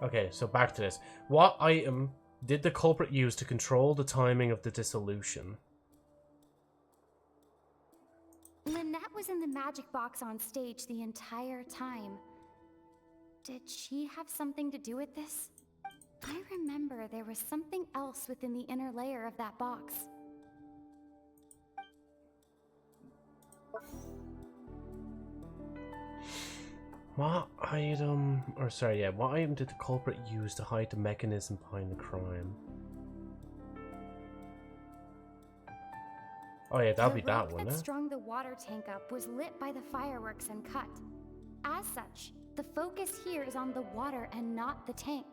Okay, so back to this. What item did the culprit use to control the timing of the dissolution? Lynette was in the magic box on stage the entire time. Did she have something to do with this? I remember there was something else within the inner layer of that box. What item, what item did the culprit use to hide the mechanism behind the crime? Oh yeah, that'll be that one, The rope that strung the water tank up was lit by the fireworks and cut. As such, the focus here is on the water and not the tank.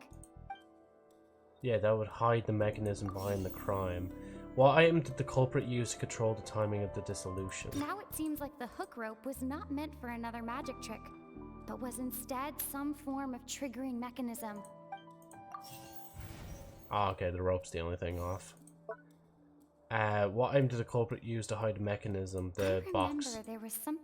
Yeah, that would hide the mechanism behind the crime. What item did the culprit use to control the timing of the dissolution? Now it seems like the hook rope was not meant for another magic trick, but was instead some form of triggering mechanism. Ah, okay, the rope's the only thing off. What item did the culprit use to hide the mechanism? The box. I remember there was some...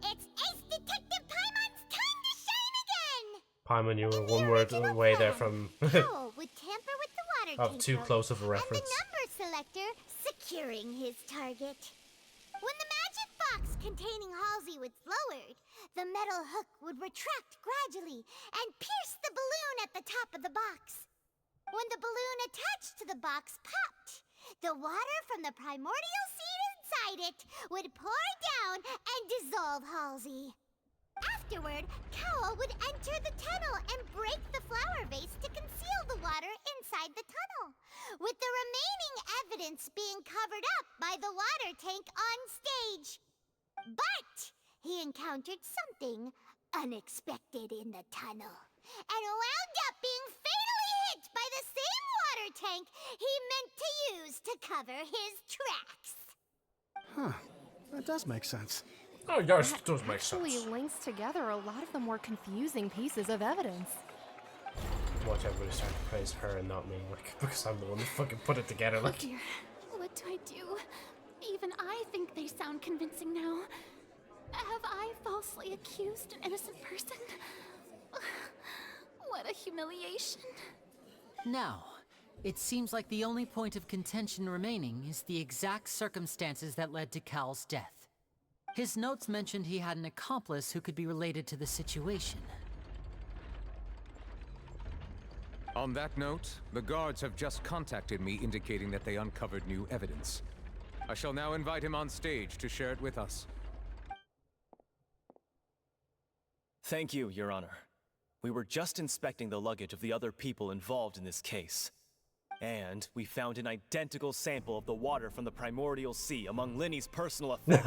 It's Ace Detective Paimon's time to shine again! Paimon, you were one word away there from Cowell would tamper with the water of tank too rope, close of a and reference. the number selector securing his target. When the magic box containing Halsey was lowered, the metal hook would retract gradually and pierce the balloon at the top of the box. When the balloon attached to the box popped, the water from the primordial seed inside it would pour down and dissolve Halsey. Afterward, Cowell would enter the tunnel and break the flower vase to conceal the water inside the tunnel, with the remaining evidence being covered up by the water tank on stage. But he encountered something unexpected in the tunnel, and wound up being fatally hit by the same water tank he meant to use to cover his tracks. Huh. That does make sense. Oh, yes, it does make Actually sense. links together a lot of the more confusing pieces of evidence. Watch everybody start to praise her and not me, like, because I'm the one that fucking put it together, Oh like. dear, what do I do? Even I think they sound convincing now. Have I falsely accused an innocent person? What a humiliation. Now, it seems like the only point of contention remaining is the exact circumstances that led to Cal's death. His notes mentioned he had an accomplice who could be related to the situation. On that note, the guards have just contacted me indicating that they uncovered new evidence. I shall now invite him on stage to share it with us. Thank you, Your Honor. We were just inspecting the luggage of the other people involved in this case. And we found an identical sample of the water from the primordial sea among Linny's personal effects.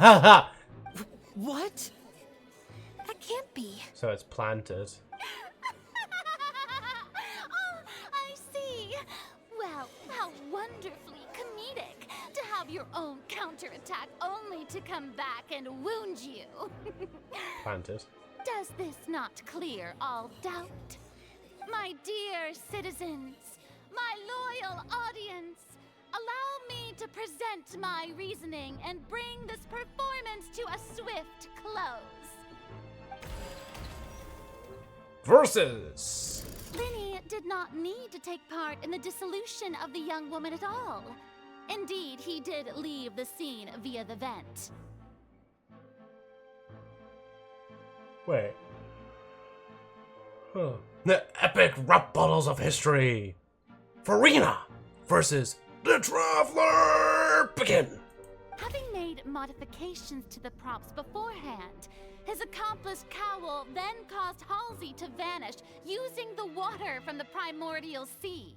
What? That can't be. So it's planted. Oh, I see. Well, how wonderfully comedic to have your own counterattack only to come back and wound you. Planted. Does this not clear all doubt? My dear citizens, my loyal audience, allow me to present my reasoning and bring this performance to a swift close. Versus! Linny did not need to take part in the dissolution of the young woman at all. Indeed, he did leave the scene via the vent. Wait. Huh. The epic rap battles of history! Farina versus the Traveler! Begin! Having made modifications to the props beforehand, his accomplice Cowell then caused Halsey to vanish using the water from the primordial sea.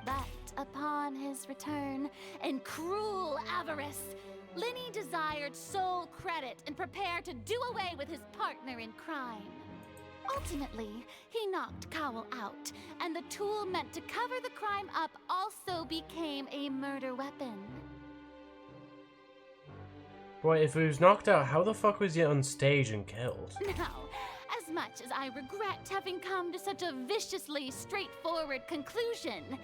But upon his return, in cruel avarice, Linny desired sole credit and prepared to do away with his partner in crime. Ultimately, he knocked Cowell out, and the tool meant to cover the crime up also became a murder weapon. Boy, if he was knocked out, how the fuck was he on stage and killed? Now, as much as I regret having come to such a viciously straightforward conclusion,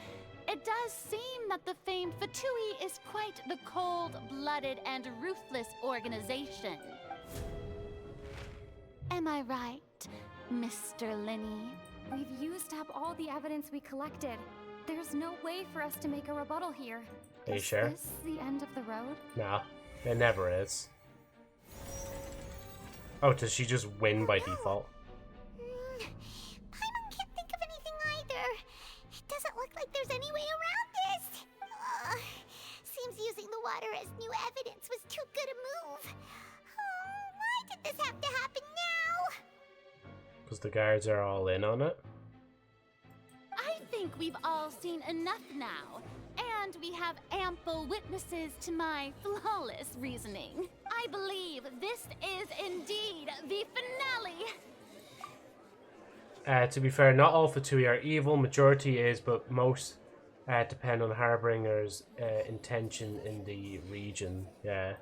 it does seem that the famed Fatui is quite the cold-blooded and ruthless organization. Am I right, Mr. Linny? We've used up all the evidence we collected. There's no way for us to make a rebuttal here. Are you sure? Is this the end of the road? Nah, it never is. Oh, does she just win by default? Paimon can't think of anything either. It doesn't look like there's any way around this. Seems using the water as new evidence was too good a move. Why did this have to happen now? Because the guards are all in on it? I think we've all seen enough now, and we have ample witnesses to my flawless reasoning. I believe this is indeed the finale. To be fair, not all Fatui are evil, majority is, but most depend on Harbinger's intention in the region. Yeah.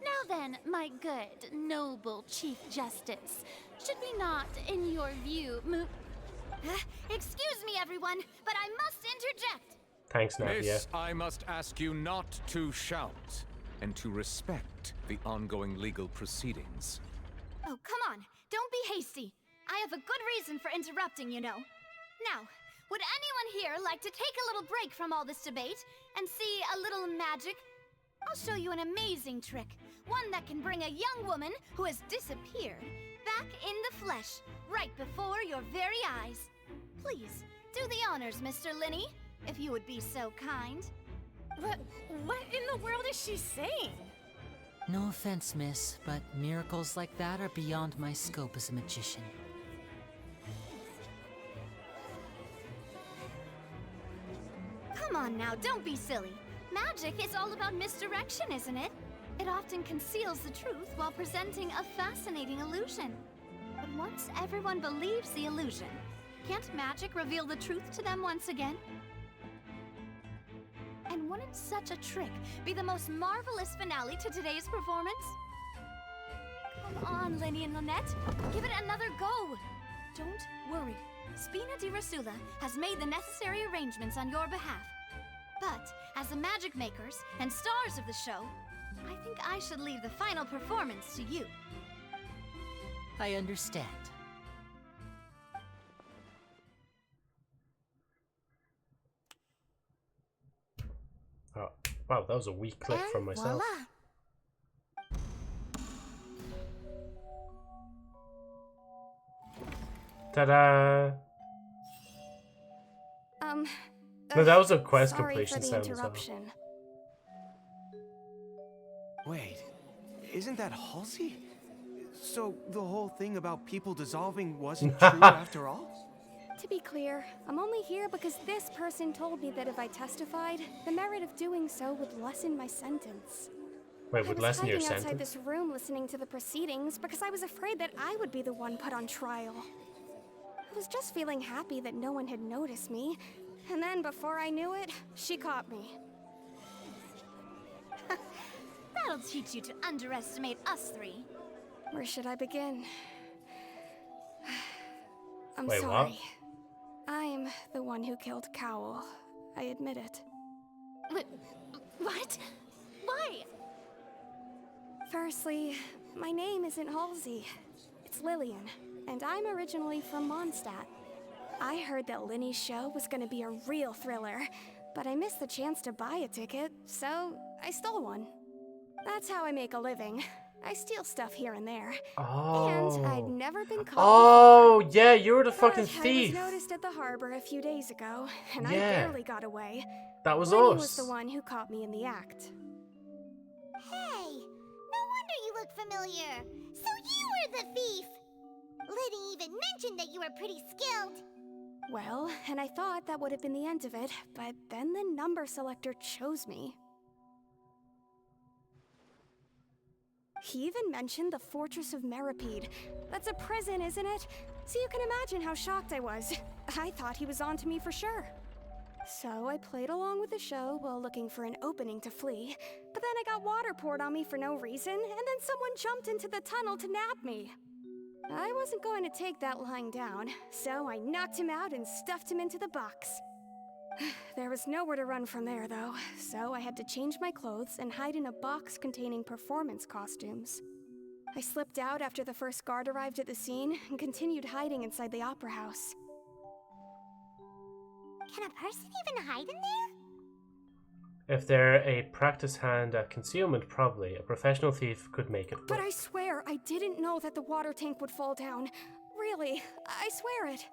Now then, my good, noble Chief Justice, should we not, in your view, move... Excuse me, everyone, but I must interject. Thanks, Nadia. Miss, I must ask you not to shout and to respect the ongoing legal proceedings. Oh, come on. Don't be hasty. I have a good reason for interrupting, you know. Now, would anyone here like to take a little break from all this debate and see a little magic? I'll show you an amazing trick. One that can bring a young woman who has disappeared back in the flesh, right before your very eyes. Please, do the honors, Mr. Linny, if you would be so kind. What in the world is she saying? No offense, miss, but miracles like that are beyond my scope as a magician. Come on now, don't be silly. Magic is all about misdirection, isn't it? It often conceals the truth while presenting a fascinating illusion. But once everyone believes the illusion, can't magic reveal the truth to them once again? And wouldn't such a trick be the most marvelous finale to today's performance? Come on, Linny and Lynette. Give it another go. Don't worry. Spina di Rasula has made the necessary arrangements on your behalf. But, as the magic makers and stars of the show, I think I should leave the final performance to you. I understand. Oh, wow, that was a weak clip from myself. Voila. Ta-da! No, that was a quest sorry completion for the sound as well. interruption. Wait, isn't that Halsey? So the whole thing about people dissolving wasn't true after all? To be clear, I'm only here because this person told me that if I testified, the merit of doing so would lessen my sentence. Wait, would lessen your I was hiding outside sentence? this room listening to the proceedings because I was afraid that I would be the one put on trial. I was just feeling happy that no one had noticed me, and then before I knew it, she caught me. That'll teach you to underestimate us three. Where should I begin? I'm Wait, sorry. what? I'm the one who killed Cowl. I admit it. What? Why? Firstly, my name isn't Halsey. It's Lillian, and I'm originally from Mondstadt. I heard that Linny's show was gonna be a real thriller, but I missed the chance to buy a ticket, so I stole one. That's how I make a living. I steal stuff here and there. Oh. And I'd never been caught Oh, before. yeah, you were the fucking But thief. I was noticed at the harbor a few days ago, and I Yeah. barely got away. That was Lenny us. was the one who caught me in the act. Hey, no wonder you look familiar. So you were the thief. Liddy even mentioned that you were pretty skilled. Well, and I thought that would have been the end of it, but then the number selector chose me. He even mentioned the Fortress of Meripede. That's a prison, isn't it? So you can imagine how shocked I was. I thought he was on to me for sure. So I played along with the show while looking for an opening to flee, but then I got water poured on me for no reason, and then someone jumped into the tunnel to nab me. I wasn't going to take that lying down, so I knocked him out and stuffed him into the box. There was nowhere to run from there, though, so I had to change my clothes and hide in a box containing performance costumes. I slipped out after the first guard arrived at the scene and continued hiding inside the opera house. Can a person even hide in there? If they're a practice hand at concealment, probably. A professional thief could make it But work. I swear, I didn't know that the water tank would fall down. Really, I swear it.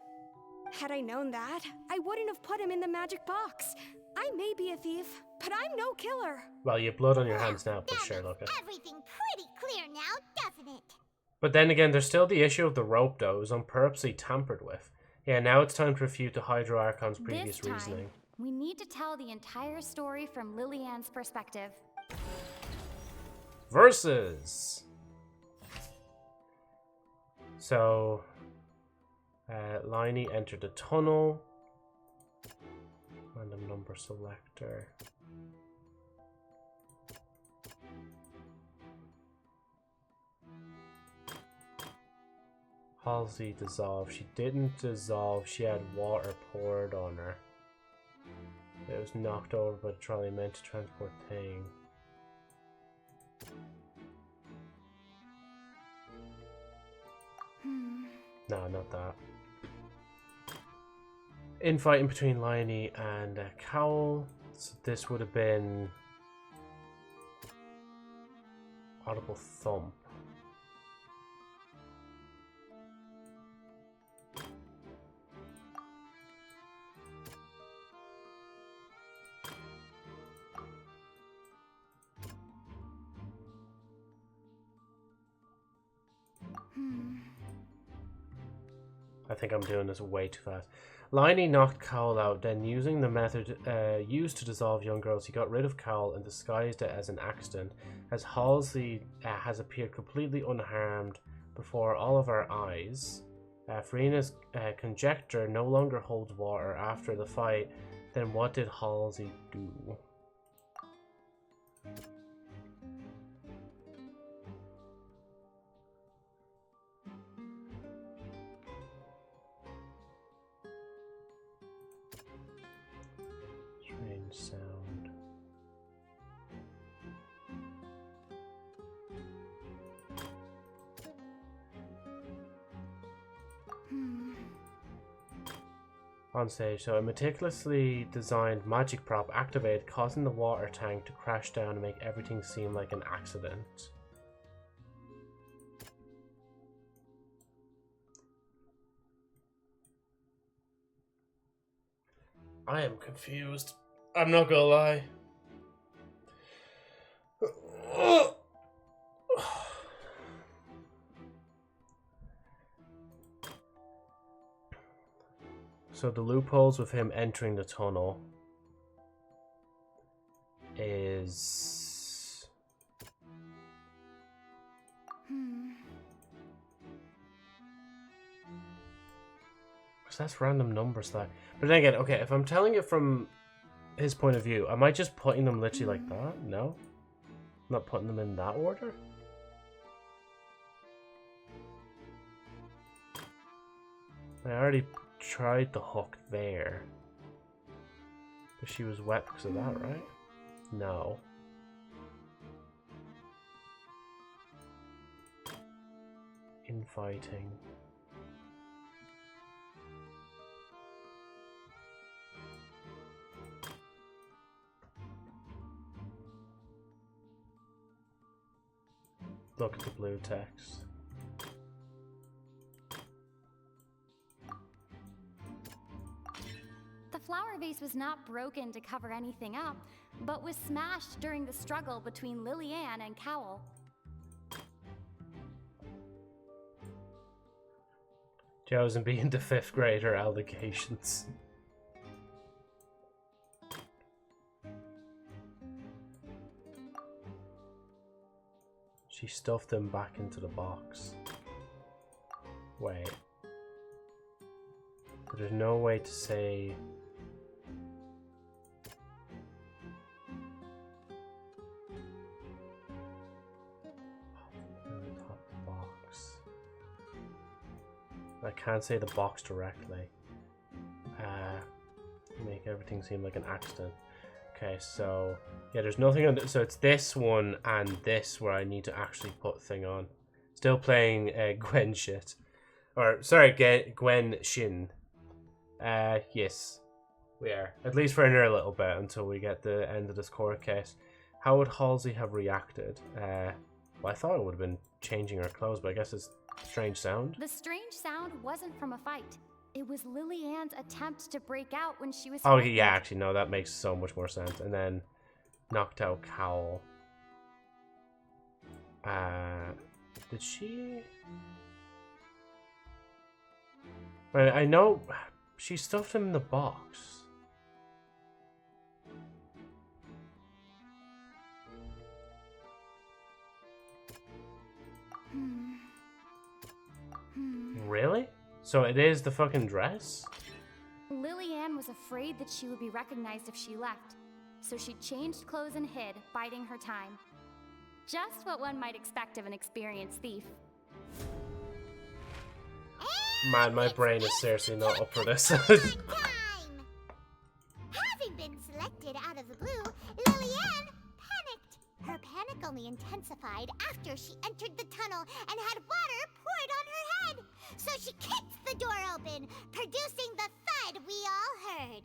Had I known that, I wouldn't have put him in the magic box. I may be a thief, but I'm no killer. Well, you have blood on your hands now, but sure, look. Everything pretty clear now, doesn't it? But then again, there's still the issue of the rope, though. It was unpurposely tampered with. Yeah, now it's time to refute the Hydro Archon's previous This time, reasoning. we need to tell the entire story from Lillian's perspective. Versus. So, Liney entered the tunnel. Random number selector. Halsey dissolved. She didn't dissolve. She had water poured on her. It was knocked over by the trolley meant to transport Thane. No, not that. Infighting between Liney and Cowl. So this would have been Audible Thump. I think I'm doing this way too fast. Liney knocked Cowl out, then using the method used to dissolve young girls, he got rid of Cowl and disguised it as an accident, as Halsey has appeared completely unharmed before all of our eyes. Farina's conjecture no longer holds water after the fight. Then what did Halsey do? Strange sound. On stage, so a meticulously designed magic prop activated, causing the water tank to crash down and make everything seem like an accident. I am confused. I'm not gonna lie. So the loopholes with him entering the tunnel is... Because that's random numbers that... But then again, okay, if I'm telling it from his point of view, am I just putting them literally like that? No? I'm not putting them in that order? I already tried the hook there. But she was wet because of that, right? No. Infighting. Look at the blue text. The flower vase was not broken to cover anything up, but was smashed during the struggle between Lillian and Cowell. Joe's being the 5th grader allegations. She stuffed them back into the box. Wait. But there's no way to say... Top of the box. I can't say the box directly. Make everything seem like an accident. Okay, so yeah, there's nothing on. So it's this one and this where I need to actually put thing on. Still playing Gwen shit, or sorry, Gwen Shin. Yes, we are, at least for another little bit until we get the end of this court case. How would Halsey have reacted? Well, I thought it would have been changing her clothes, but I guess it's strange sound. The strange sound wasn't from a fight. It was Lillian's attempt to break out when she was Oh frightened. yeah, actually no, that makes so much more sense. And then knocked out Cowell. Did she? I know she stuffed him in the box. Really? So it is the fucking dress? Lillian was afraid that she would be recognized if she left, so she changed clothes and hid, biding her time. Just what one might expect of an experienced thief. Man, my brain is seriously not up for this. Having been selected out of the blue, Lillian panicked. Her panic only intensified after she entered the tunnel and had water poured on her head. So she kicked the door open, producing the thud we all heard.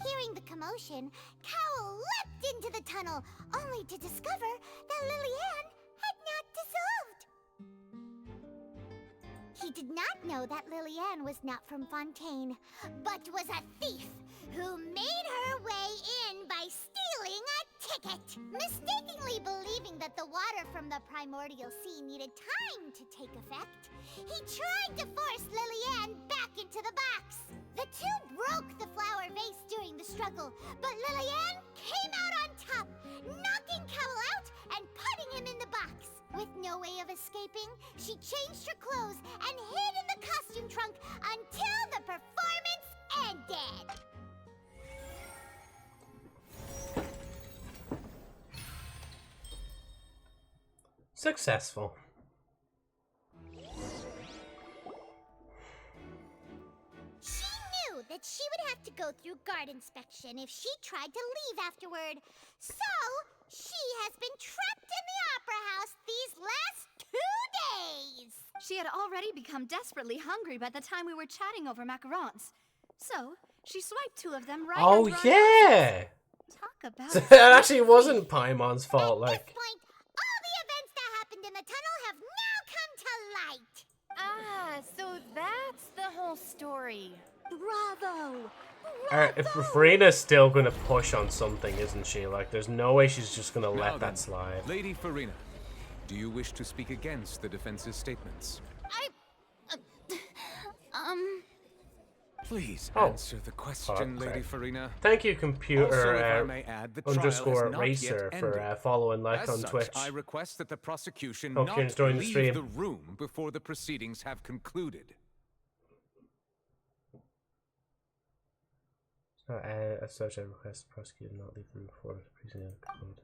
Hearing the commotion, Cowell leapt into the tunnel, only to discover that Lillian had not dissolved. He did not know that Lillian was not from Fontaine, but was a thief who made her way in by stealing a ticket. Mistakenly believing that the water from the primordial sea needed time to take effect, he tried to force Lillian back into the box. The two broke the flower vase during the struggle, but Lillian came out on top, knocking Cowell out and putting him in the box. With no way of escaping, she changed her clothes and hid in the costume trunk until the performance ended. Successful. She knew that she would have to go through guard inspection if she tried to leave afterward. So, she has been trapped in the Opera House these last 2 days. She had already become desperately hungry by the time we were chatting over macarons. So, she swiped 2 of them right Oh under our yeah! noses. Talk about So that actually wasn't Paimon's fault, like. Point, all the events that happened in the tunnel have now come to light. Ah, so that's the whole story. Bravo! If Farina's still gonna push on something, isn't she? Like, there's no way she's just gonna Now let then, that slide. Lady Farina, do you wish to speak against the defense's statements? Please Oh. answer the question, Okay. Lady Farina. Thank you, Also, if computer I may add, the trial has underscore not racer yet for ended. following like As on such, Twitch. I request that the prosecution Hope you're not enjoying the leave stream. the room before the proceedings have concluded. As such, I request the prosecutor not leave the room before the proceedings have concluded.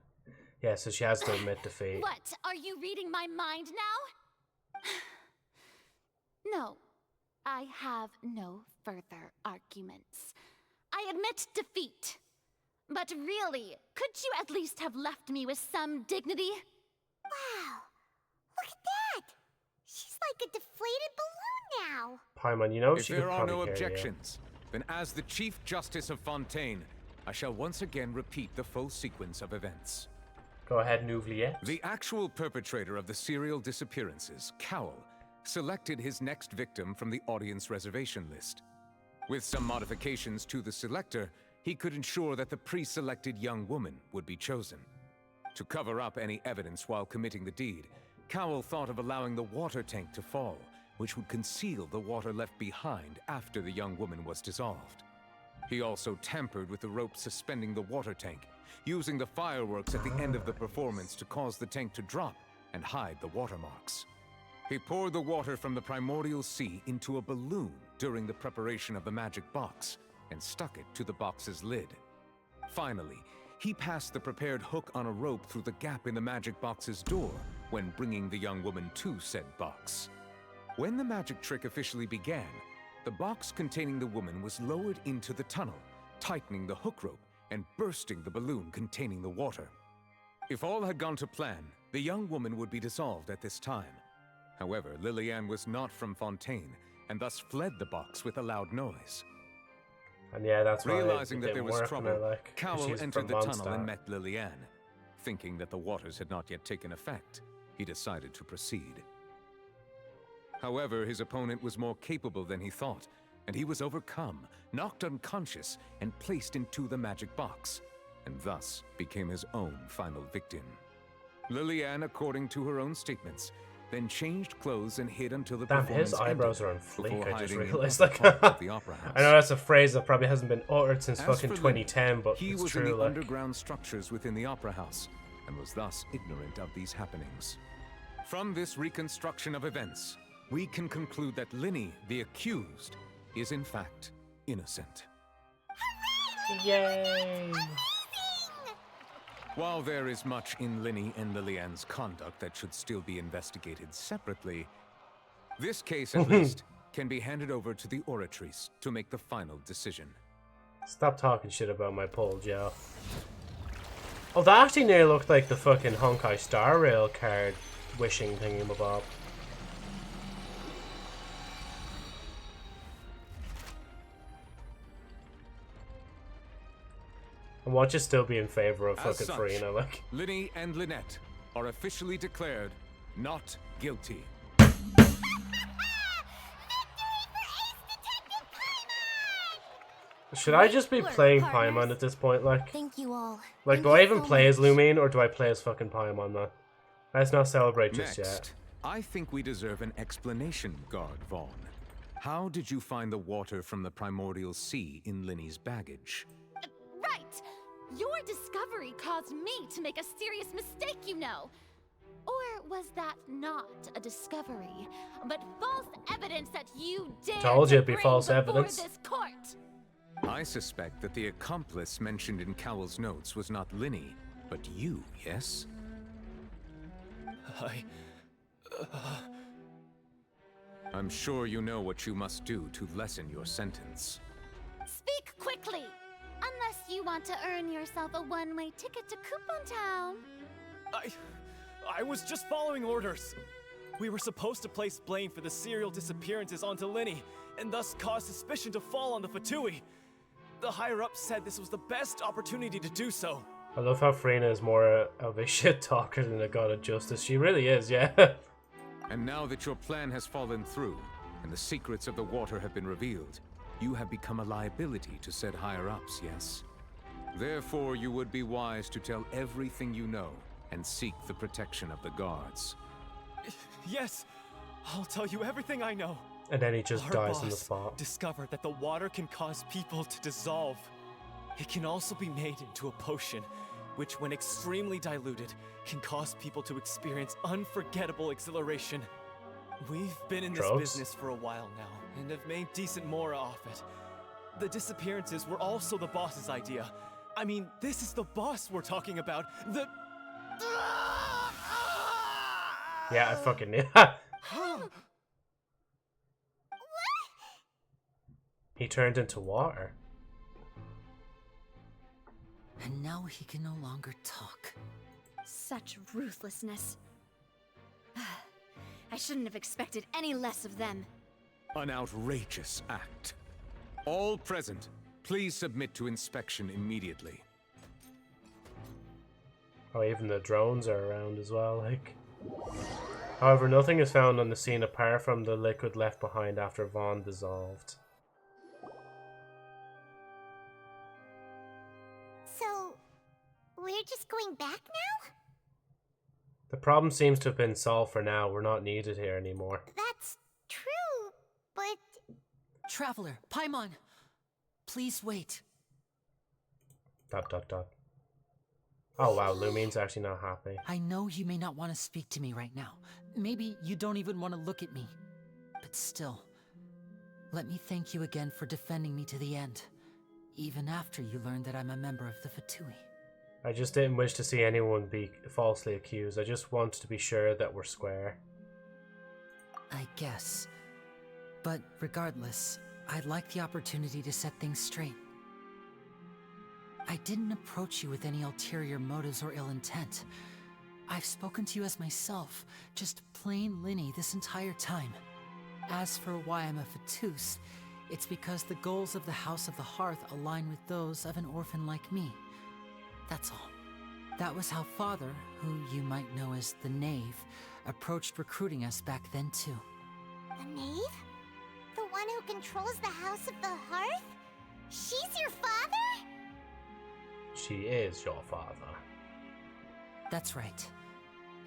Yeah, so she has to admit defeat. What? Are you reading my mind now? No, I have no further arguments. I admit defeat. But really, could you at least have left me with some dignity? Wow, look at that! She's like a deflated balloon now. Paimon, you know If she could there are probably no hear objections, then as the Chief Justice of Fontaine, I shall once again repeat the full sequence of events. You. Go ahead, Noubliette. The actual perpetrator of the serial disappearances, Cowell, selected his next victim from the audience reservation list. With some modifications to the selector, he could ensure that the pre-selected young woman would be chosen. To cover up any evidence while committing the deed, Cowell thought of allowing the water tank to fall, which would conceal the water left behind after the young woman was dissolved. He also tampered with the rope suspending the water tank, using the fireworks at the end of the performance to cause the tank to drop and hide the watermarks. He poured the water from the primordial sea into a balloon during the preparation of the magic box and stuck it to the box's lid. Finally, he passed the prepared hook on a rope through the gap in the magic box's door when bringing the young woman to said box. When the magic trick officially began, the box containing the woman was lowered into the tunnel, tightening the hook rope and bursting the balloon containing the water. If all had gone to plan, the young woman would be dissolved at this time. However, Lillian was not from Fontaine, and thus fled the box with a loud noise. And yeah, that's why Realizing it that there didn't was work, trouble, and like, Cowell she's entered the from tunnel Mondstadt. and met Lillian. Thinking that the waters had not yet taken effect, he decided to proceed. However, his opponent was more capable than he thought, and he was overcome, knocked unconscious, and placed into the magic box, and thus became his own final victim. Lillian, according to her own statements, then changed clothes and hid until the Damn, performance his eyebrows ended, are on fleek, before I just hiding in realized. other Like, parts of the opera house. I know that's a phrase that probably hasn't been uttered since As fucking for 2010, but he it's was true, in the like... underground structures within the opera house, and was thus ignorant of these happenings. From this reconstruction of events, we can conclude that Linny, the accused, is in fact innocent. Yay! While there is much in Linny and Lillian's conduct that should still be investigated separately, this case at least can be handed over to the Oratrice to make the final decision. Stop talking shit about my poll, Joe. Oh, that actually nearly looked like the fucking Honkai Star Rail card wishing thingamabob. And watch it still be in favor of As fucking such, Farina, like. Linny and Lynette are officially declared not guilty. Should I just be Work, playing partners. Paimon at this point, like? Thank you all. Like, Thank do I you even so play as much. Lumine, or do I play as fucking Paimon, man? Let's not celebrate just Next, yet. I think we deserve an explanation, Guard Vaughn. How did you find the water from the primordial sea in Linny's baggage? Right! Your discovery caused me to make a serious mistake, you know. Or was that not a discovery, but false evidence that you dared Told to you it'd be bring false before evidence. this court? I suspect that the accomplice mentioned in Cowell's notes was not Linny, but you, yes? I'm sure you know what you must do to lessen your sentence. Speak quickly! Unless you want to earn yourself a one-way ticket to Coupon Town. I was just following orders. We were supposed to place blame for the serial disappearances onto Linny, and thus cause suspicion to fall on the Fatui. The higher-ups said this was the best opportunity to do so. I love how Farina is more of a shit talker than a god of justice. She really is, yeah. And now that your plan has fallen through, and the secrets of the water have been revealed, you have become a liability to said higher-ups, yes? Therefore, you would be wise to tell everything you know, and seek the protection of the guards. Yes, I'll tell you everything I know. And then he just Our dies on the boss spot. discovered that the water can cause people to dissolve. It can also be made into a potion, which when extremely diluted, can cause people to experience unforgettable exhilaration. We've been in this Drugs? business for a while now, and have made decent more off it. The disappearances were also the boss's idea. I mean, this is the boss we're talking about. The... Yeah, I fucking knew that. He turned into water. And now he can no longer talk. Such ruthlessness. I shouldn't have expected any less of them. An outrageous act. All present, please submit to inspection immediately. Oh, even the drones are around as well, like. However, nothing is found on the scene apart from the liquid left behind after Vaughn dissolved. So, we're just going back now? The problem seems to have been solved for now. We're not needed here anymore. That's true, but... Traveler, Paimon, please wait. ... Oh wow, Lumine's actually not happy. I know you may not want to speak to me right now. Maybe you don't even want to look at me. But still, let me thank you again for defending me to the end, even after you learned that I'm a member of the Fatui. I just didn't wish to see anyone be falsely accused. I just wanted to be sure that we're square. I guess. But regardless, I'd like the opportunity to set things straight. I didn't approach you with any ulterior motives or ill intent. I've spoken to you as myself, just plain Linny this entire time. As for why I'm a Fatus, it's because the goals of the House of the Hearth align with those of an orphan like me. That's all. That was how Father, who you might know as the Knave, approached recruiting us back then too. The Knave? The one who controls the House of the Hearth? She's your father? She is your father. That's right.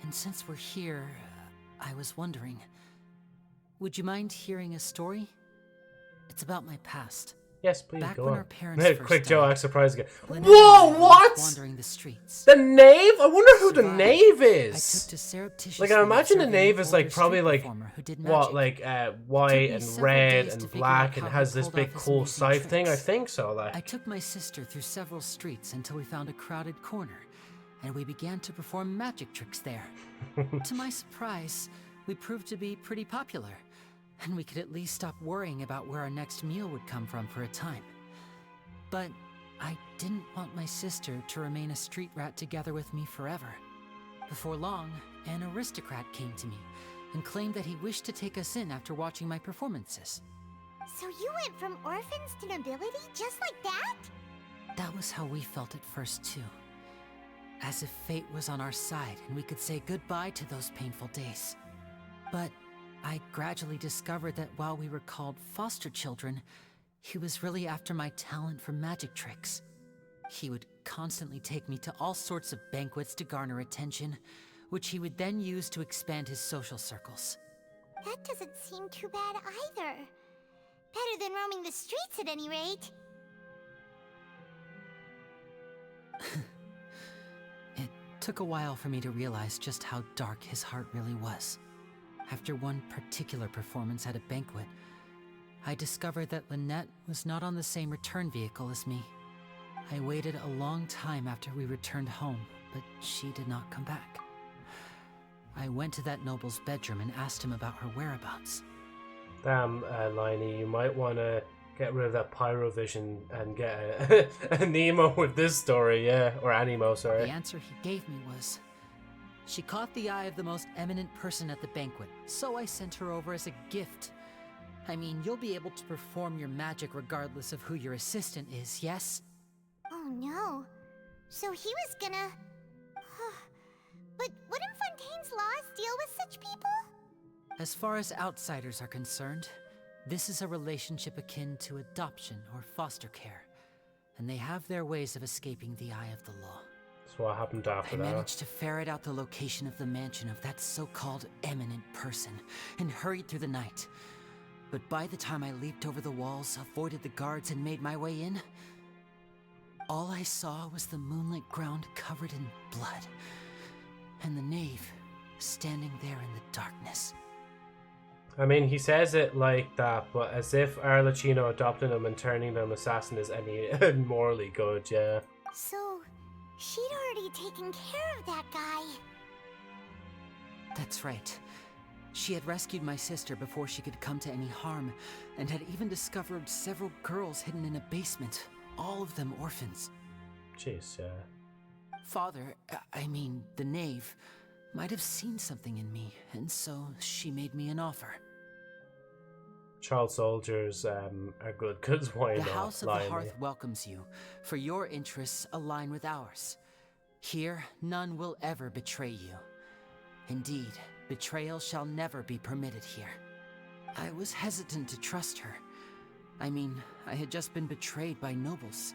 And since we're here, I was wondering, would you mind hearing a story? It's about my past. Yes, please, Back go when on. our parents first Quick Joe, died, act surprised again. Lynn Whoa, and I what? were wandering the streets. The Knave? I wonder who the Survived. Knave I is. took to surreptitiously Like, I imagine the observing Knave an is like older probably street like performer who did what, magic. like white me and several red days to and figure black out and how he has this pulled big off his cool amazing scythe thing. I tricks. think so. Like, I took my sister through several streets until we found a crowded corner, and we began to perform magic tricks there. To my surprise, we proved to be pretty popular, and we could at least stop worrying about where our next meal would come from for a time. But I didn't want my sister to remain a street rat together with me forever. Before long, an aristocrat came to me and claimed that he wished to take us in after watching my performances. So you went from orphans to nobility just like that? That was how we felt at first too. As if fate was on our side and we could say goodbye to those painful days. But I gradually discovered that while we were called foster children, he was really after my talent for magic tricks. He would constantly take me to all sorts of banquets to garner attention, which he would then use to expand his social circles. That doesn't seem too bad either. Better than roaming the streets at any rate. It took a while for me to realize just how dark his heart really was. After one particular performance at a banquet, I discovered that Lynette was not on the same return vehicle as me. I waited a long time after we returned home, but she did not come back. I went to that noble's bedroom and asked him about her whereabouts. damn, Liney, you might want to get rid of that pyrovision and get a Nemo with this story, yeah, or Animo, sorry. The answer he gave me was, she caught the eye of the most eminent person at the banquet, so I sent her over as a gift. I mean, you'll be able to perform your magic regardless of who your assistant is, yes? Oh no. So he was gonna... But wouldn't Fontaine's laws deal with such people? As far as outsiders are concerned, this is a relationship akin to adoption or foster care, and they have their ways of escaping the eye of the law. So what happened after I that? managed to ferret out the location of the mansion of that so-called eminent person and hurried through the night. But by the time I leaped over the walls, avoided the guards, and made my way in, all I saw was the moonlit ground covered in blood, and the knave standing there in the darkness. I mean, he says it like that, but as if Arlecchino adopting him and turning him assassin is any morally good, yeah. So, she'd already taken care of that guy. That's right. She had rescued my sister before she could come to any harm, and had even discovered several girls hidden in a basement, all of them orphans. Jeez, yeah. Father, I mean, the knave, might have seen something in me, and so she made me an offer. Child soldiers are good, because why not? The House of lie the me? Hearth welcomes you, for your interests align with ours. Here, none will ever betray you. Indeed, betrayal shall never be permitted here. I was hesitant to trust her. I mean, I had just been betrayed by nobles.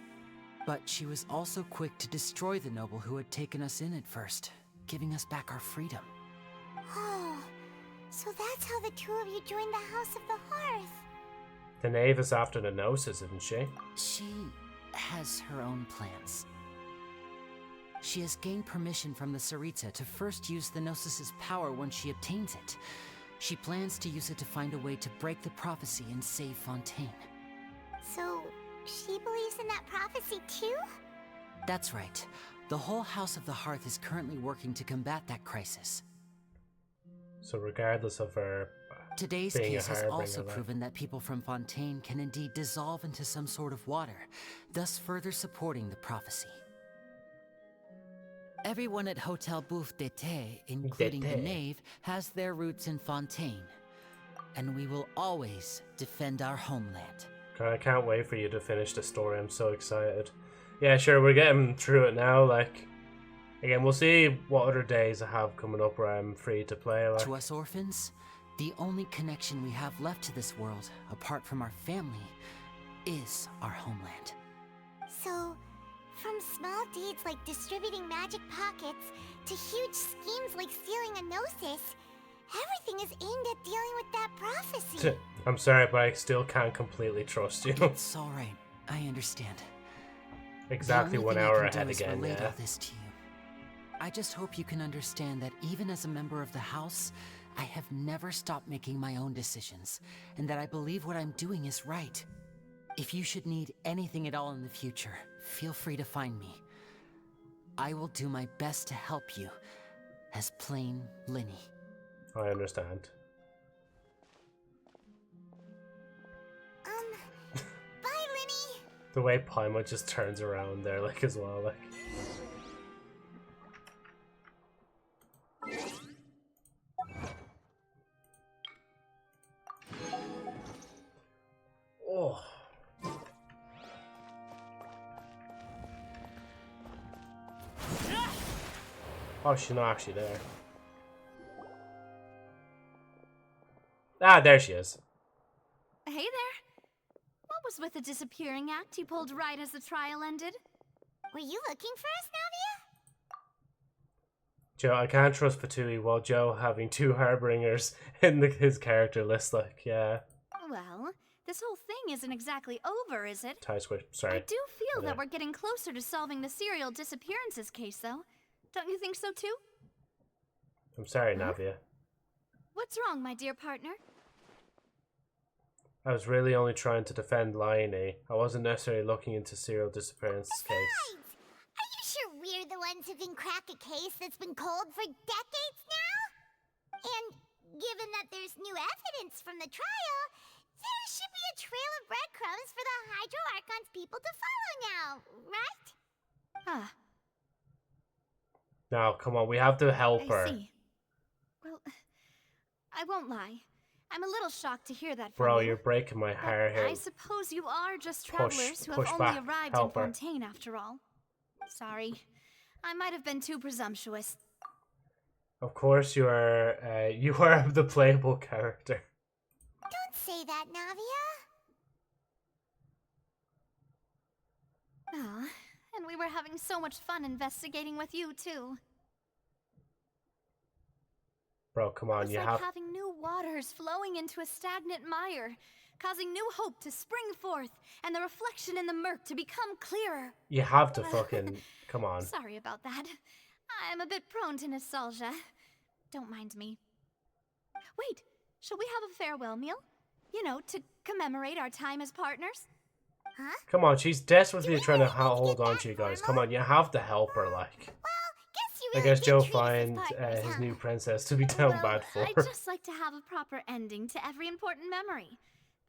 But she was also quick to destroy the noble who had taken us in at first, giving us back our freedom. Oh, so that's how the two of you joined the House of the Hearth. The knave is after the Gnosis, isn't she? She has her own plans. She has gained permission from the Tsaritsa to first use the Gnosis' power when she obtains it. She plans to use it to find a way to break the prophecy and save Fontaine. So, she believes in that prophecy too? That's right. The whole House of the Hearth is currently working to combat that crisis. So regardless of her Today's being case a has harbinger, also like- proven that people from Fontaine can indeed dissolve into some sort of water, thus further supporting the prophecy. Everyone at Hotel Bouffe d'été, including the D'été. knave, has their roots in Fontaine. And we will always defend our homeland. God, I can't wait for you to finish the story. I'm so excited. Yeah, sure, we're getting through it now. Like, again, we'll see what other days I have coming up where I'm free to play. Like, To us orphans, the only connection we have left to this world, apart from our family, is our homeland. So, from small deeds like distributing magic pockets to huge schemes like stealing a Gnosis, everything is aimed at dealing with that prophecy. I'm sorry, but I still can't completely trust you. It's alright, I understand. Exactly The 1 only thing I hour can do ahead is again, relate yeah. all this to you. I just hope you can understand that even as a member of the House, I have never stopped making my own decisions, and that I believe what I'm doing is right. If you should need anything at all in the future, feel free to find me. I will do my best to help you, as plain Linny. I understand. Bye, Linny! The way Paimon just turns around there, like, as well, like. Oh. Oh, she's not actually there. Ah, there she is. Hey there. What was with the disappearing act you pulled right as the trial ended? Were you looking for us, Navia? Joe, I can't trust Fatui while Joe having two harbingers in his character list, like, yeah. Well, this whole thing isn't exactly over, is it? Tie squish, sorry. I do feel Yeah. that we're getting closer to solving the serial disappearances case, though. Don't you think so, too? I'm sorry, Navia. What's wrong, my dear partner? I was really only trying to defend Lione. I wasn't necessarily looking into serial disappearance case. Are you sure we're the ones who can crack a case that's been cold for decades now? And given that there's new evidence from the trial, there should be a trail of breadcrumbs for the Hydro Archon's people to follow now, right? Ah, No, come on, we have to help I her. see. Well, I won't lie. I'm a little shocked to hear that from Bro, you. you're breaking my heart here. I suppose you are just Push- travelers who push have only back. arrived Help in her. Fontaine after all. Sorry. I might have been too presumptuous. Of course you are the playable character. Don't say that, Navia. Ah, and we were having so much fun investigating with you, too. Bro, come on, It's you like have... having new waters flowing into a stagnant mire, causing new hope to spring forth, and the reflection in the murk to become clearer. You have to fucking... Come on. Sorry about that. I'm a bit prone to nostalgia. Don't mind me. Wait, shall we have a farewell meal? You know, to commemorate our time as partners? Huh? Come on, she's desperately trying to hold on to you guys. Come on, you have to help her, like. I guess Joe find his new princess to be down bad for. I'd just like to have a proper ending to every important memory.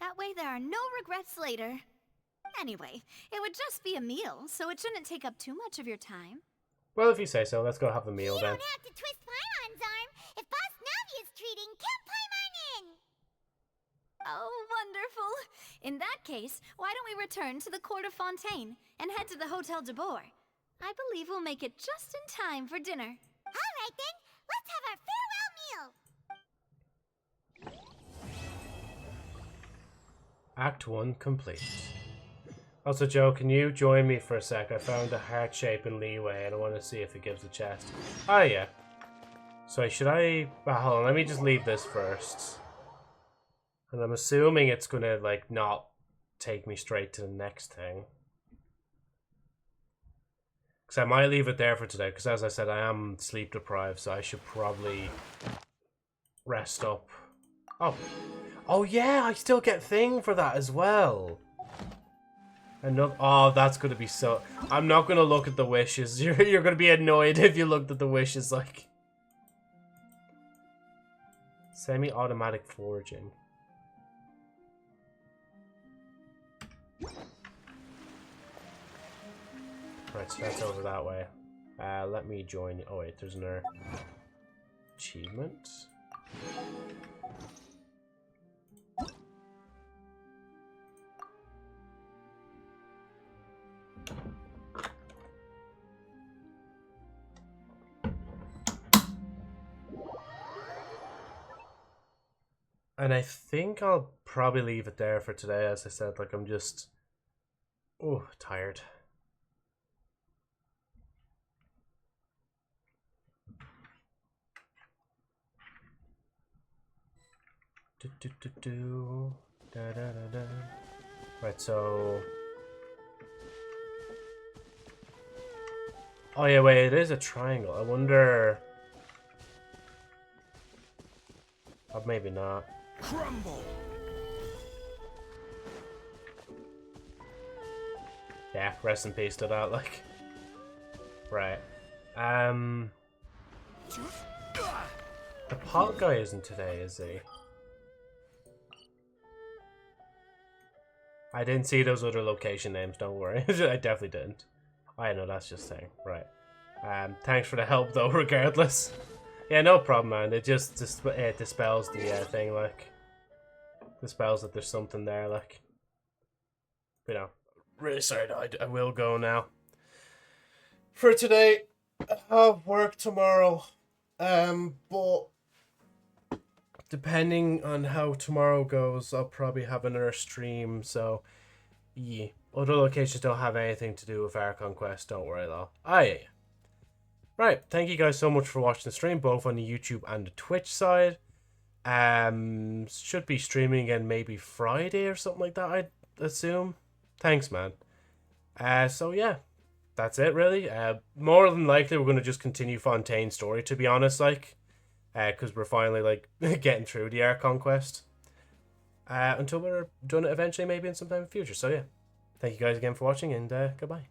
That way there are no regrets later. Anyway, it would just be a meal, so it shouldn't take up too much of your time. Well, if you say so, let's go have the meal then. You don't have to twist Paimon's arm. If Boss Navi is treating, count Paimon in. Oh, wonderful. In that case, why don't we return to the court of Fontaine and head to the Hotel de Boer? I believe we'll make it just in time for dinner. All right then, let's have our farewell meal. Act 1 complete. Also, Joe, can you join me for a sec? I found a heart shape in leeway and I want to see if it gives a chest. Oh, yeah. So should I... hold on, let me just leave this first. And I'm assuming it's going to, like, not take me straight to the next thing. Because I might leave it there for today, because as I said, I am sleep deprived, so I should probably rest up. Oh. Oh, yeah, I still get thing for that as well. Another, oh, that's going to be so... I'm not going to look at the wishes. You're going to be annoyed if you looked at the wishes, like... Semi-automatic foraging. Right, so that's over that way. Let me join... Oh, wait, there's another... achievement? And I think I'll probably leave it there for today, as I said, like I'm just... Oh, tired. Da, da, da, da. Right, so... Oh yeah, wait, it is a triangle. I wonder... Oh, maybe not. Crumble. Yeah, rest in peace to that, like. Right. The pot guy isn't today, is he? I didn't see those other location names, don't worry. I definitely didn't. I know, that's just saying. Right. Thanks for the help, though, regardless. Yeah, no problem, man. It just dispels the thing, like... Dispels that there's something there, like... You know, really sorry, I will go now. For today, I have work tomorrow. But... Depending on how tomorrow goes, I'll probably have another stream, so... Yeah. Other locations don't have anything to do with Archon Quest, don't worry, though. Ah, yeah. Right, thank you guys so much for watching the stream, both on the YouTube and the Twitch side. Should be streaming again maybe Friday or something like that, I'd assume. Thanks, man. So yeah, that's it really. More than likely we're going to just continue Fontaine's story, to be honest, like. Because we're finally, like, getting through the Archon Quest. Until we're done it eventually, maybe in some time in the future. So yeah, thank you guys again for watching, and goodbye.